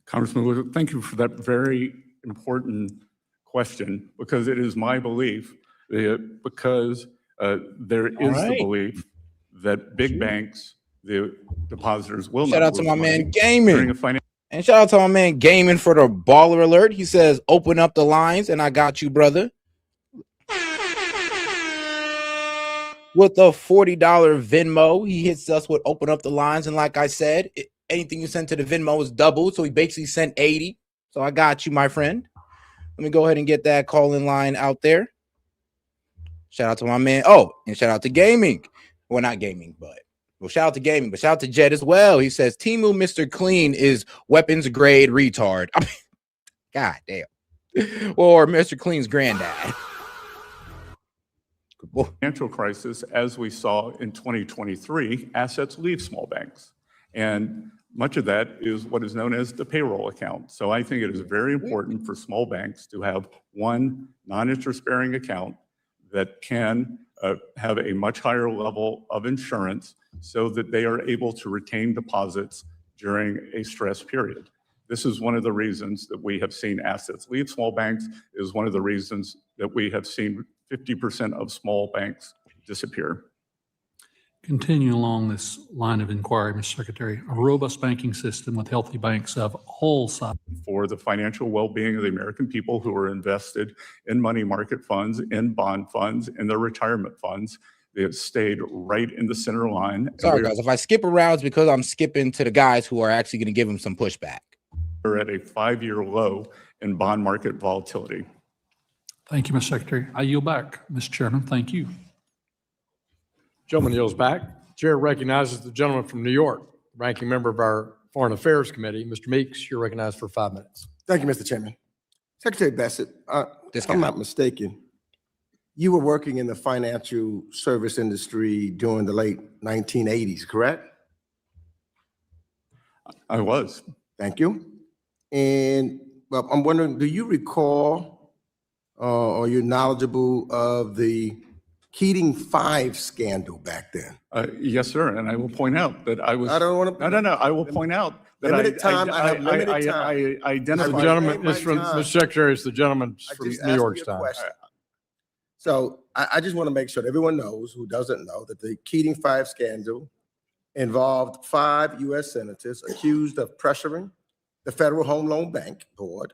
Congressman, thank you for that very important question, because it is my belief, because there is the belief that big banks, the depositors will Shout not out to lose my money man Gaming. during a financial. And shout out to my man Gaming for the baller alert. He says, open up the lines, and I got you, brother. With a $40 Venmo, he hits us with open up the lines. And like I said, anything you send to the Venmo is doubled. So he basically sent 80. So I got you, my friend. Let me go ahead and get that call-in line out there. Shout out to my man. Oh, and shout out to Gaming. Well, not Gaming, but well, shout out to Gaming, but shout out to Jed as well. He says, Timu Mr. Clean is weapons grade retard. I mean, God damn. Or Mr. Clean's granddad. Financial crisis, as we saw in 2023, assets leave small banks. And much of that is what is known as the payroll account. So I think it is very important for small banks to have one non-interest-bearing account that can have a much higher level of insurance so that they are able to retain deposits during a stress period. This is one of the reasons that we have seen assets leave small banks. It is one of the reasons that we have seen 50% of small banks disappear. Continue along this line of inquiry, Mr. Secretary. A robust banking system with healthy banks of all sizes. For the financial well-being of the American people who are invested in money market funds, in bond funds, in their retirement funds. They have stayed right in the center line. Sorry, guys. If I skip around, it's because I'm skipping to the guys who are actually going to give them some pushback. We're at a 5-year low in bond market volatility. Thank you, Mr. Secretary. I yield back, Mr. Chairman. Thank you. Gentleman yields back. Chair recognizes the gentleman from New York, ranking member of our Foreign Affairs Committee. Mr. Meeks, you're recognized for 5 minutes. Thank you, Mr. Chairman. Secretary Bassett, if I'm not mistaken, you were working in the financial service industry during the late 1980s, correct? I was. Thank you. And well, I'm wondering, do you recall or you're knowledgeable of the Keating 5 scandal back then? Yes, sir. And I will point out that I was. I don't want to. No. I will point out that limited time. I have limited time. I identified. The gentleman is from, Mr. Secretary, it's the gentleman from New York's time. So I just want to make sure that everyone knows who doesn't know that the Keating 5 scandal involved 5 U.S. senators accused of pressuring the Federal Home Loan Bank Board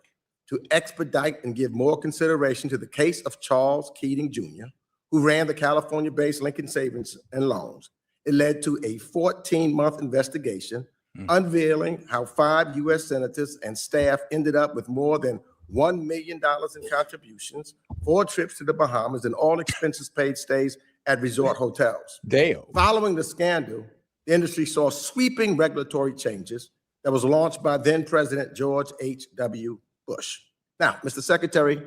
to expedite and give more consideration to the case of Charles Keating Jr., who ran the California-based Lincoln Savings and Loans. It led to a 14-month investigation unveiling how 5 U.S. senators and staff ended up with more than $1 million in contributions, 4 trips to the Bahamas, and all expenses paid stays at resort hotels. Damn. Following the scandal, the industry saw sweeping regulatory changes that was launched by then President George H.W. Bush. Now, Mr. Secretary,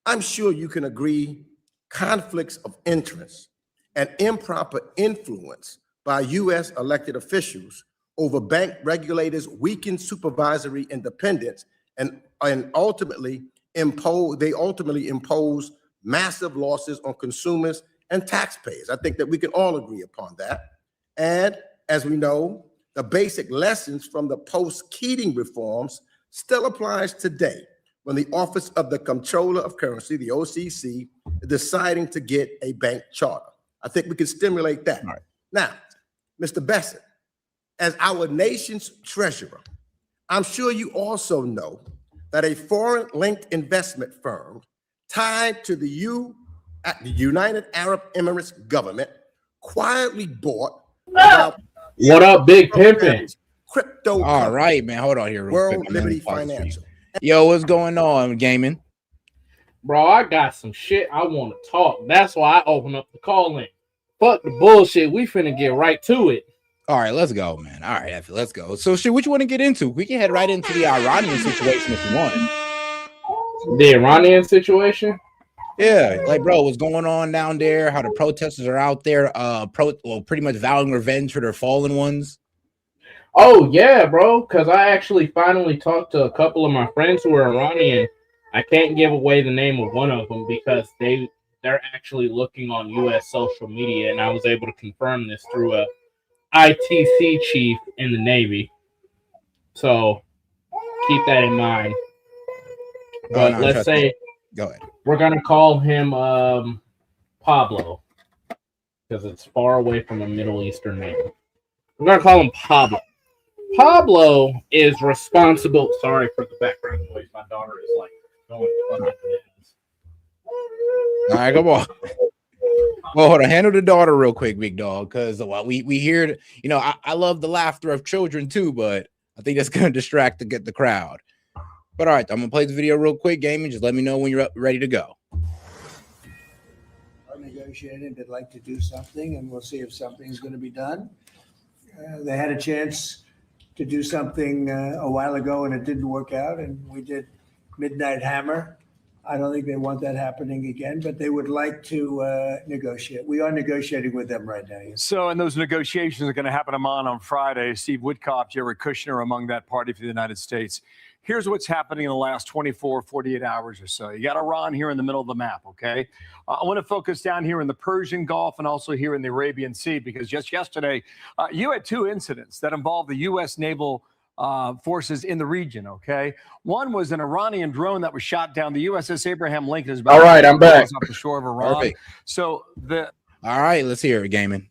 I'm sure you can agree conflicts of interest and improper influence by U.S. elected officials over bank regulators weaken supervisory independence and ultimately impose massive losses on consumers and taxpayers. I think that we can all agree upon that. And as we know, the basic lessons from the post-Keating reforms still applies today when the Office of the Comptroller of Currency, the OCC, is deciding to get a bank charter. I think we can stimulate that. Right. Now, Mr. Bassett, as our nation's treasurer, I'm sure you also know that a foreign-linked investment firm tied to the United Arab Emirates government quietly bought what up, Big Pimpin'? Crypto. All right, man. Hold on here. World Liberty Financial. Yo, what's going on, gaming? Bro, I got some shit I want to talk. That's why I open up the call in. Fuck the bullshit. We finna get right to it. All right, let's go, man. All right, let's go. So, shit, what you want to get into? We can head right into the Iranian situation if you want. The Iranian situation? Yeah, like, bro, what's going on down there? How the protesters are out there, pretty much vowing revenge for their fallen ones. Oh, yeah, bro, because I actually finally talked to a couple of my friends who are Iranian. I can't give away the name of one of them because they're actually looking on U.S. social media, and I was able to confirm this through a ITC chief in the Navy. So keep that in mind. But let's say go ahead. We're going to call him Pablo because it's far away from a Middle Eastern name. We're going to call him Pablo. Pablo is responsible. Sorry for the background noise. My daughter is like going fucking nuts. All right, come on. Well, hold on. Handle the daughter real quick, big dog, because we hear, I love the laughter of children too, but I think that's going to distract the crowd. But all right, I'm going to play the video real quick, gaming. Just let me know when you're ready to go. Are negotiating. They'd like to do something, and we'll see if something's going to be done. They had a chance to do something a while ago, and it didn't work out, and we did Midnight Hammer. I don't think they want that happening again, but they would like to negotiate. We are negotiating with them right now. Yes. So, and those negotiations are going to happen on Friday. Steve Witkoff, Jared Kushner among that party for the United States. Here's what's happening in the last 24, 48 hours or so. You got Iran here in the middle of the map, okay? I want to focus down here in the Persian Gulf and also here in the Arabian Sea, because just yesterday, you had 2 incidents that involved the U.S. naval forces in the region, okay? One was an Iranian drone that was shot down. The USS Abraham Lincoln is about All right, I'm back. miles off the shore of Iran. Perfect. So All right, let's hear it, Gaming.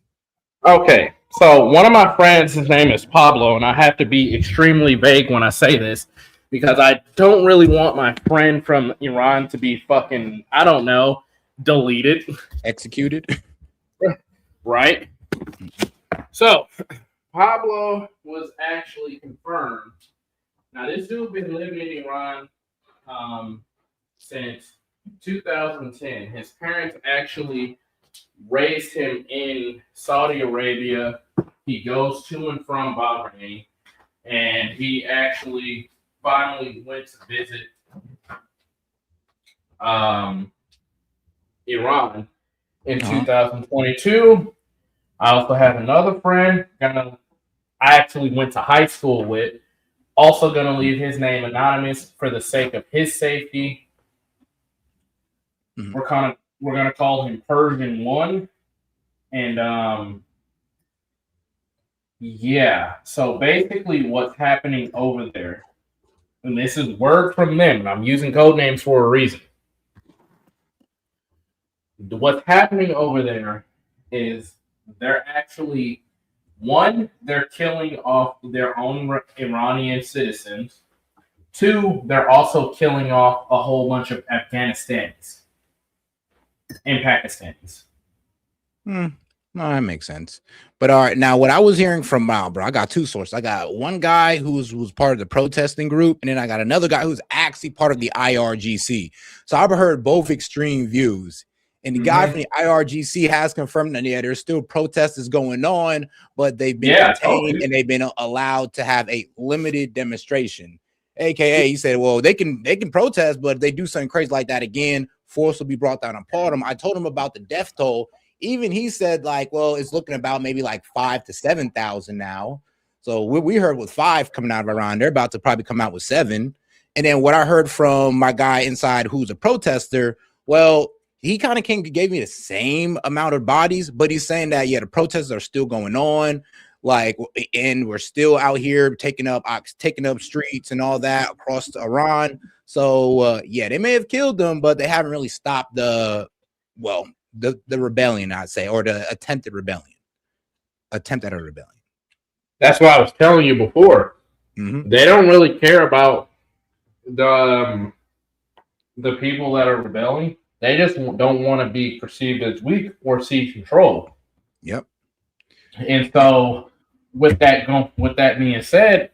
Okay, so one of my friends, his name is Pablo, and I have to be extremely vague when I say this because I don't really want my friend from Iran to be fucking, I don't know, deleted. Executed. Right? So, Pablo was actually confirmed. Now, this dude been living in Iran since 2010. His parents actually raised him in Saudi Arabia. He goes to and from Bahrain, and he actually finally went to visit Iran in 2022. I also have another friend I actually went to high school with, also going to leave his name anonymous for the sake of his safety. We're going to call him Persian 1. And yeah, so basically what's happening over there, and this is word from them, and I'm using code names for a reason. What's happening over there is they're actually, one, they're killing off their own Iranian citizens. Two, they're also killing off a whole bunch of Afghanistanis and Pakistanis. No, that makes sense. But all right, now what I was hearing from bro, I got two sources. I got one guy who's part of the protesting group, and then I got another guy who's actually part of the IRGC. So I've heard both extreme views. And the guy from the IRGC has confirmed that, yeah, there's still protesters going on, but they've been contained and they've been allowed to have a limited demonstration. AKA, he said, well, they can protest, but if they do something crazy like that again, force will be brought down upon them. I told him about the death toll. Even he said, like, well, it's looking about maybe like 5,000 to 7,000 now. So we heard with 5 coming out of Iran, they're about to probably come out with 7. And then what I heard from my guy inside who's a protester, well, he kind of gave me the same amount of bodies, but he's saying that, yeah, the protests are still going on, like, and we're still out here taking up streets and all that across Iran. So, yeah, they may have killed them, but they haven't really stopped the rebellion, I'd say, or the attempt at a rebellion. That's what I was telling you before. They don't really care about the people that are rebelling. They just don't want to be perceived as weak or see control. Yep. And so, with that being said,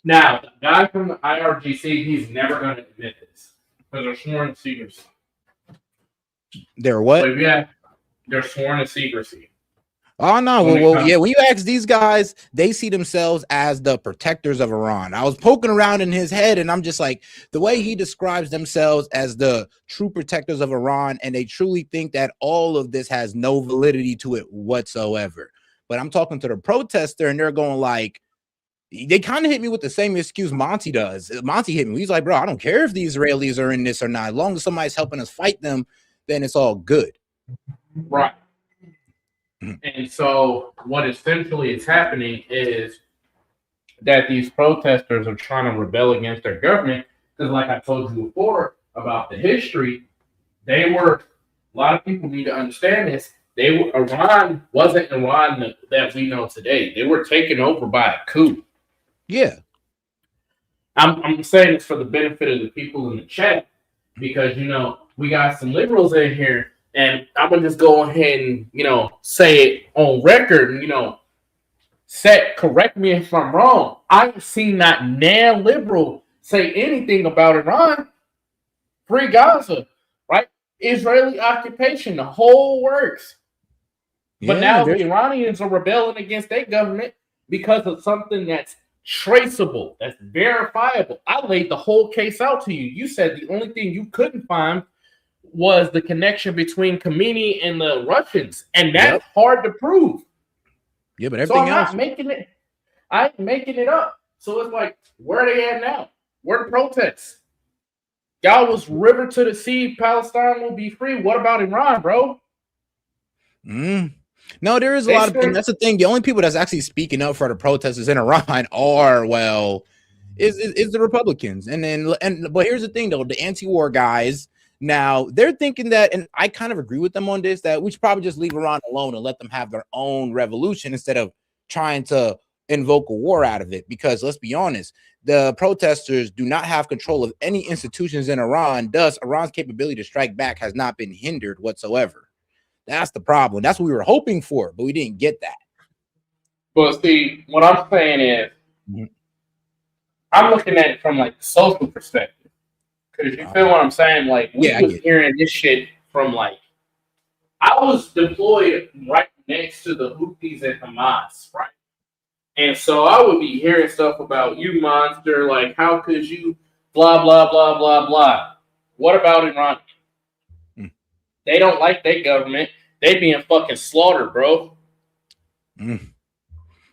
now the guy from the IRGC, he's never going to admit this because they're sworn to secrecy. They're what? So yeah, they're sworn to secrecy. Oh, no. Well, yeah, when you ask these guys, they see themselves as the protectors of Iran. I was poking around in his head, and I'm just like, the way he describes themselves as the true protectors of Iran, and they truly think that all of this has no validity to it whatsoever. But I'm talking to the protester, and they're going like, they kind of hit me with the same excuse Monty does. Monty hit me. He's like, bro, I don't care if the Israelis are in this or not. As long as somebody's helping us fight them, then it's all good. Right. And so what essentially is happening is that these protesters are trying to rebel against their government because, like I told you before about the history, a lot of people need to understand this. Iran wasn't Iran that we know today. They were taken over by a coup. Yeah. I'm saying this for the benefit of the people in the chat because, we got some liberals in here. And I'm going to just go ahead and, say it on record and, correct me if I'm wrong. I've seen not nan liberal say anything about Iran. Free Gaza, right? Israeli occupation, the whole works. But now the Iranians are rebelling against their government because of something that's traceable, that's verifiable. I laid the whole case out to you. You said the only thing you couldn't find was the connection between Khomeini and the Russians, and that's hard to prove. Yeah, but everything else. I ain't making it up. So it's like, where are they at now? Where the protests? Y'all was river to the sea, Palestine will be free. What about Iran, bro? No, there is a lot of, and that's the thing. The only people that's actually speaking up for the protesters in Iran are, well, is the Republicans. But here's the thing though, the anti-war guys, now they're thinking that, and I kind of agree with them on this, that we should probably just leave Iran alone and let them have their own revolution instead of trying to invoke a war out of it. Because let's be honest, the protesters do not have control of any institutions in Iran. Thus, Iran's capability to strike back has not been hindered whatsoever. That's the problem. That's what we were hoping for, but we didn't get that. But see, what I'm saying is, I'm looking at it from like the social perspective. Because you feel what I'm saying? Like, we was hearing this shit from like, I was deployed right next to the Houthis and Hamas, right? And so I would be hearing stuff about you monster, like, how could you blah, blah, blah, blah, blah. What about Iran? They don't like their government. They being fucking slaughtered, bro. Like,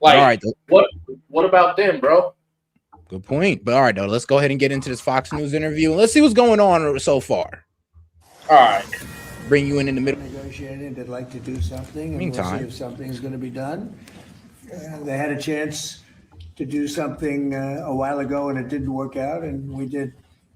all right, what about them, bro? Good point. But all right, though, let's go ahead and get into this Fox News interview and let's see what's going on so far. All right. Bring you in the middle. Negotiating, they'd like to do something, and Meantime. we'll see if something's going to be done. They had a chance to do something a while ago, and it didn't work out, and we did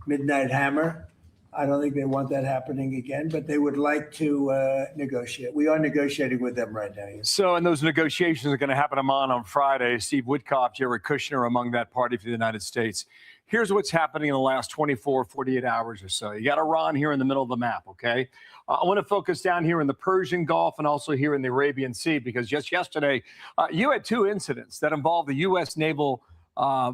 Midnight Hammer. I don't think they want that happening again, but they would like to negotiate. We are negotiating with them right now. Yes. So, and those negotiations are going to happen on Friday. Steve Woodcock, Jared Kushner among that party for the United States. Here's what's happening in the last 24, 48 hours or so. You got Iran here in the middle of the map, okay? I want to focus down here in the Persian Gulf and also here in the Arabian Sea, because just yesterday, you had two incidents that involved the U.S. naval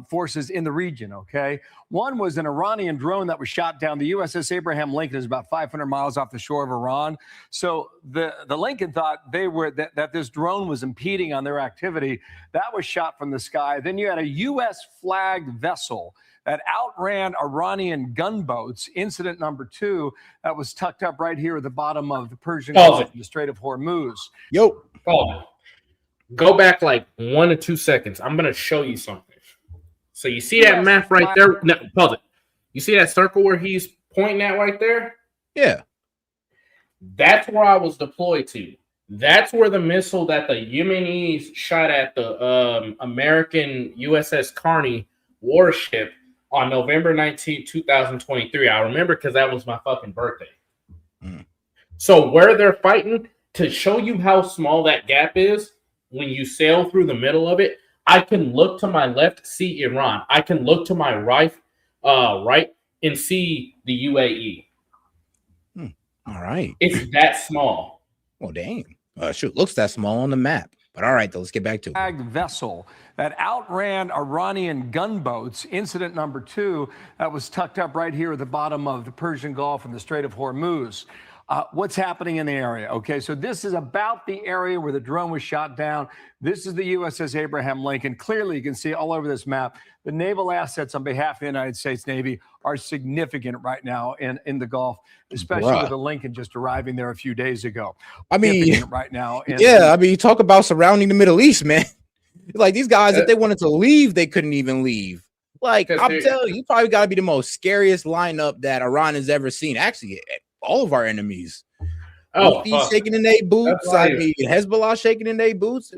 forces in the region, okay? One was an Iranian drone that was shot down. The USS Abraham Lincoln is about 500 miles off the shore of Iran. So the Lincoln thought they were that this drone was impeding on their activity. That was shot from the sky. Then you had a U.S. flagged vessel that outran Iranian gunboats. Incident number 2 that was tucked up right here at the bottom of the Persian Gulf, the Strait of Hormuz. Yo, go back like 1 to 2 seconds. I'm gonna show you something. So you see that map right there? No, pause it. You see that circle where he's pointing at right there? Yeah. That's where I was deployed to. That's where the missile that the Yemenis shot at the American USS Carney warship on November 19, 2023. I remember because that was my fucking birthday. So where they're fighting, to show you how small that gap is, when you sail through the middle of it, I can look to my left, see Iran. I can look to my right, and see the UAE. All right. It's that small. Well, dang. Shoot, looks that small on the map. But all right, though, let's get back to it. Flagged vessel that outran Iranian gunboats. Incident number 2 that was tucked up right here at the bottom of the Persian Gulf and the Strait of Hormuz. What's happening in the area? Okay, so this is about the area where the drone was shot down. This is the USS Abraham Lincoln. Clearly, you can see all over this map, the naval assets on behalf of the United States Navy are significant right now in the Gulf, especially with the Lincoln just arriving there a few days ago. I mean, Significant right now. I mean, you talk about surrounding the Middle East, man. Like these guys, if they wanted to leave, they couldn't even leave. Like, I'm telling you, probably got to be the most scariest lineup that Iran has ever seen. Actually, all of our enemies. He's shaking in their boots. I mean, Hezbollah shaking in their boots.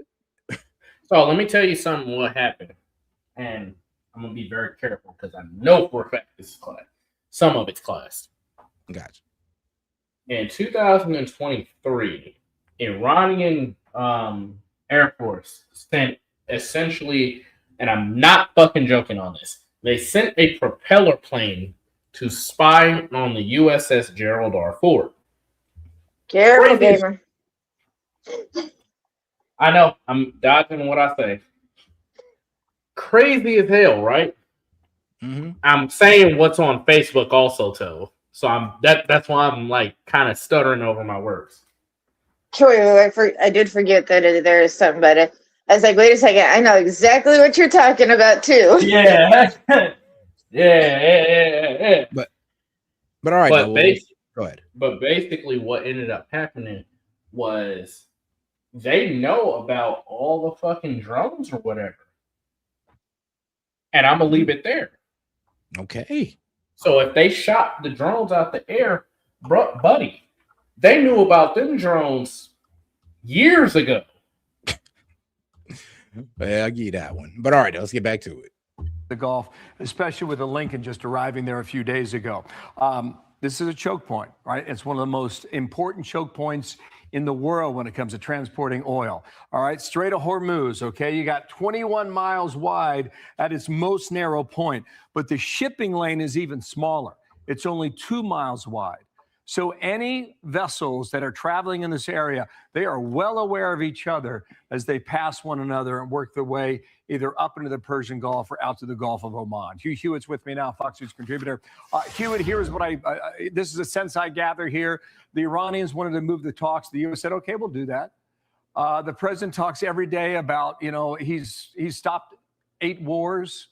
So let me tell you something what happened. And I'm going to be very careful because I know for a fact this is classed. Some of it's classed. Gotcha. In 2023, Iranian Air Force sent essentially, and I'm not fucking joking on this, they sent a propeller plane to spy on the USS Gerald R. Ford. Careful, gamer. I know, I'm dodging what I say. Crazy as hell, right? I'm saying what's on Facebook also, too. So that's why I'm like kind of stuttering over my words. Troy, I did forget that there is something, but I was like, wait a second, I know exactly what you're talking about too. Yeah. Yeah. But all right, go ahead. But basically what ended up happening was they know about all the fucking drones or whatever. And I'm going to leave it there. Okay. So if they shot the drones out the air, buddy, they knew about them drones years ago. I'll give you that one. But all right, let's get back to it. The Gulf, especially with the Lincoln just arriving there a few days ago. This is a choke point, right? It's one of the most important choke points in the world when it comes to transporting oil. All right, Strait of Hormuz, okay? You got 21 miles wide at its most narrow point, but the shipping lane is even smaller. It's only 2 miles wide. So any vessels that are traveling in this area, they are well aware of each other as they pass one another and work their way either up into the Persian Gulf or out to the Gulf of Oman. Hugh Hewitt's with me now, Fox News contributor. Hewitt, here is what this is a sense I gather here. The Iranians wanted to move the talks. The U.S. said, okay, we'll do that. The president talks every day about, he's stopped 8 wars.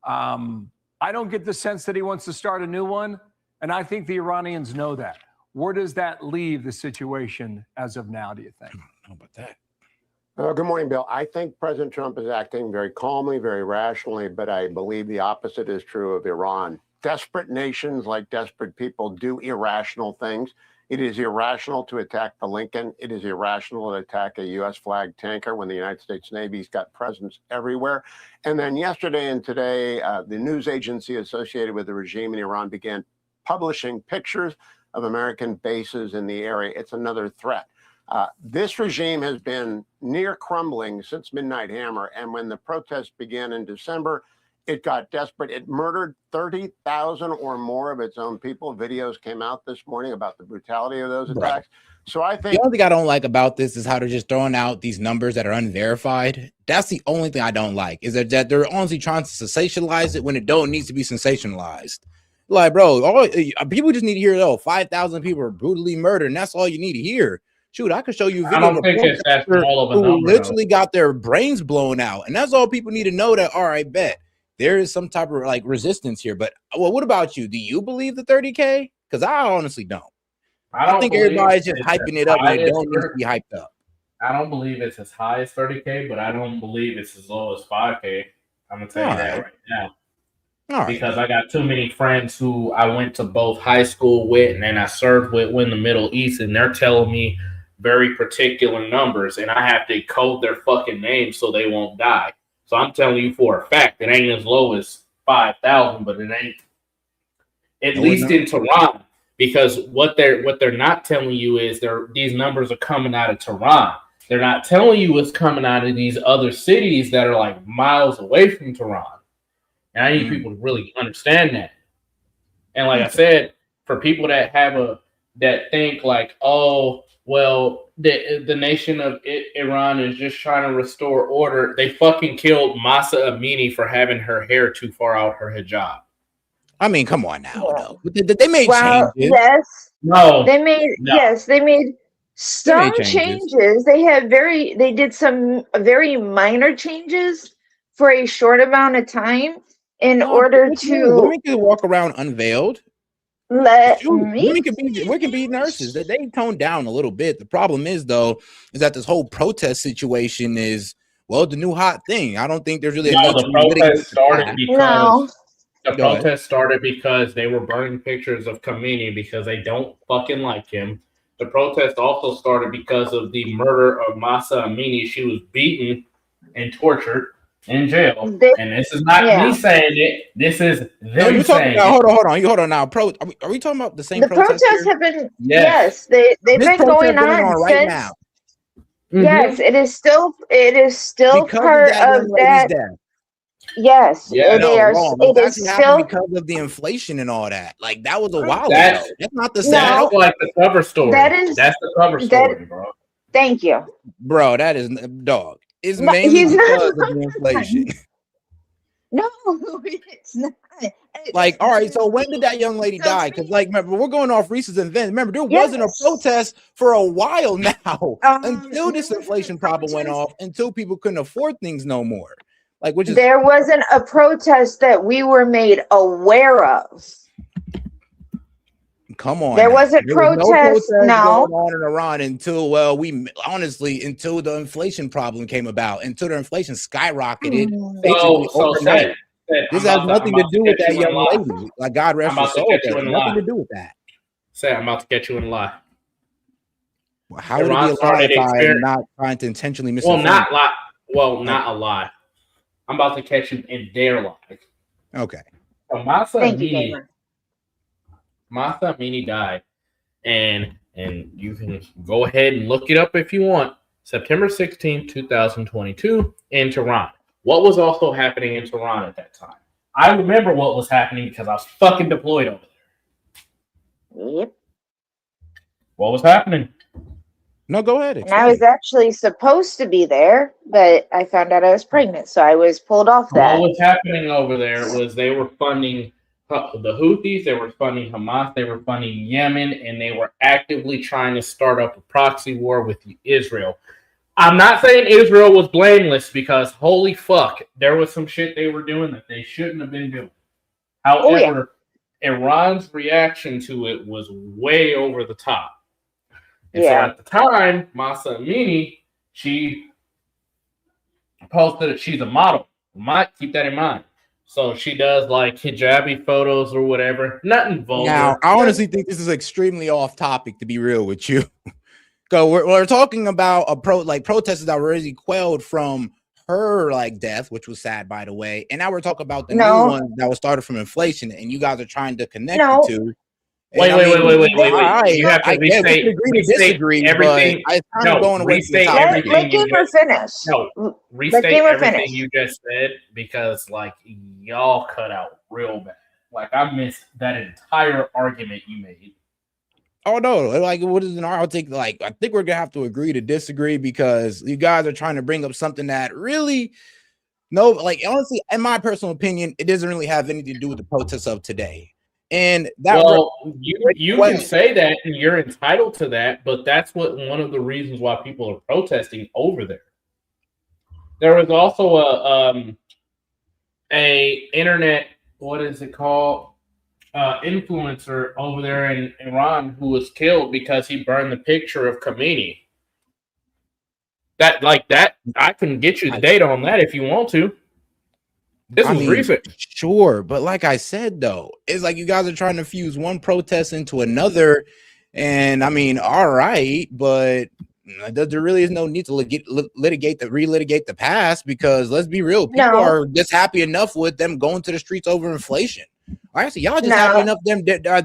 I don't get the sense that he wants to start a new one. And I think the Iranians know that. Where does that leave the situation as of now, do you think? I don't know about that. Good morning, Bill. I think President Trump is acting very calmly, very rationally, but I believe the opposite is true of Iran. Desperate nations, like desperate people, do irrational things. It is irrational to attack the Lincoln. It is irrational to attack a U.S. flagged tanker when the United States Navy's got presence everywhere. And then yesterday and today, the news agency associated with the regime in Iran began publishing pictures of American bases in the area. It's another threat. This regime has been near crumbling since Midnight Hammer, and when the protests began in December, it got desperate. It murdered 30,000 or more of its own people. Videos came out this morning about the brutality of those attacks. So I think the only thing I don't like about this is how they're just throwing out these numbers that are unverified. That's the only thing I don't like, is that they're honestly trying to sensationalize it when it don't need to be sensationalized. Like, bro, people just need to hear, 5,000 people are brutally murdered, and that's all you need to hear. Shoot, I could show you a video. I don't think it's that small of a number, literally got their brains blown out, and that's all people need to know. That all right, bet there is some type of like resistance here. But well, what about you? Do you believe the 30K? Because I honestly don't. I think everybody's just hyping it up, and it don't need to be hyped up. I don't believe it's as high as 30K, but I don't believe it's as low as 5K. I'm gonna tell you that right now. Because I got too many friends who I went to both high school with and then I served with in the Middle East, and they're telling me very particular numbers, and I have to code their fucking names so they won't die. So I'm telling you for a fact, it ain't as low as 5,000, but it ain't at least in Tehran, because what they're not telling you is these numbers are coming out of Tehran. They're not telling you it's coming out of these other cities that are like miles away from Tehran. And I need people to really understand that. And like I said, for people that think like, oh, well, the nation of Iran is just trying to restore order. They fucking killed Mahsa Amini for having her hair too far out her hijab. I mean, come on now. No. They made changes. Yes. No. They made some changes. They did some very minor changes for a short amount of time in order to women can walk around unveiled. Women can be nurses. They toned down a little bit. The problem is though, is that this whole protest situation is the new hot thing. I don't think there's really the protest started because they were burning pictures of Khamenei because they don't fucking like him. The protest also started because of the murder of Mahsa Amini. She was beaten and tortured in jail. And this is not me saying it. This is them saying it. Hold on now. Are we talking about the same protest? Protests have been they've been going on right now. Yes, it is still part of that. Yes, they are. It is still because of the inflation and all that. Like that was a while ago. That's not the same. That's like the cover story. That's the cover story, bro. Thank you, bro. That is dog. It's mainly because of the inflation. No, it's not. Like, all right, so when did that young lady die? Because, like, remember, we're going off recent events. Remember, there wasn't a protest for a while now until this inflation problem went off, until people couldn't afford things no more. Like, there wasn't a protest that we were made aware of. Come on. There wasn't protest. No. Going on in Iran until until the inflation problem came about, until the inflation skyrocketed. Overnight. This has nothing to do with that young lady. Like God rest her soul. Nothing to do with that. I'm about to get you in lie. How would it Iran be a lie started if I'm experiment. not trying to intentionally Well, misinform? not lie. Well, not a lie. I'm about to catch you in their lie. Okay. So my son Thank you, Meanie, Gamer. died, and you can go ahead and look it up if you want. September 16th, 2022, in Tehran. What was also happening in Tehran at that time? I remember what was happening because I was fucking deployed over there. Yep. What was happening? No, go ahead. And I was actually supposed to be there, but I found out I was pregnant, so I was pulled off that. What was happening over there was they were funding the Houthis, they were funding Hamas, they were funding Yemen, and they were actively trying to start up a proxy war with Israel. I'm not saying Israel was blameless because holy fuck, there was some shit they were doing that they shouldn't have been doing. However, Iran's reaction to it was way over the top. And so at the time, Masa Amini, she posted that she's a model. Might keep that in mind. So she does like hijabi photos or whatever. Nothing vulgar. Now, I honestly think this is extremely off topic, to be real with you. So we're talking about protesters that were already quelled from her death, which was sad, by the way. And now we're talking about the new one that was started from inflation, and you guys are trying to connect the two. Wait. You have to we can agree to disagree, everything. But I'm kind of going away from the restate topic. everything. Let Gamer finish. No, restate everything you just said because y'all cut out real bad. I missed that entire argument you made. Oh no! What is an I think I think we're gonna have to agree to disagree because you guys are trying to bring up something that really, honestly, in my personal opinion, it doesn't really have anything to do with the protests of today. And that you can say that and you're entitled to that, but that's one of the reasons why people are protesting over there. There was also a internet, what is it called? Influencer over there in Iran who was killed because he burned the picture of Khomeini. That I can get you the data on that if you want to. This was recent. Sure, but like I said though, it's you guys are trying to fuse one protest into another, and all right, but there really is no need to relitigate the past because let's be real, people are just happy enough with them going to the streets over inflation. Actually, y'all just happy enough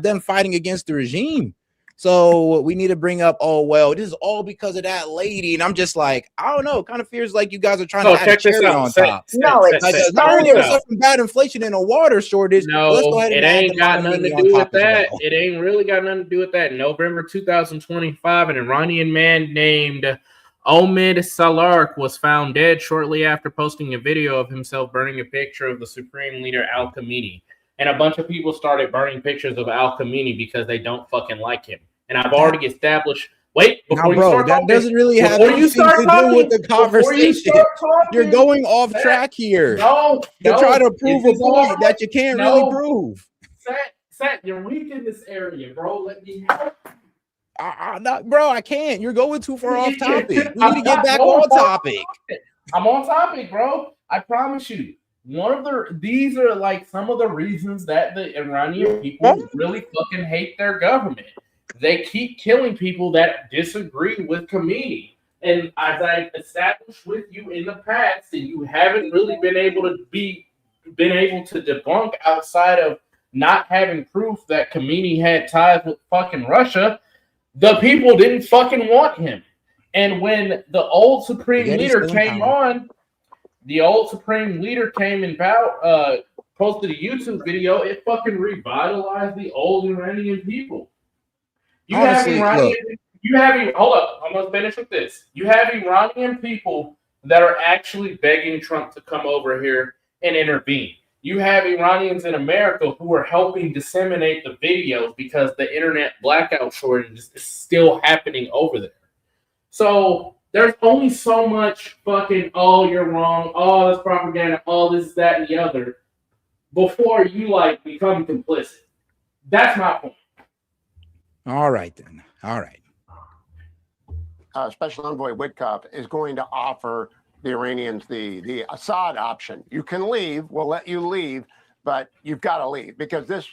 them fighting against the regime. So we need to bring up, this is all because of that lady, and I'm just I don't know. It kind of feels like you guys are trying to add a cherry on top. Not only are we suffering bad inflation and a water shortage. No, let's go ahead and it ain't got nothing to do with that. It ain't really got nothing to do with that. In November 2025, an Iranian man named Omid Salark was found dead shortly after posting a video of himself burning a picture of the Supreme Leader Al-Khomeini. And a bunch of people started burning pictures of Al-Khomeini because they don't fucking like him. And I've already established. Wait, before you start talking, that doesn't really have anything to do with the conversation. You're going off track here. You're trying to prove a point that you can't really prove. Seth, you're weak in this area, bro. Let me help. Bro, I can't. You're going too far off topic. We need to get back on topic. I'm on topic, bro. I promise you. These are some of the reasons that the Iranian people really fucking hate their government. They keep killing people that disagree with Khomeini. And as I established with you in the past, and you haven't really been able to debunk outside of not having proof that Khomeini had ties with fucking Russia, the people didn't fucking want him. And when the old Supreme Leader came on, and posted a YouTube video, it fucking revitalized the old Iranian people. Hold up, I'm gonna finish with this. You have Iranian people that are actually begging Trump to come over here and intervene. You have Iranians in America who are helping disseminate the videos because the internet blackout shortage is still happening over there. So there's only so much fucking, you're wrong, that's propaganda, this, that, and the other, before you become complicit. That's my point. All right, then. All right. Special Envoy Witkoff is going to offer the Iranians the Assad option. You can leave. We'll let you leave, but you've got to leave because this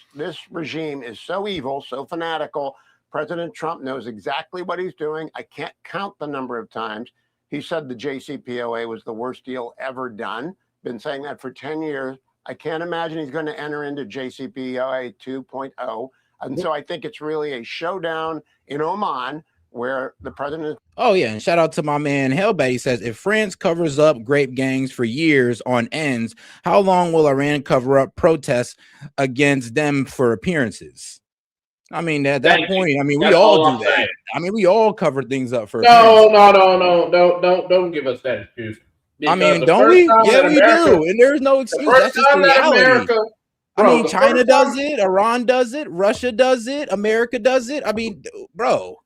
regime is so evil, so fanatical President Trump knows exactly what he's doing. I can't count the number of times he said the JCPOA was the worst deal ever done. Been saying that for 10 years. I can't imagine he's going to enter into JCPOA 2.0. And so I think it's really a showdown in Oman where the president. Oh yeah, and shout out to my man Hellbat. He says, if France covers up grape gangs for years on ends, how long will Iran cover up protests against them for appearances? I mean, at that point, I mean, we all do that. I mean, we all cover things up for appearances. Don't give us that excuse. I mean, don't we? Yeah, we do. And there's no excuse. That's just the reality. I mean, China does it, Iran does it, Russia does it, America does it. I mean, bro.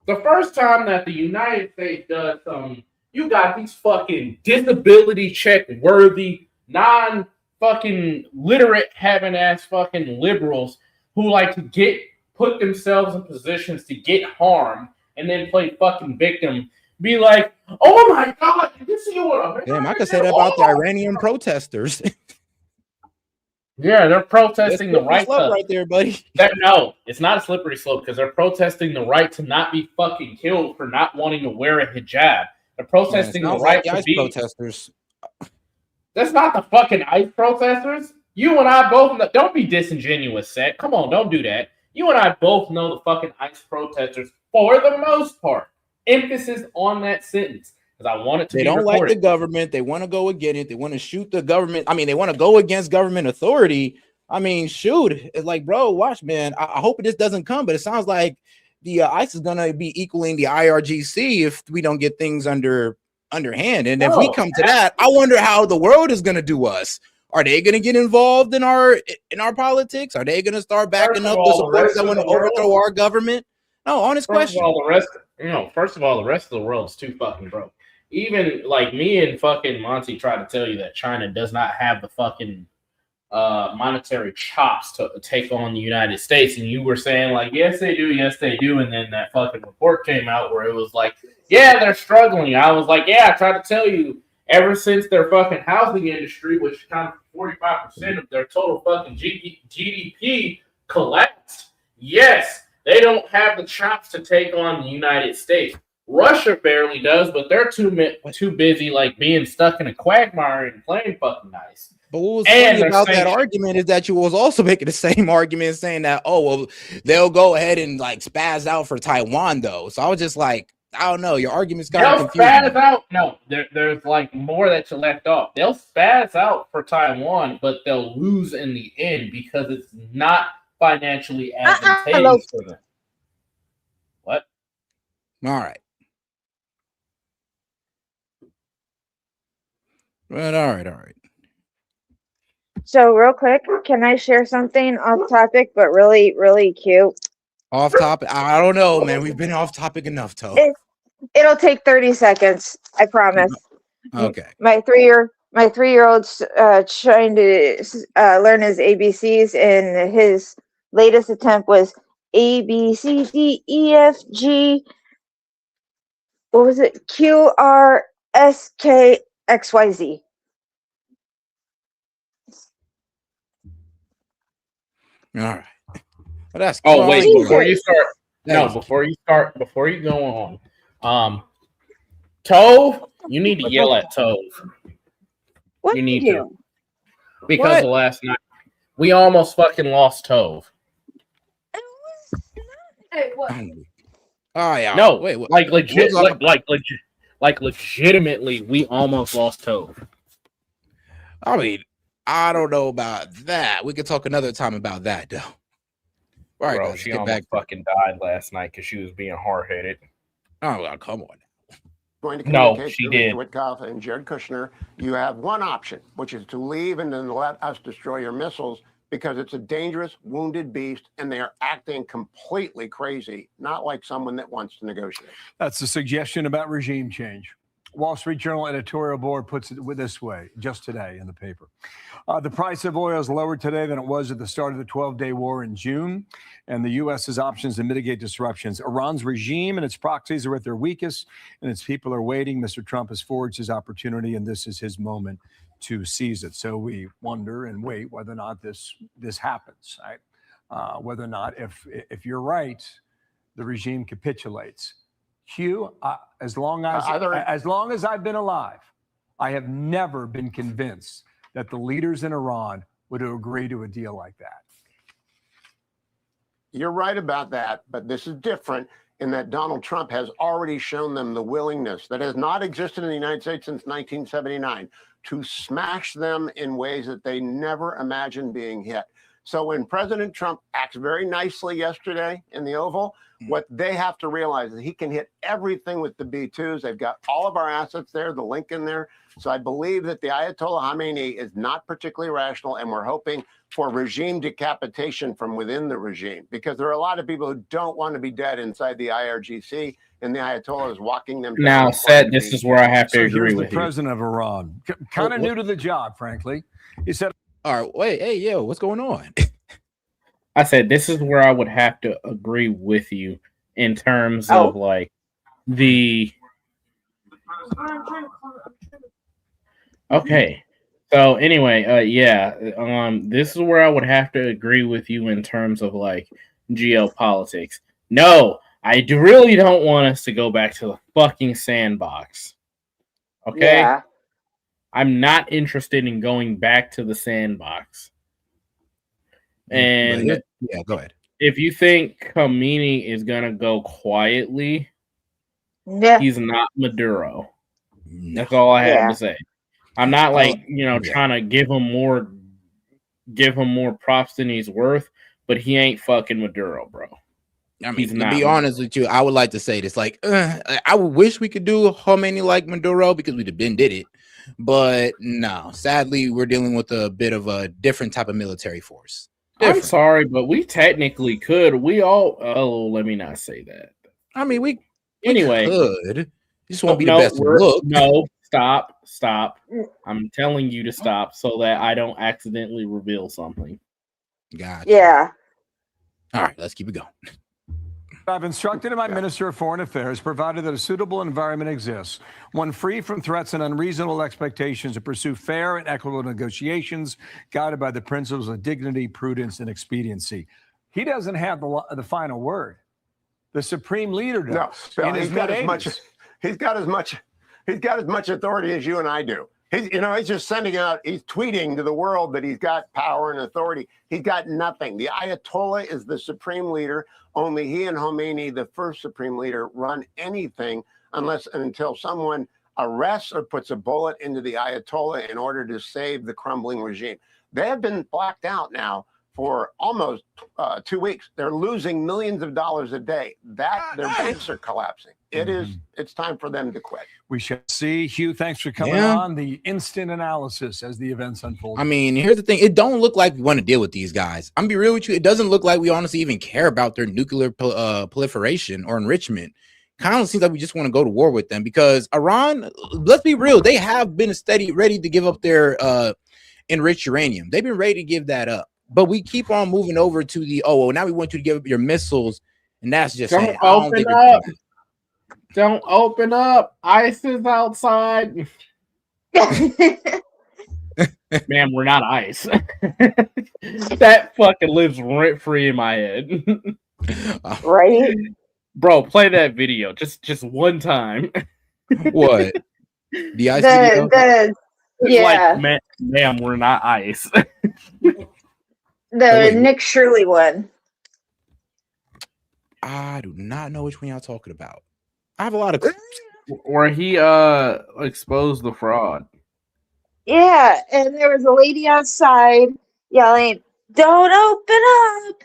The first time that the United States does something, you got these fucking disability check worthy, non-fucking literate having ass fucking liberals who like to put themselves in positions to get harmed and then play fucking victim. Be like, oh my God, did you see what? Damn, I could say that about the Iranian protesters. Yeah, they're protesting the right slope right there, buddy. No, it's not a slippery slope because they're protesting the right to not be fucking killed for not wanting to wear a hijab. They're protesting the right to be protesters. That's not the fucking ICE protesters. You and I both know, don't be disingenuous, Seth. Come on, don't do that. You and I both know the fucking ICE protesters for the most part. Emphasis on that sentence. Because I want it to be recorded. They don't like the government. They want to go against it. They want to shoot the government. I mean, they want to go against government authority. I mean, shoot. It's like, bro, watch, man. I hope this doesn't come, but it sounds like the ICE is going to be equaling the IRGC if we don't get things underhand. And if we come to that, I wonder how the world is going to do us. Are they going to get involved in our politics? Are they going to start backing up the supporters that want to overthrow our government? No, honest question. First of all, the rest of the world is too fucking broke. Even like me and fucking Monty try to tell you that China does not have the fucking monetary chops to take on the United States. And you were saying like, yes, they do. And then that fucking report came out where it was like, yeah, they're struggling. I was like, yeah, I tried to tell you ever since their fucking housing industry, which accounts for 45% of their total fucking GDP collapsed. Yes, they don't have the chops to take on the United States. Russia barely does, but they're too busy like being stuck in a quagmire and playing fucking nice. But what was funny about that argument is that you was also making the same argument saying that, oh, well, they'll go ahead and like spaz out for Taiwan though. So I was just like, I don't know. Your argument's kind of confusing. Spaz out. No, there's like more that you left off. They'll spaz out for Taiwan, but they'll lose in the end because it's not financially advantageous for them. What? All right. Well, all right. So real quick, can I share something off topic, but really, really cute? Off topic? I don't know, man. We've been off topic enough, Toe. It'll take 30 seconds. I promise. Okay. My three-year-old's trying to learn his ABCs, and his latest attempt was A, B, C, D, E, F, G. What was it? Q, R, S, K, X, Y, Z. All right. Well, that's wait, before you go on, Tove, you need to yell at Tove. What you need to. Because of last night. We almost fucking lost Tove. Hey, what? Oh yeah. No, wait, like legitimately, we almost lost Tove. I mean, I don't know about that. We could talk another time about that, though. All right, bro, guys, she get almost back. fucking died last night because she was being hard-headed. Oh, well, come on. Going to No, communicate she to did. Mr. Witkoff and Jared Kushner, you have one option, which is to leave and then let us destroy your missiles because it's a dangerous, wounded beast and they are acting completely crazy, not like someone that wants to negotiate. That's a suggestion about regime change. Wall Street Journal editorial board puts it this way, just today in the paper. The price of oil is lower today than it was at the start of the 12-day war in June, and the U.S.'s options to mitigate disruptions. Iran's regime and its proxies are at their weakest, and its people are waiting. Mr. Trump has forged his opportunity, and this is his moment to seize it. So we wonder and wait whether or not this happens. Right? whether or not, if you're right, the regime capitulates. Hugh, as long as I've been alive, I have never been convinced that the leaders in Iran would agree to a deal like that. You're right about that, but this is different in that Donald Trump has already shown them the willingness that has not existed in the United States since 1979 to smash them in ways that they never imagined being hit. So when President Trump acts very nicely yesterday in the Oval, what they have to realize is he can hit everything with the B-2s. They've got all of our assets there, the link in there. So I believe that the Ayatollah Khamenei is not particularly rational, and we're hoping for regime decapitation from within the regime, because there are a lot of people who don't want to be dead inside the IRGC, and the Ayatollah is walking them down. Now, Seth, this is where I have to agree here's with the you. president of Iran, kind of new to the job, frankly. He said, all right, wait, hey, yo, what's going on? I said this is where I would have to agree with you in terms of like the. Okay. So anyway, this is where I would have to agree with you in terms of like geopolitics. No, I really don't want us to go back to the fucking sandbox. Okay? Yeah. I'm not interested in going back to the sandbox. And yeah, go ahead. If you think Khamenei is gonna go quietly, he's not Maduro. That's all I have to say. I'm not trying to give him more props than he's worth, but he ain't fucking Maduro, bro. I mean, to be honest with you, I would like to say this. Like, I would wish we could do Khomeini like Maduro because we'd have been did it. But no, sadly, we're dealing with a bit of a different type of military force. I'm sorry, but we technically could. We all. Oh, let me not say that. I mean, we anyway could. Just won't be the best to look. No, stop. I'm telling you to stop so that I don't accidentally reveal something. Gotcha. Yeah. All right, let's keep it going. I've instructed my Minister of Foreign Affairs, provided that a suitable environment exists, one free from threats and unreasonable expectations, to pursue fair and equitable negotiations guided by the principles of dignity, prudence, and expediency. He doesn't have the final word. The supreme leader does. No, he's got as much authority as you and I do. He's just sending out, he's tweeting to the world that he's got power and authority. He's got nothing. The Ayatollah is the supreme leader. Only he and Khomeini, the first supreme leader, run anything unless and until someone arrests or puts a bullet into the Ayatollah in order to save the crumbling regime. They have been blacked out now for almost 2 weeks. They're losing millions of dollars a day. Their banks are collapsing. It's time for them to quit. We shall see. Hugh, thanks for coming on. The instant analysis as the events unfold. I mean, here's the thing. It don't look like we want to deal with these guys. I'm gonna be real with you. It doesn't look like we honestly even care about their nuclear proliferation or enrichment. Kind of seems like we just want to go to war with them because Iran, let's be real, they have been ready to give up their enriched uranium. They've been ready to give that up. But we keep on moving over to the, now we want you to give up your missiles. And that's just saying, Don't open up. ICE is outside. Man, we're not ICE. That fucking lives rent free in my head. Right? Bro, play that video just one time. What? The ICE video? Yeah. Like, ma'am, we're not ICE. The Nick Shirley one. I do not know which one y'all talking about. I have a lot of where he exposed the fraud. Yeah, and there was a lady outside yelling, "Don't open up!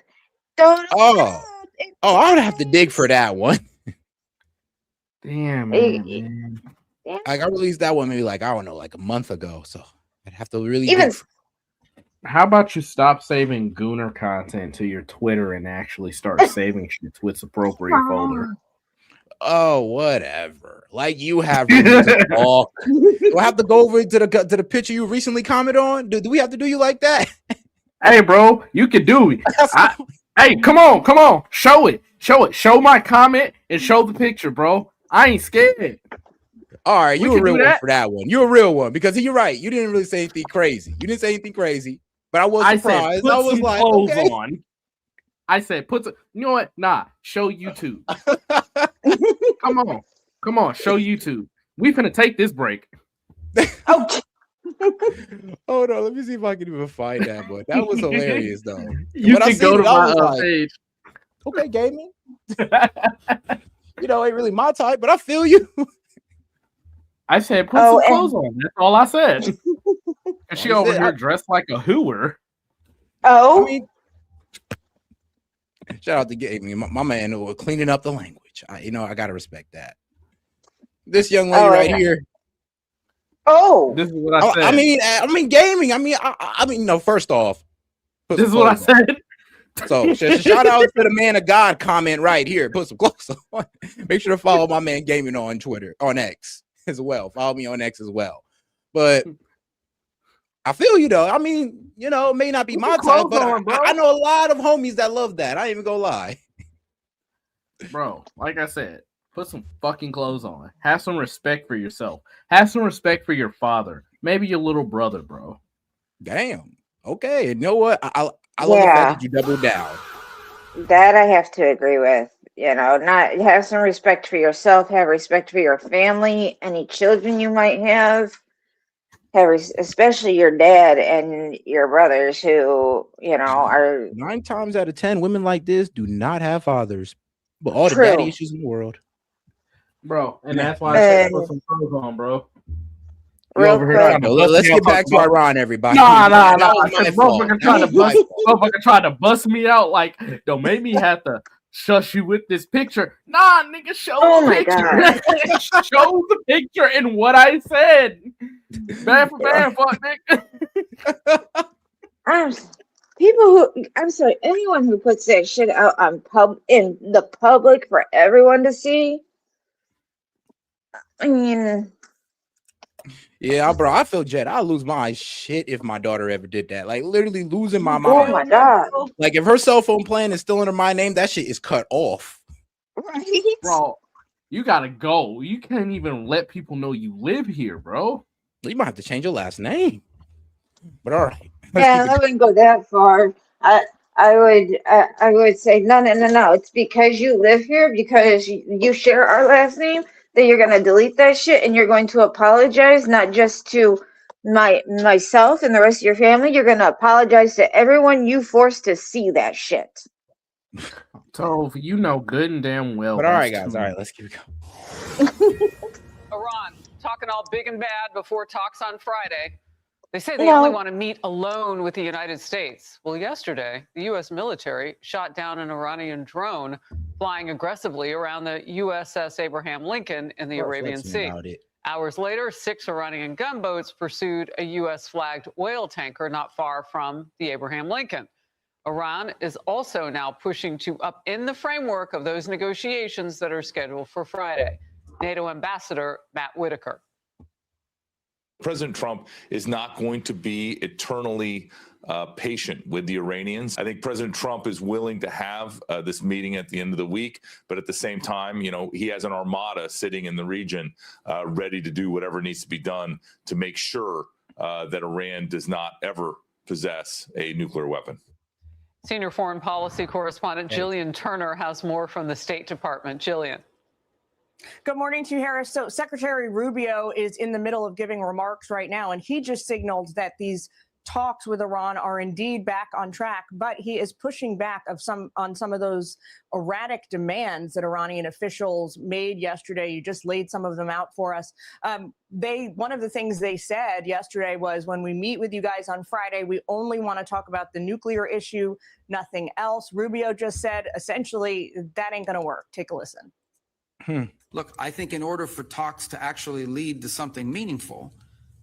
Don't open up!" I would have to dig for that one. Damn, man. Like I released that one maybe like a month ago, so I'd have to really Even. How about you stop saving Gooner content to your Twitter and actually start saving shit to its appropriate folder? Oh, whatever. Like you have to talk. Do I have to go over to the picture you recently commented on? Do we have to do you like that? Hey, bro, you can do it. Hey, come on. Show it. Show my comment and show the picture, bro. I ain't scared. All right, you a real one for that one. You're a real one because you're right. You didn't really say anything crazy. But I was surprised. I said, put I was some like, clothes okay. on. I said, you know what? Nah, show YouTube. Come on, show YouTube. We finna take this break. Oh, Hold on, let me see if I can even find that. But that was hilarious, though. You When I can seen go to it, I my was like, page. okay, gaming. You know, ain't really my type, but I feel you. I said, put Oh, some clothes on. That's all I said. And she over said, here dressed like a hooer. oh, I mean, shout out to gaming, my man who was cleaning up the language. I gotta respect that. This young lady right here. Oh, this is what I said. I mean, gaming. I mean, no. First off, this is what I said. So shout out to the man of God comment right here. Put some clothes on. Make sure to follow my man gaming on Twitter, on X as well. Follow me on X as well. But I feel you though. I mean, you know, it may not be my type, but I know a lot of homies that love that. I ain't even gonna lie. Bro, like I said, put some fucking clothes on. Have some respect for yourself. Have some respect for your father. Maybe your little brother, bro. Damn. Okay. You know what? I love the Yeah. fact that you doubled down. that I have to agree with. You know, not have some respect for yourself, have respect for your family, any children you might have, especially your dad and your brothers who, you know, are 9 times out of 10, women like this do not have fathers, but all the True. daddy issues in the world. Bro, and that's why I said put some clothes on, bro. You Real over here quick. trying to Let's bust me get out back talking to about- Iran, everybody. Nah. That was my fault. Motherfucker tried to bust me out like, don't make me have to shush you with this picture. Nah, nigga, show Oh the my picture. Show the picture and what I said. Bad for bad, fuck, nigga. I'm sorry, anyone who puts that shit out on in the public for everyone to see. I mean, Yeah, bro, I feel Jet. I'll lose my shit if my daughter ever did that. Like literally losing my mind. oh my god, Like if her cell phone plan is still under my name, that shit is cut off. right? Bro, you gotta go. You can't even let people know you live here, bro. You might have to change your last name. But all right. Yeah, I wouldn't go that far. I would say no. It's because you live here, because you share our last name, that you're gonna delete that shit and you're going to apologize, not just to myself and the rest of your family. You're gonna apologize to everyone you forced to see that shit. So you know good and damn well. But all right, guys. All right, let's keep it going. Iran talking all big and bad before talks on Friday. They say they only want to meet alone with the United States. Well, yesterday, the U.S. military shot down an Iranian drone flying aggressively around the USS Abraham Lincoln in the Arabian Sea. Hours later, 6 Iranian gunboats pursued a U.S.-flagged oil tanker not far from the Abraham Lincoln. Iran is also now pushing to upend the framework of those negotiations that are scheduled for Friday. NATO Ambassador Matt Whitaker. President Trump is not going to be eternally patient with the Iranians. I think President Trump is willing to have this meeting at the end of the week, but at the same time, you know, he has an armada sitting in the region ready to do whatever needs to be done to make sure that Iran does not ever possess a nuclear weapon. Senior foreign policy correspondent Jillian Turner has more from the State Department. Jillian. Good morning to you, Harris. So Secretary Rubio is in the middle of giving remarks right now, and he just signaled that these talks with Iran are indeed back on track, but he is pushing back on some of those erratic demands that Iranian officials made yesterday. You just laid some of them out for us. One of the things they said yesterday was, when we meet with you guys on Friday, we only want to talk about the nuclear issue, nothing else. Rubio just said, essentially, that ain't going to work. Take a listen. Look, I think in order for talks to actually lead to something meaningful,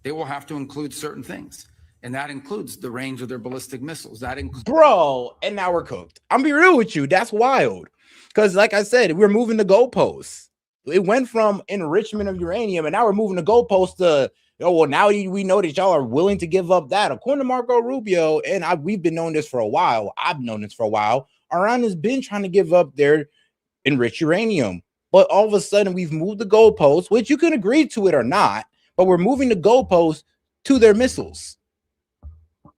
they will have to include certain things. And that includes the range of their ballistic missiles. That includes. Bro, and now we're cooked. I'm be real with you. That's wild. Because like I said, we're moving the goalposts. It went from enrichment of uranium, and now we're moving the goalposts to, oh, well, now we know that y'all are willing to give up that. According to Marco Rubio, and we've been knowing this for a while. I've known this for a while. Iran has been trying to give up their enriched uranium. But all of a sudden, we've moved the goalposts, which you can agree to it or not, but we're moving the goalposts to their missiles.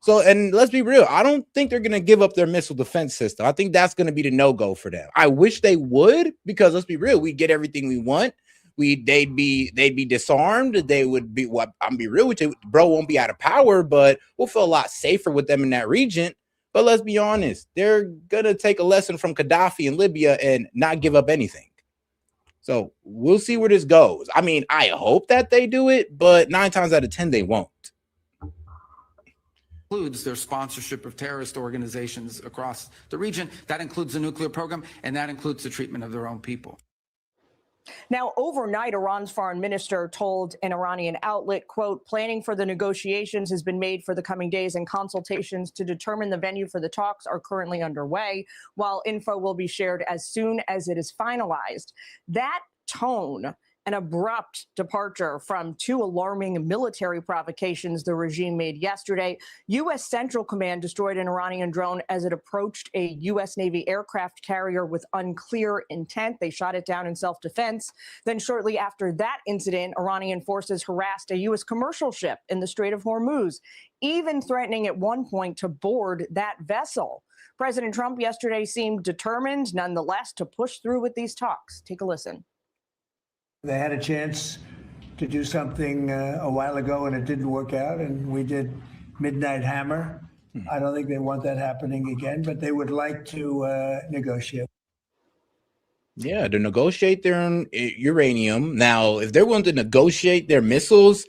So, and let's be real, I don't think they're going to give up their missile defense system. I think that's going to be the no-go for them. I wish they would, because let's be real, we get everything we want. They'd be disarmed. They would be, well, I'm be real with you, bro, won't be out of power, but we'll feel a lot safer with them in that region. But let's be honest, they're going to take a lesson from Gaddafi in Libya and not give up anything. So we'll see where this goes. I mean, I hope that they do it, but 9 times out of 10, they won't. Includes their sponsorship of terrorist organizations across the region. That includes the nuclear program, and that includes the treatment of their own people. Now, overnight, Iran's foreign minister told an Iranian outlet, quote, planning for the negotiations has been made for the coming days and consultations to determine the venue for the talks are currently underway, while info will be shared as soon as it is finalized. That tone, an abrupt departure from 2 alarming military provocations the regime made yesterday. U.S. Central Command destroyed an Iranian drone as it approached a U.S. Navy aircraft carrier with unclear intent. They shot it down in self-defense. Then shortly after that incident, Iranian forces harassed a U.S. commercial ship in the Strait of Hormuz, even threatening at one point to board that vessel. President Trump yesterday seemed determined, nonetheless, to push through with these talks. Take a listen. They had a chance to do something a while ago and it didn't work out, and we did Midnight Hammer. I don't think they want that happening again, but they would like to negotiate. Yeah, to negotiate their uranium. Now, if they're willing to negotiate their missiles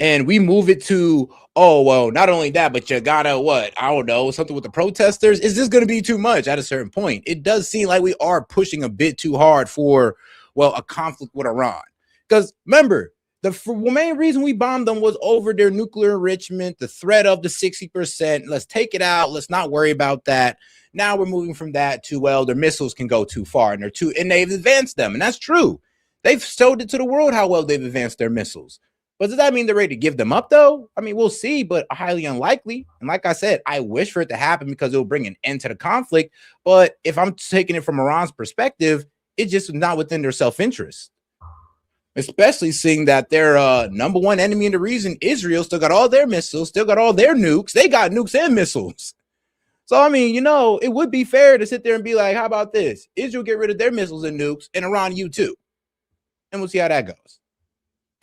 and we move it to, oh, well, not only that, but you gotta, what, I don't know, something with the protesters, is this going to be too much at a certain point? It does seem like we are pushing a bit too hard for, well, a conflict with Iran. Because remember, the main reason we bombed them was over their nuclear enrichment, the threat of the 60%. Let's take it out. Let's not worry about that. Now we're moving from that to, well, their missiles can go too far, and they've advanced them. And that's true. They've showed it to the world how well they've advanced their missiles. But does that mean they're ready to give them up, though? I mean, we'll see, but highly unlikely. And like I said, I wish for it to happen because it will bring an end to the conflict. But if I'm taking it from Iran's perspective, it's just not within their self-interest. Especially seeing that their number one enemy in the region, Israel, still got all their missiles, still got all their nukes. They got nukes and missiles. So, I mean, you know, it would be fair to sit there and be like, how about this? Israel get rid of their missiles and nukes, and Iran, you too. And we'll see how that goes.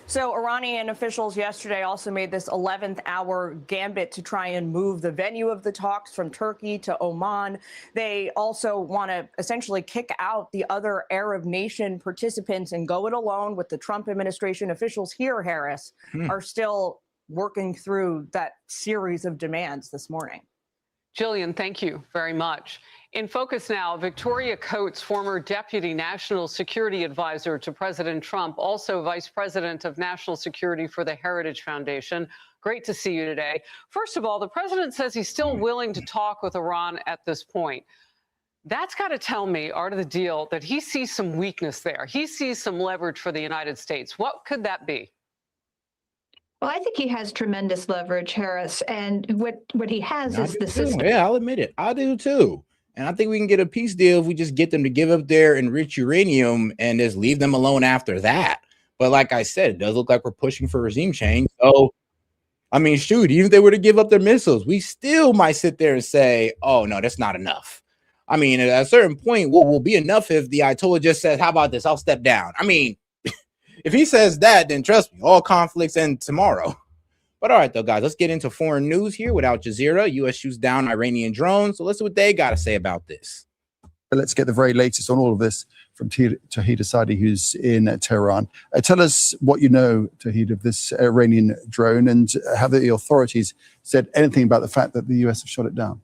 So Iranian officials yesterday also made this 11th hour gambit to try and move the venue of the talks from Turkey to Oman. They also want to essentially kick out the other Arab nation participants and go it alone, with the Trump administration. Officials here, Harris, are still working through that series of demands this morning. Jillian, thank you very much. In focus now, Victoria Coates, former Deputy National Security Advisor to President Trump, also Vice President of National Security for the Heritage Foundation. Great to see you today. First of all, the president says he's still willing to talk with Iran at this point. That's got to tell me, art of the deal, that he sees some weakness there. He sees some leverage for the United States. What could that be? Well, I think he has tremendous leverage, Harris. And what he has is the system. Yeah, I'll admit it. I do too. And I think we can get a peace deal if we just get them to give up their enriched uranium and just leave them alone after that. But like I said, it does look like we're pushing for regime change. So, I mean, shoot, even if they were to give up their missiles, we still might sit there and say, oh, no, that's not enough. I mean, at a certain point, what will be enough if the Ayatollah just says, how about this? I'll step down. I mean, if he says that, then trust me, all conflicts end tomorrow. But all right, though, guys, let's get into foreign news here with Al Jazeera. U.S. shoots down Iranian drones. So let's see what they got to say about this. Let's get the very latest on all of this from Tawhid Asadi, who's in Tehran. Tell us what you know, Tawhid, of this Iranian drone, and have the authorities said anything about the fact that the U.S. have shot it down?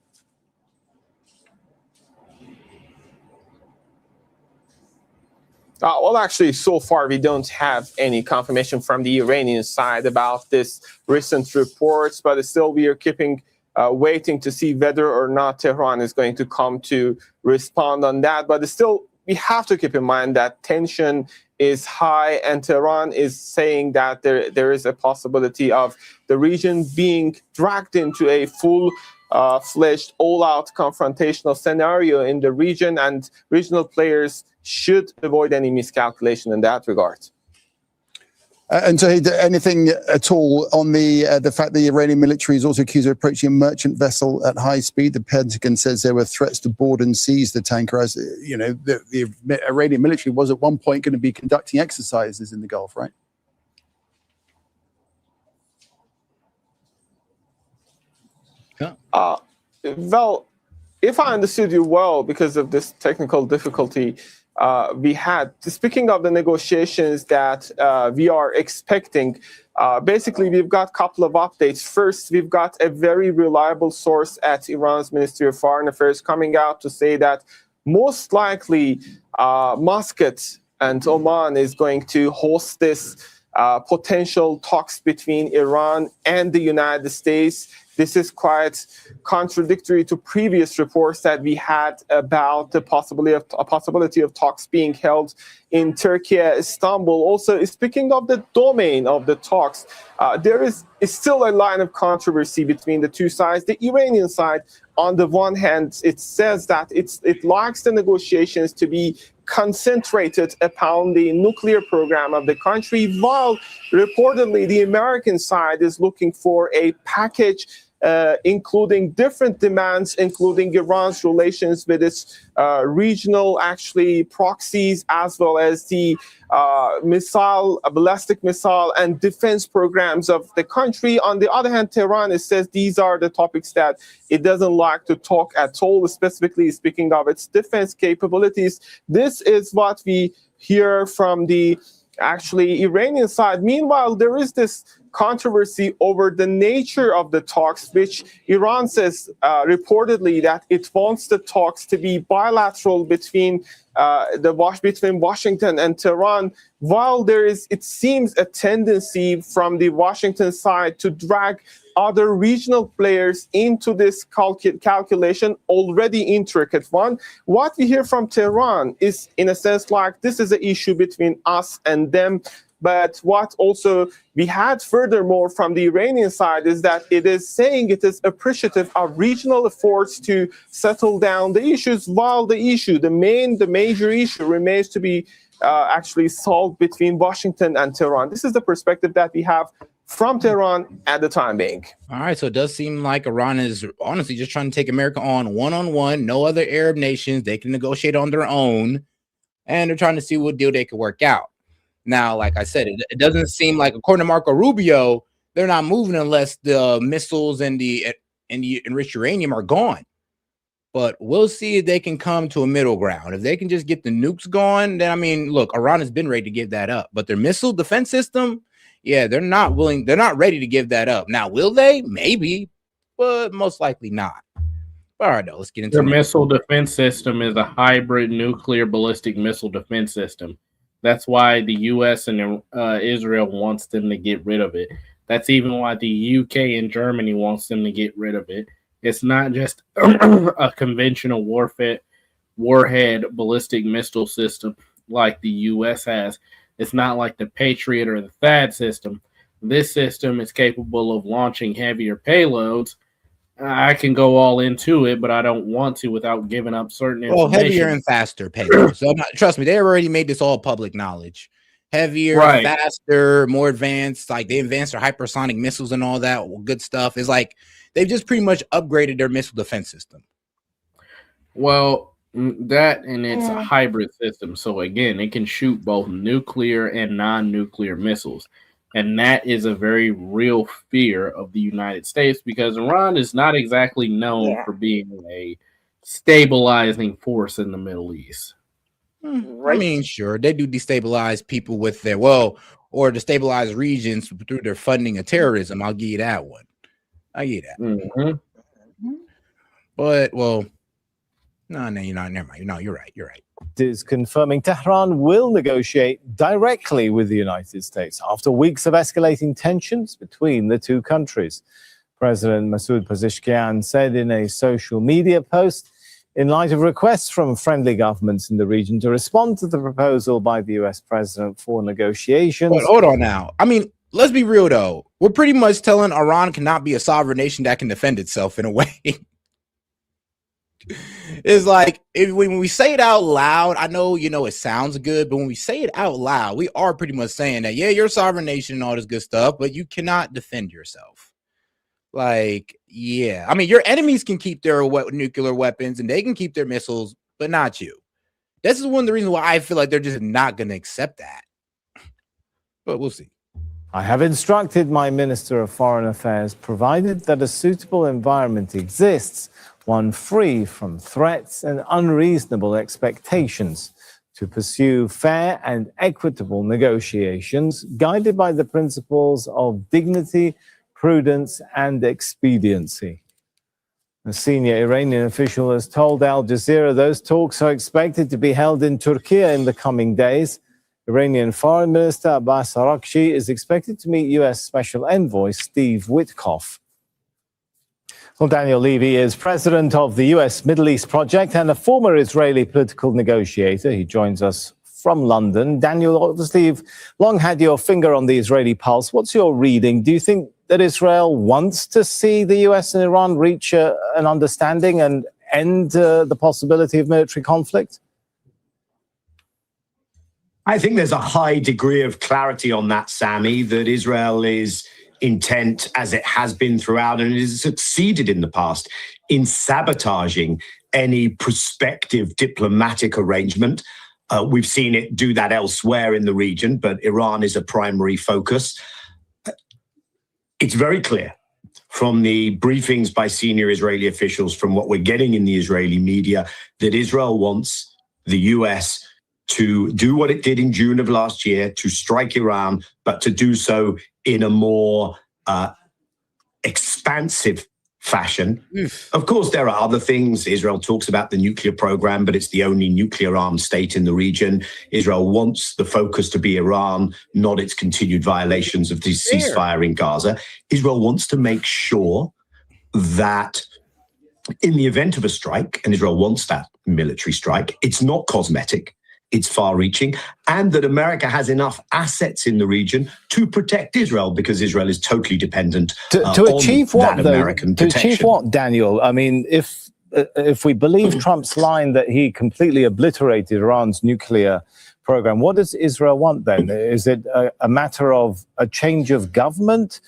Well, actually, so far, we don't have any confirmation from the Iranian side about this recent reports, but still we are keeping waiting to see whether or not Tehran is going to come to respond on that. But still, we have to keep in mind that tension is high, and Tehran is saying that there is a possibility of the region being dragged into a full-fledged, all-out confrontational scenario in the region, and regional players should avoid any miscalculation in that regard. And so, anything at all on the fact that the Iranian military is also accused of approaching a merchant vessel at high speed? The Pentagon says there were threats to board and seize the tanker. As you know, the Iranian military was at one point going to be conducting exercises in the Gulf, right? Well, if I understood you well, because of this technical difficulty we had, speaking of the negotiations that we are expecting, basically we've got a couple of updates. First, we've got a very reliable source at Iran's Ministry of Foreign Affairs coming out to say that most likely Muscat and Oman is going to host this potential talks between Iran and the United States. This is quite contradictory to previous reports that we had about the possibility of talks being held in Turkey, Istanbul. Also, speaking of the domain of the talks, there is still a line of controversy between the two sides. The Iranian side, on the one hand, it says that it likes the negotiations to be concentrated upon the nuclear program of the country, while reportedly the American side is looking for a package including different demands, including Iran's relations with its regional proxies, as well as the ballistic missile and defense programs of the country. On the other hand, Tehran says these are the topics that it doesn't like to talk at all, specifically speaking of its defense capabilities. This is what we hear from the Iranian side. Meanwhile, there is this controversy over the nature of the talks, which Iran says reportedly that it wants the talks to be bilateral between Washington and Tehran, while there is, it seems, a tendency from the Washington side to drag other regional players into this calculation, already intricate one. What we hear from Tehran is, in a sense, like this is an issue between us and them. But what also we had furthermore from the Iranian side is that it is saying it is appreciative of regional efforts to settle down the issues, while the major issue remains to be solved between Washington and Tehran. This is the perspective that we have from Tehran at the time being. All right, so it does seem like Iran is honestly just trying to take America on one-on-one. No other Arab nations. They can negotiate on their own, and they're trying to see what deal they can work out. Now, like I said, it doesn't seem like, according to Marco Rubio, they're not moving unless the missiles and the enriched uranium are gone. But we'll see if they can come to a middle ground. If they can just get the nukes gone, then, I mean, look, Iran has been ready to give that up. But their missile defense system, yeah, they're not willing. They're not ready to give that up. Now, will they? Maybe, but most likely not. All right, though, let's get into their missile defense system is a hybrid nuclear ballistic missile defense system. That's why the U.S. and Israel wants them to get rid of it. That's even why the U.K. and Germany wants them to get rid of it. It's not just a conventional warhead ballistic missile system like the U.S. has. It's not like the Patriot or the THAAD system. This system is capable of launching heavier payloads. I can go all into it, but I don't want to without giving up certain information. Well, heavier and faster payloads. So trust me, they already made this all public knowledge. Heavier, right, faster, more advanced. Like they advanced their hypersonic missiles and all that good stuff. It's like they've just pretty much upgraded their missile defense system. Well, that and it's a hybrid system. So again, it can shoot both nuclear and non-nuclear missiles. And that is a very real fear of the United States because Iran is not exactly known for being a stabilizing force in the Middle East. Right. I mean, sure, they do destabilize people with their, or destabilize regions through their funding of terrorism. I'll give you that one. I give you that. Mm-hmm. But, well, no, you're not. Never mind. No, you're right. You're right. Is confirming Tehran will negotiate directly with the United States after weeks of escalating tensions between the two countries. President Masoud Pezeshkian said in a social media post, in light of requests from friendly governments in the region to respond to the proposal by the U.S. president for negotiations. But hold on now. I mean, let's be real, though. We're pretty much telling Iran cannot be a sovereign nation that can defend itself in a way. It's like when we say it out loud, I know, it sounds good, but when we say it out loud, we are pretty much saying that, yeah, you're a sovereign nation and all this good stuff, but you cannot defend yourself. Like, yeah, I mean, your enemies can keep their nuclear weapons and they can keep their missiles, but not you. This is one of the reasons why I feel like they're just not going to accept that. But we'll see. I have instructed my Minister of Foreign Affairs, provided that a suitable environment exists, one free from threats and unreasonable expectations, to pursue fair and equitable negotiations guided by the principles of dignity, prudence, and expediency. A senior Iranian official has told Al Jazeera those talks are expected to be held in Turkey in the coming days. Iranian Foreign Minister Abbas Araghchi is expected to meet U.S. Special Envoy Steve Witkoff. Well, Daniel Levy is president of the U.S. Middle East Project and a former Israeli political negotiator. He joins us from London. Daniel, obviously, you've long had your finger on the Israeli pulse. What's your reading? Do you think that Israel wants to see the U.S. and Iran reach an understanding and end the possibility of military conflict? I think there's a high degree of clarity on that, Sammy, that Israel is intent, as it has been throughout, and it has succeeded in the past in sabotaging any prospective diplomatic arrangement. We've seen it do that elsewhere in the region, but Iran is a primary focus. It's very clear from the briefings by senior Israeli officials, from what we're getting in the Israeli media, that Israel wants the US to do what it did in June of last year, to strike Iran, but to do so in a more expansive fashion. Of course, there are other things. Israel talks about the nuclear program, but it's the only nuclear-armed state in the region. Israel wants the focus to be Iran, not its continued violations of the ceasefire in Gaza. Israel wants to make sure that in the event of a strike, and Israel wants that military strike, it's not cosmetic, it's far-reaching, and that America has enough assets in the region to protect Israel, because Israel is totally dependent to achieve on what, that though? American To protection. achieve what, Daniel? I mean, if we believe Trump's line that he completely obliterated Iran's nuclear program, what does Israel want then? Is it a matter of a change of government?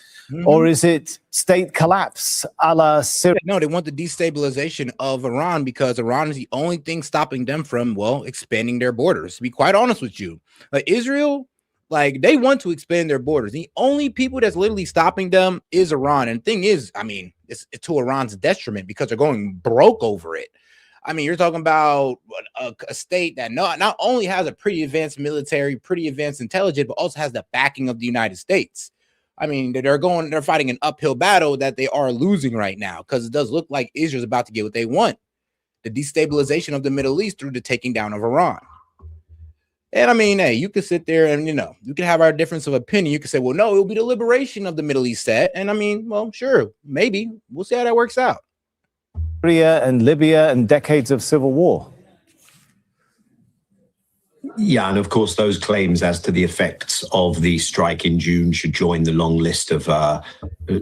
Or is it state collapse a la Syria? No, they want the destabilization of Iran because Iran is the only thing stopping them from, expanding their borders. To be quite honest with you, Israel, they want to expand their borders. The only people that's literally stopping them is Iran. And the thing is, I mean, it's to Iran's detriment because they're going broke over it. I mean, you're talking about a state that not only has a pretty advanced military, pretty advanced intelligence, but also has the backing of the United States. I mean, they're fighting an uphill battle that they are losing right now, because it does look like Israel's about to get what they want: the destabilization of the Middle East through the taking down of Iran. And I mean, hey, you could sit there and, you can have our difference of opinion. You could say, well, no, it'll be the liberation of the Middle East set. And I mean, well, sure, maybe. We'll see how that works out. Syria and Libya and decades of civil war. Yeah, and of course, those claims as to the effects of the strike in June should join the long list of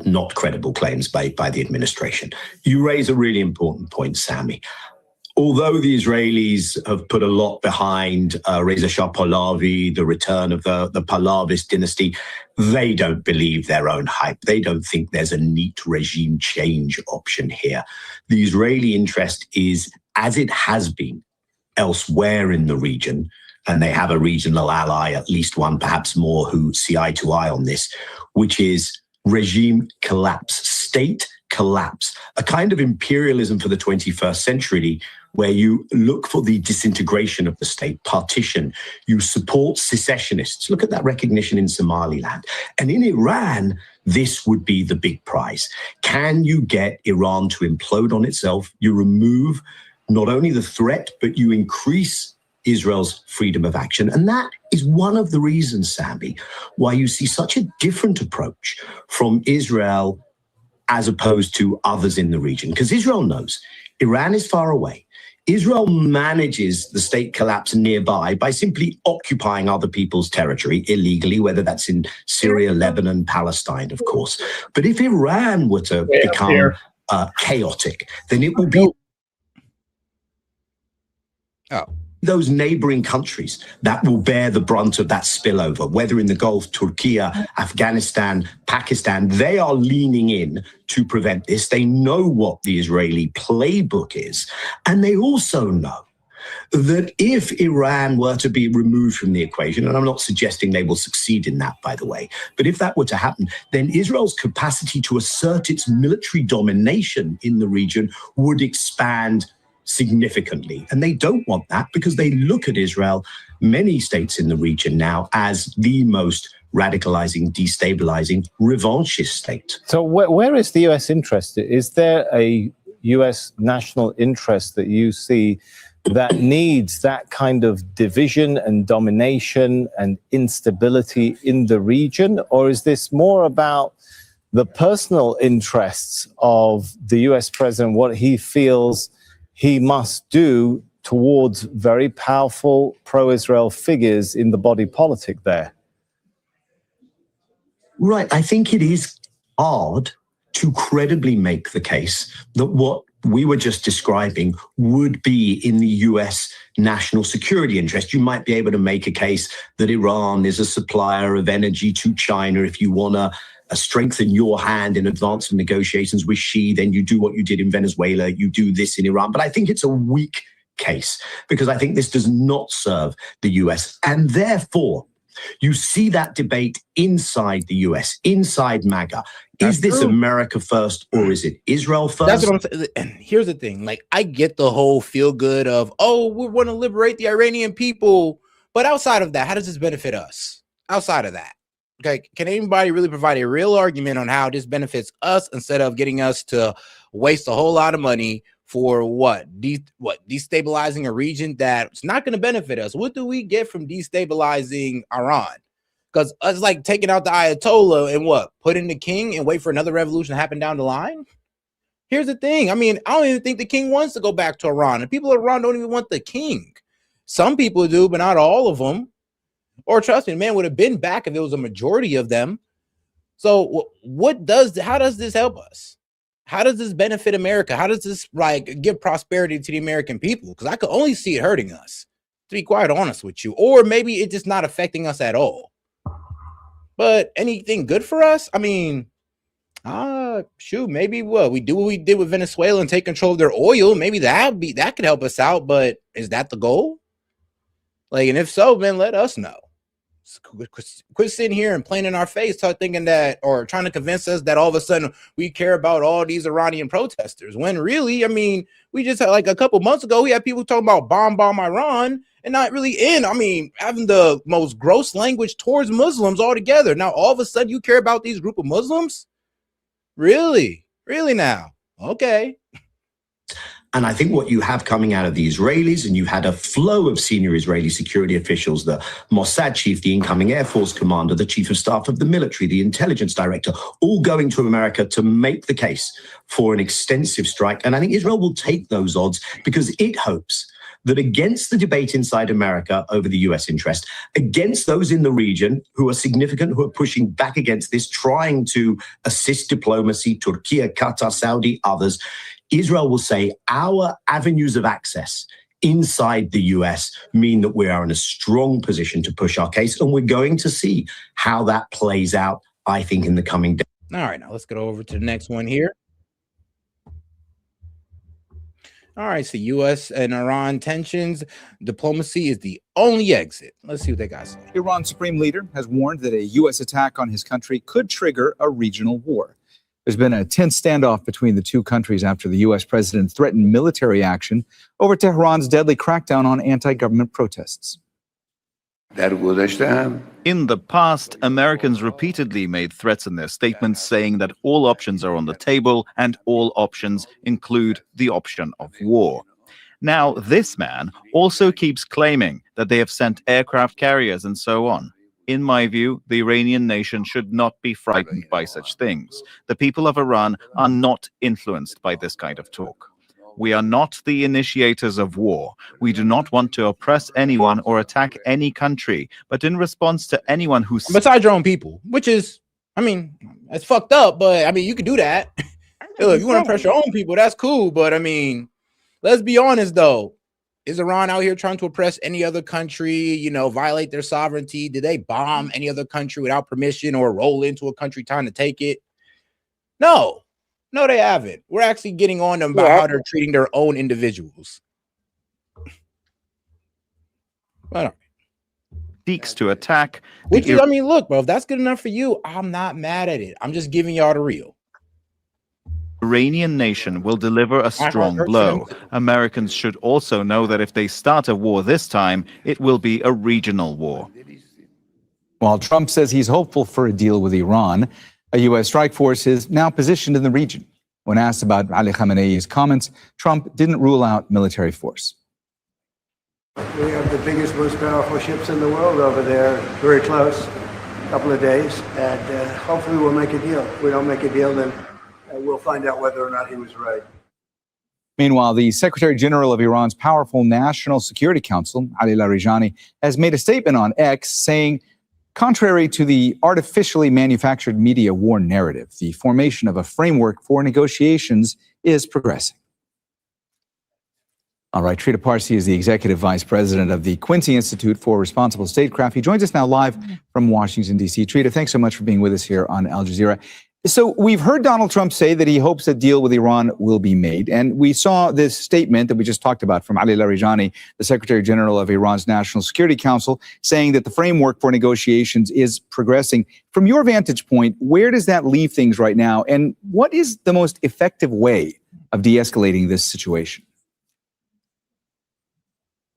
not credible claims by the administration. You raise a really important point, Sammy. Although the Israelis have put a lot behind Reza Shah Pahlavi, the return of the Pahlavis dynasty, they don't believe their own hype. They don't think there's a neat regime change option here. The Israeli interest is, as it has been elsewhere in the region, and they have a regional ally, at least one, perhaps more, who see eye to eye on this, which is regime collapse, state collapse, a kind of imperialism for the 21st century, where you look for the disintegration of the state, partition. You support secessionists. Look at that recognition in Somaliland. And in Iran, this would be the big prize. Can you get Iran to implode on itself? You remove not only the threat, but you increase Israel's freedom of action. And that is one of the reasons, Sammy, why you see such a different approach from Israel as opposed to others in the region. Because Israel knows Iran is far away. Israel manages the state collapse nearby by simply occupying other people's territory illegally, whether that's in Syria, Lebanon, Palestine, of course. But if Iran were to become chaotic, then it will be Oh. Those neighboring countries that will bear the brunt of that spillover, whether in the Gulf, Turkey, Afghanistan, Pakistan, they are leaning in to prevent this. They know what the Israeli playbook is. And they also know that if Iran were to be removed from the equation, and I'm not suggesting they will succeed in that, by the way, but if that were to happen, then Israel's capacity to assert its military domination in the region would expand significantly. And they don't want that because they look at Israel, many states in the region now, as the most radicalizing, destabilizing, revanchist state. So where is the US interest? Is there a US national interest that you see that needs that kind of division and domination and instability in the region? Or is this more about the personal interests of the US president, what he feels he must do towards very powerful pro-Israel figures in the body politic there? Right. I think it is hard to credibly make the case that what we were just describing would be in the US national security interest. You might be able to make a case that Iran is a supplier of energy to China. If you want to strengthen your hand in advance of negotiations with Xi, then you do what you did in Venezuela, you do this in Iran. But I think it's a weak case because I think this does not serve the US. And therefore, you see that debate inside the US, inside MAGA. Is this America first or is it Israel first? That's what I'm saying. And here's the thing. Like, I get the whole feel good of, oh, we want to liberate the Iranian people. But outside of that, how does this benefit us? Outside of that. Okay, can anybody really provide a real argument on how this benefits us instead of getting us to waste a whole lot of money for destabilizing a region that's not going to benefit us? What do we get from destabilizing Iran? Because it's like taking out the Ayatollah and put in the king and wait for another revolution to happen down the line. Here's the thing. I mean, I don't even think the king wants to go back to Iran. And people of Iran don't even want the king. Some people do, but not all of them. Or trust me, man would have been back if it was a majority of them. So how does this help us? How does this benefit America? How does this give prosperity to the American people? Because I could only see it hurting us, to be quite honest with you. Or maybe it's just not affecting us at all. But anything good for us? I mean, shoot, maybe we do what we did with Venezuela and take control of their oil. Maybe that could help us out. But is that the goal? And if so, man, let us know. Quit sitting here and playing in our face, thinking that, or trying to convince us that all of a sudden we care about all these Iranian protesters. When really, I mean, we just had a couple months ago, we had people talking about bomb Iran and not really having the most gross language towards Muslims altogether. Now, all of a sudden you care about these group of Muslims? Really? Really now? Okay. And I think what you have coming out of the Israelis, and you had a flow of senior Israeli security officials, the Mossad chief, the incoming Air Force commander, the chief of staff of the military, the intelligence director, all going to America to make the case for an extensive strike. And I think Israel will take those odds because it hopes that against the debate inside America over the US interest, against those in the region who are significant, who are pushing back against this, trying to assist diplomacy, Turkey, Qatar, Saudi, others, Israel will say our avenues of access inside the US mean that we are in a strong position to push our case. And we're going to see how that plays out, I think, in the coming days. All right, now let's get over to the next one here. All right, so U.S. and Iran tensions, diplomacy is the only exit. Let's see what they got to say. Iran's supreme leader has warned that a U.S. attack on his country could trigger a regional war. There's been a tense standoff between the two countries after the U.S. president threatened military action over Tehran's deadly crackdown on anti-government protests. In the past, Americans repeatedly made threats in their statements saying that all options are on the table and all options include the option of war. Now, this man also keeps claiming that they have sent aircraft carriers and so on. In my view, the Iranian nation should not be frightened by such things. The people of Iran are not influenced by this kind of talk. We are not the initiators of war. We do not want to oppress anyone or attack any country, but in response to anyone who... Besides your own people, which is, I mean, it's fucked up, but I mean, you can do that. If you want to oppress your own people, that's cool. But I mean, let's be honest though. Is Iran out here trying to oppress any other country, you know, violate their sovereignty? Did they bomb any other country without permission or roll into a country trying to take it? No, they haven't. We're actually getting on them about how they're treating their own individuals. Seeks to attack. Which is, I mean, look, bro, if that's good enough for you, I'm not mad at it. I'm just giving y'all the real. Iranian nation will deliver a strong blow. Americans should also know that if they start a war this time, it will be a regional war. While Trump says he's hopeful for a deal with Iran, a U.S. strike force is now positioned in the region. When asked about Ali Khamenei's comments, Trump didn't rule out military force. We have the biggest, most powerful ships in the world over there, very close, a couple of days, and hopefully we'll make a deal. If we don't make a deal, then we'll find out whether or not he was right. Meanwhile, the Secretary General of Iran's powerful National Security Council, Ali Larijani, has made a statement on X saying, contrary to the artificially manufactured media war narrative, the formation of a framework for negotiations is progressing. All right, Trita Parsi is the Executive Vice President of the Quincy Institute for Responsible Statecraft. He joins us now live from Washington, D.C. Trita, thanks so much for being with us here on Al Jazeera. So we've heard Donald Trump say that he hopes a deal with Iran will be made. And we saw this statement that we just talked about from Ali Larijani, the Secretary General of Iran's National Security Council, saying that the framework for negotiations is progressing. From your vantage point, where does that leave things right now? And what is the most effective way of de-escalating this situation?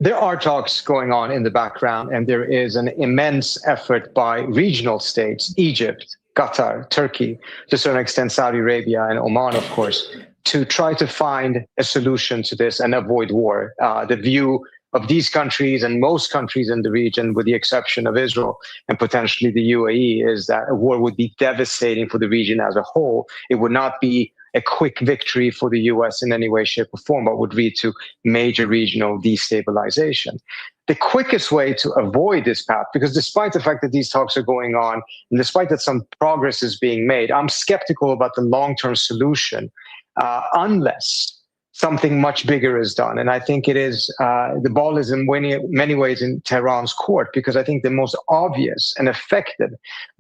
There are talks going on in the background, and there is an immense effort by regional states, Egypt, Qatar, Turkey, to a certain extent Saudi Arabia and Oman, of course, to try to find a solution to this and avoid war. The view of these countries and most countries in the region, with the exception of Israel and potentially the UAE, is that a war would be devastating for the region as a whole. It would not be a quick victory for the US in any way, shape, or form, but would lead to major regional destabilization. The quickest way to avoid this path, because despite the fact that these talks are going on, and despite that some progress is being made, I'm skeptical about the long-term solution unless something much bigger is done. And I think it is, the ball is in many ways in Tehran's court, because I think the most obvious and effective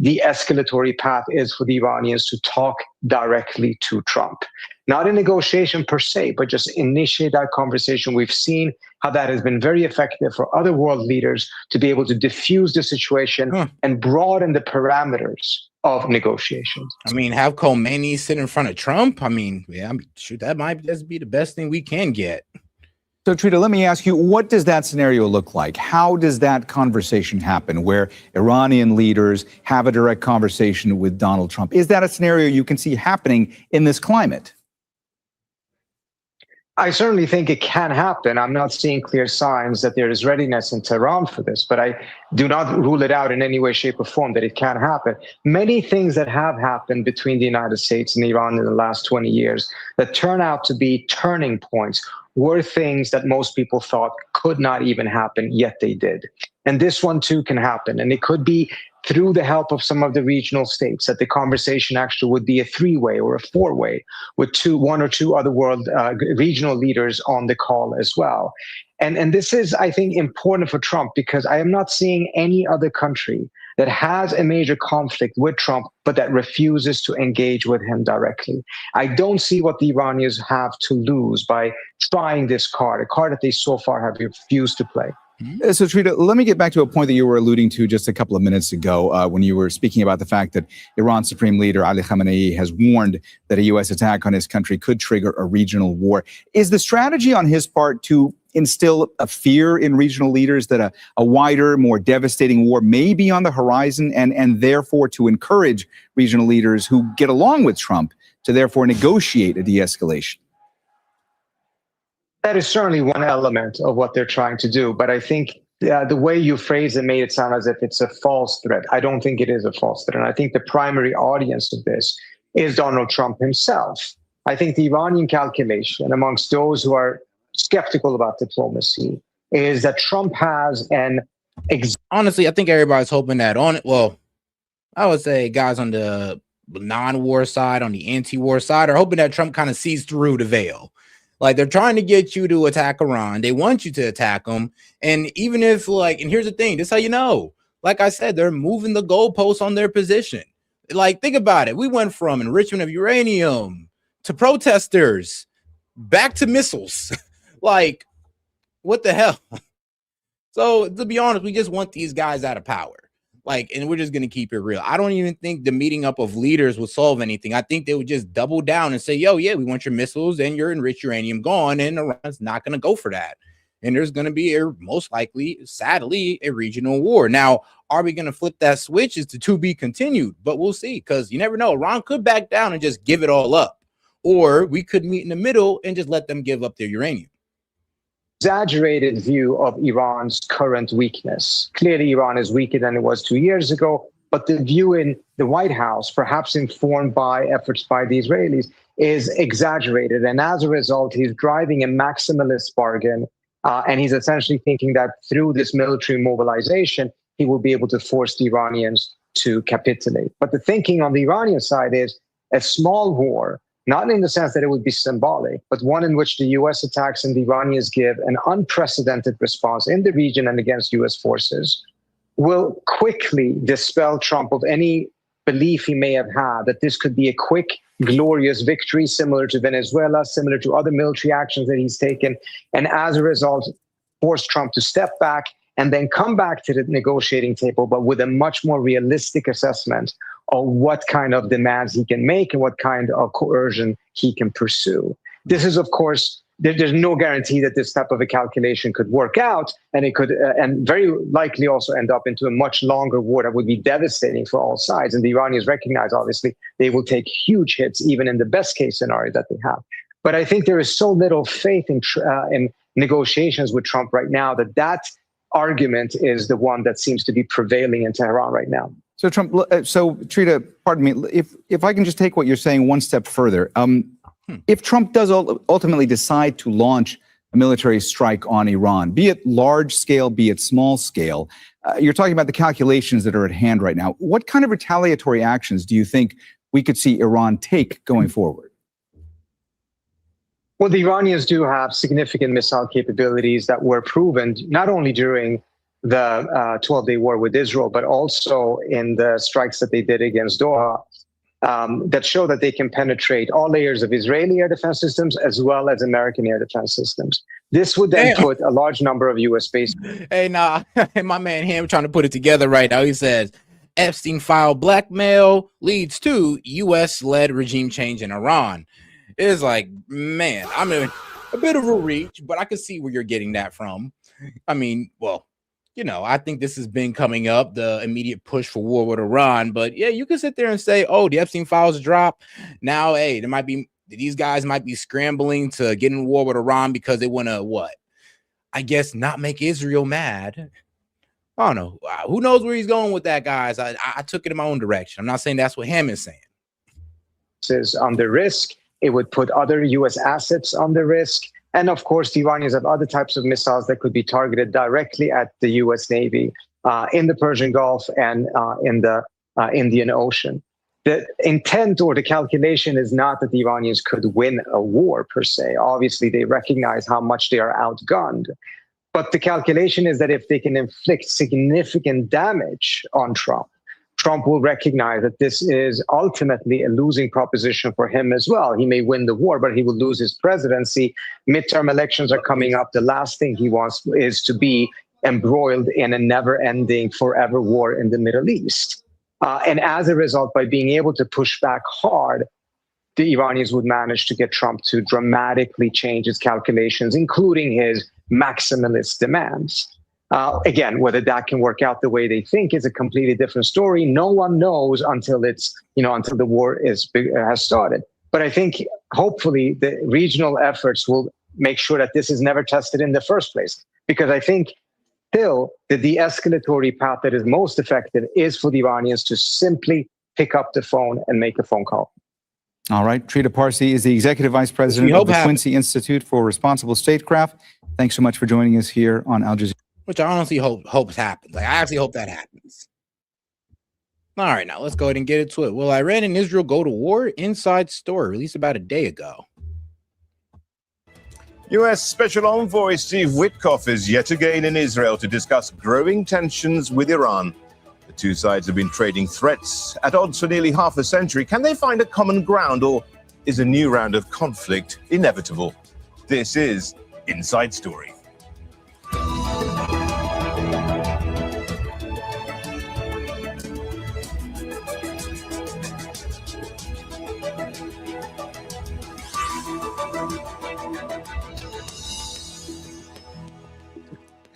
de-escalatory path is for the Iranians to talk directly to Trump. Not a negotiation per se, but just initiate that conversation. We've seen how that has been very effective for other world leaders to be able to diffuse the situation and broaden the parameters of negotiations. I mean, have Khomeini sit in front of Trump? I mean, shoot, that might just be the best thing we can get. So, Trita, let me ask you, what does that scenario look like? How does that conversation happen where Iranian leaders have a direct conversation with Donald Trump? Is that a scenario you can see happening in this climate? I certainly think it can happen. I'm not seeing clear signs that there is readiness in Tehran for this, but I do not rule it out in any way, shape, or form that it can happen. Many things that have happened between the United States and Iran in the last 20 years that turn out to be turning points were things that most people thought could not even happen, yet they did. And this one too can happen. And it could be through the help of some of the regional states, that the conversation actually would be a three-way or a four-way with one or two other world regional leaders on the call as well. And this is, I think, important for Trump, because I am not seeing any other country that has a major conflict with Trump, but that refuses to engage with him directly. I don't see what the Iranians have to lose by trying this card, a card that they so far have refused to play. So, Trita, let me get back to a point that you were alluding to just a couple of minutes ago when you were speaking about the fact that Iran's Supreme Leader Ali Khamenei has warned that a U.S. attack on his country could trigger a regional war. Is the strategy on his part to instill a fear in regional leaders that a wider, more devastating war may be on the horizon, and therefore to encourage regional leaders who get along with Trump to therefore negotiate a de-escalation? That is certainly one element of what they're trying to do. But I think the way you phrase it made it sound as if it's a false threat. I don't think it is a false threat. And I think the primary audience of this is Donald Trump himself. I think the Iranian calculation amongst those who are skeptical about diplomacy is that Trump has an... Honestly, I think everybody's hoping that I would say guys on the non-war side, on the anti-war side, are hoping that Trump kind of sees through the veil. Like they're trying to get you to attack Iran. They want you to attack them. And even if like, and here's the thing, this is how you know, like I said, they're moving the goalposts on their position. Like, think about it. We went from enrichment of uranium to protesters back to missiles. Like, what the hell? So to be honest, we just want these guys out of power. Like, and we're just going to keep it real. I don't even think the meeting up of leaders would solve anything. I think they would just double down and say, yo, yeah, we want your missiles and your enriched uranium gone. And Iran's not going to go for that. And there's going to be most likely, sadly, a regional war. Now, are we going to flip that switch? Is to be continued, but we'll see, because you never know. Iran could back down and just give it all up, or we could meet in the middle and just let them give up their uranium. Exaggerated view of Iran's current weakness. Clearly, Iran is weaker than it was 2 years ago, but the view in the White House, perhaps informed by efforts by the Israelis, is exaggerated. And as a result, he's driving a maximalist bargain. And he's essentially thinking that through this military mobilization, he will be able to force the Iranians to capitulate. But the thinking on the Iranian side is a small war, not in the sense that it would be symbolic, but one in which the U.S. attacks and the Iranians give an unprecedented response in the region and against U.S. forces, will quickly dispel Trump of any belief he may have had that this could be a quick, glorious victory, similar to Venezuela, similar to other military actions that he's taken, and as a result, force Trump to step back and then come back to the negotiating table, but with a much more realistic assessment of what kind of demands he can make and what kind of coercion he can pursue. This is, of course, there's no guarantee that this type of a calculation could work out, and it could, and very likely also end up into a much longer war that would be devastating for all sides. And the Iranians recognize, obviously, they will take huge hits, even in the best case scenario that they have. But I think there is so little faith in negotiations with Trump right now that argument is the one that seems to be prevailing in Tehran right now. So Trump, so Trita, pardon me, if I can just take what you're saying one step further, if Trump does ultimately decide to launch a military strike on Iran, be it large scale, be it small scale, you're talking about the calculations that are at hand right now. What kind of retaliatory actions do you think we could see Iran take going forward? Well, the Iranians do have significant missile capabilities that were proven not only during the 12-day war with Israel, but also in the strikes that they did against Doha, that show that they can penetrate all layers of Israeli air defense systems as well as American air defense systems. This would then put a large number of U.S. bases. Hey, nah, my man Ham trying to put it together right now. He says, Epstein file blackmail leads to U.S.-led regime change in Iran. It's like, man, I mean, a bit of a reach, but I can see where you're getting that from. I mean, well, you know, I think this has been coming up, the immediate push for war with Iran. But yeah, you can sit there and say, oh, the Epstein files drop. Now, hey, these guys might be scrambling to get in war with Iran because they want to, what? I guess not make Israel mad. I don't know. Who knows where he's going with that, guys? I took it in my own direction. I'm not saying that's what Ham is saying. Is under risk. It would put other U.S. assets under risk. And of course, the Iranians have other types of missiles that could be targeted directly at the U.S. Navy in the Persian Gulf and in the Indian Ocean. The intent or the calculation is not that the Iranians could win a war per se. Obviously, they recognize how much they are outgunned. But the calculation is that if they can inflict significant damage on Trump will recognize that this is ultimately a losing proposition for him as well. He may win the war, but he will lose his presidency. Midterm elections are coming up. The last thing he wants is to be embroiled in a never-ending, forever war in the Middle East. And as a result, by being able to push back hard, the Iranians would manage to get Trump to dramatically change his calculations, including his maximalist demands. Again, whether that can work out the way they think is a completely different story. No one knows until until the war has started. But I think hopefully the regional efforts will make sure that this is never tested in the first place. Because I think still the de-escalatory path that is most effective is for the Iranians to simply pick up the phone and make a phone call. All right. Trita Parsi is the Executive Vice President of the Quincy Institute for Responsible Statecraft. Thanks so much for joining us here on Al Jazeera. Which I honestly hope happens. Like, I actually hope that happens. All right, now let's go ahead and get into it. Will Iran and Israel go to war? Inside story released about a day ago. U.S. Special Envoy Steve Witkoff is yet again in Israel to discuss growing tensions with Iran. The two sides have been trading threats at odds for nearly half a century. Can they find a common ground, or is a new round of conflict inevitable? This is Inside Story.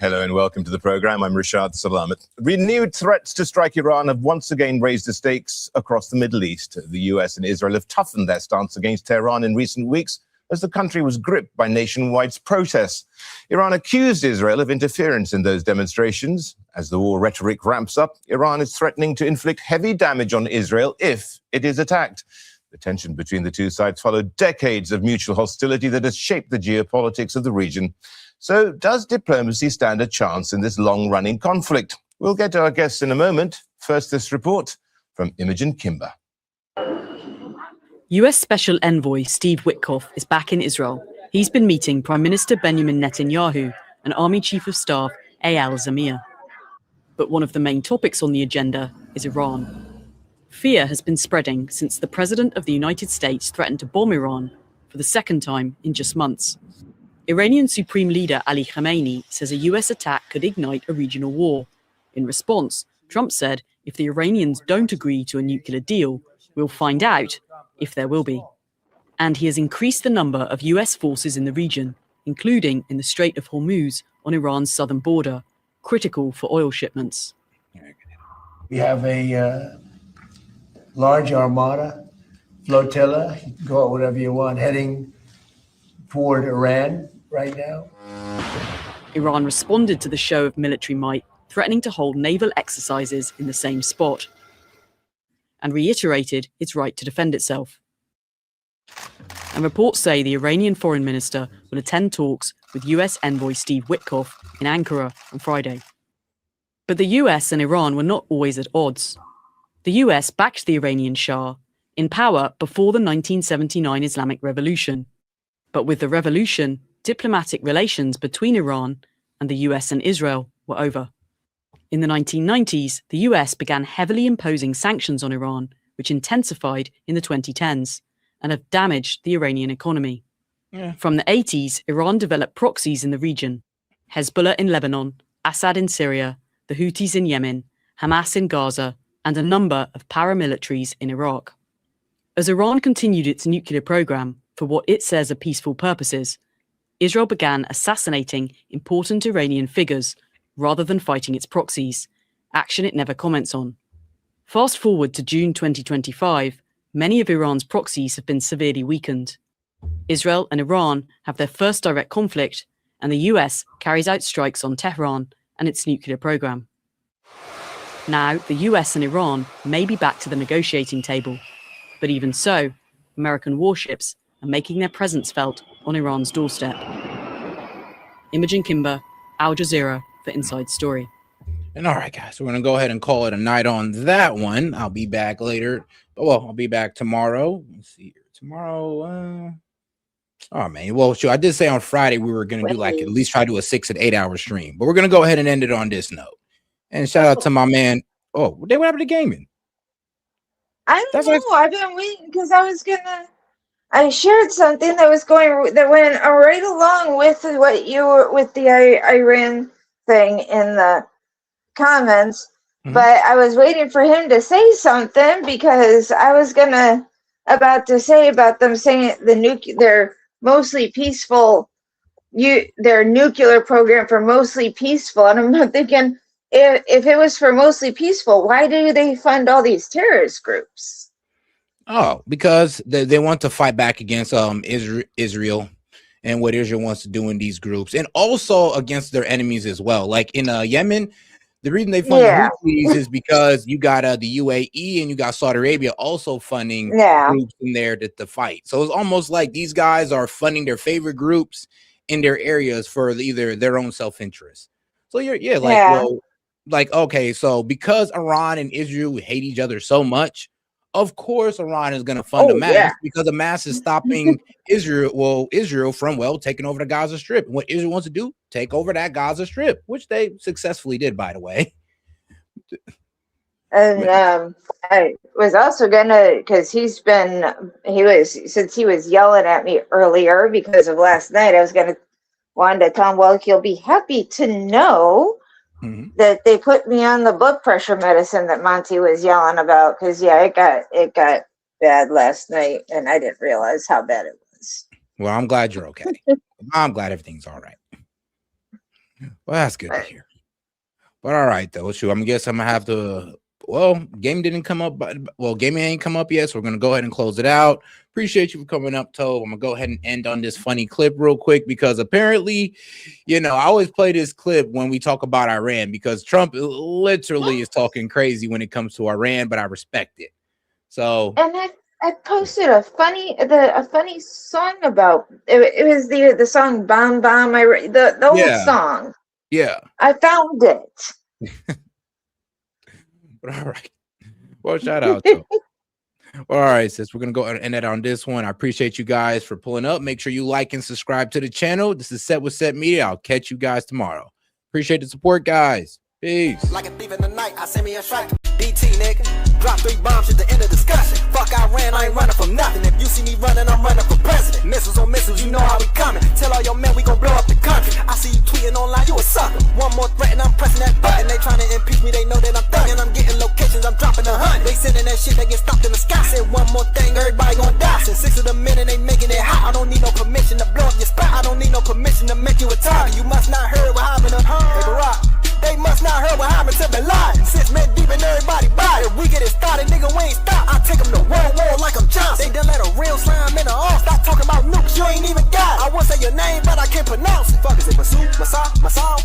Hello and welcome to the program. I'm Rashad Salamat. Renewed threats to strike Iran have once again raised the stakes across the Middle East. The US and Israel have toughened their stance against Tehran in recent weeks as the country was gripped by nationwide protests. Iran accused Israel of interference in those demonstrations. As the war rhetoric ramps up, Iran is threatening to inflict heavy damage on Israel if it is attacked. The tension between the two sides followed decades of mutual hostility that has shaped the geopolitics of the region. So does diplomacy stand a chance in this long-running conflict? We'll get to our guests in a moment. First, this report from Imogen Kimber. US Special Envoy Steve Witkoff is back in Israel. He's been meeting Prime Minister Benjamin Netanyahu and Army Chief of Staff Eyal Zamir. But one of the main topics on the agenda is Iran. Fear has been spreading since the President of the United States threatened to bomb Iran for the second time in just months. Iranian Supreme Leader Ali Khamenei says a US attack could ignite a regional war. In response, Trump said if the Iranians don't agree to a nuclear deal, we'll find out if there will be. And he has increased the number of US forces in the region, including in the Strait of Hormuz on Iran's southern border, critical for oil shipments. We have a large armada, flotilla, you can call it whatever you want, heading toward Iran right now. Iran responded to the show of military might, threatening to hold naval exercises in the same spot, and reiterated its right to defend itself. And reports say the Iranian foreign minister will attend talks with US envoy Steve Witkoff in Ankara on Friday. But the US and Iran were not always at odds. The US backed the Iranian Shah, in power before the 1979 Islamic Revolution. But with the revolution, diplomatic relations between Iran and the US and Israel were over. In the 1990s, the US began heavily imposing sanctions on Iran, which intensified in the 2010s and have damaged the Iranian economy. From the 80s, Iran developed proxies in the region: Hezbollah in Lebanon, Assad in Syria, the Houthis in Yemen, Hamas in Gaza, and a number of paramilitaries in Iraq. As Iran continued its nuclear program for what it says are peaceful purposes, Israel began assassinating important Iranian figures rather than fighting its proxies, action it never comments on. Fast forward to June 2025, many of Iran's proxies have been severely weakened. Israel and Iran have their first direct conflict, and the US carries out strikes on Tehran and its nuclear program. Now, the US and Iran may be back to the negotiating table, but even so, American warships are making their presence felt on Iran's doorstep. Imogen Kimber, Al Jazeera for Inside Story. And all right, guys, we're going to go ahead and call it a night on that one. I'll be back later. Well, I'll be back tomorrow. Let's see here. Tomorrow, oh, man. Well, sure. I did say on Friday we were going to do like at least try to do a 6 and 8 hour stream. But we're going to go ahead and end it on this note. And shout out to my man. Oh, what happened to gaming? I don't know. I've been waiting because I shared something that went right along with what you were with the Iran thing in the comments, but I was waiting for him to say something because I was about to say about them saying they're mostly peaceful. Their nuclear program for mostly peaceful, and I'm thinking if it was for mostly peaceful, why do they fund all these terrorist groups? Oh, because they want to fight back against Israel and what Israel wants to do in these groups, and also against their enemies as well. Like in Yemen, the reason they fund the Houthis is because you got the UAE and you got Saudi Arabia also funding groups in there to fight. So it's almost like these guys are funding their favorite groups in their areas for either their own self-interest. So well, like, okay, so because Iran and Israel hate each other so much, of course Iran is going to fund Oh, Hamas yeah. because Hamas is stopping Israel from taking over the Gaza Strip. And what Israel wants to do, take over that Gaza Strip, which they successfully did, by the way. And I was also gonna, because since he was yelling at me earlier because of last night, I was wanted to tell him, well, he'll be happy to know that they put me on the blood pressure medicine that Monty was yelling about. Because it got bad last night, and I didn't realize how bad it was. Well, I'm glad you're okay. I'm glad everything's all right. Well, that's good to hear. But all right, though. Shoot, I'm gonna have to. Well, game didn't come up, gaming ain't come up yet, so we're gonna go ahead and close it out. Appreciate you for coming up, Tove. I'm gonna go ahead and end on this funny clip real quick because apparently, I always play this clip when we talk about Iran because Trump literally is talking crazy when it comes to Iran, but I respect it. So, and I posted a funny song about it. It was the song "Bomb Bomb." The old song. Yeah, I found it. But all right. Well, shout out to well, all right, sis. We're gonna go and end it on this one. I appreciate you guys for pulling up. Make sure you like and subscribe to the channel. This is Set with Set Media. I'll catch you guys tomorrow. Appreciate the support, guys. Peace. Like a thief in the night, I send me a strike. DT, nigga. Drop 3 bombs at the end of discussion. Fuck, I ain't running from nothing. If you see me running, I'm running for president. Missiles on missiles, you know how we coming. Tell all your men we gon' blow up the country. I see you tweeting online, you a sucker. One more threat and I'm pressing that button. They trying to impeach me, they know that I'm thugging. I'm getting locations, I'm dropping 100. They sending that shit, they get stopped in the sky. Said one more thing, everybody gon' die. Said 6 of the men and they making it hot. I don't need no permission to blow up your spot. I don't need no permission to make you a target. You must not heard what happened to Hey, Barack. They must not heard what happened to Bin Laden. 6 men deep and everybody body. If we get it started, nigga, we ain't stop. I take them to world war like I'm Johnson. They done let a real slime in the arm. Stop talking about nukes, you ain't even got it. I won't say your name, but I can't pronounce it. Fuck is it, Masoud, Masal,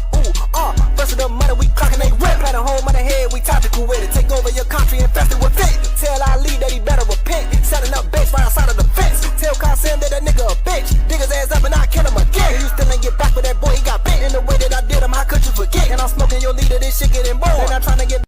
First of the money, we clocking they rip. Plant a home on the head, we tactical with it. Take over your country, infested with it. Tell Ali that he better repent. Setting up base right outside of the fence. Tell Qasim that nigga a bitch. Dig his ass up and I kill him again. You still ain't get back with that boy, he got bent. In the way that I did him, how could you forget? And I'm smoking your leader, this shit getting bored. They're not trying to get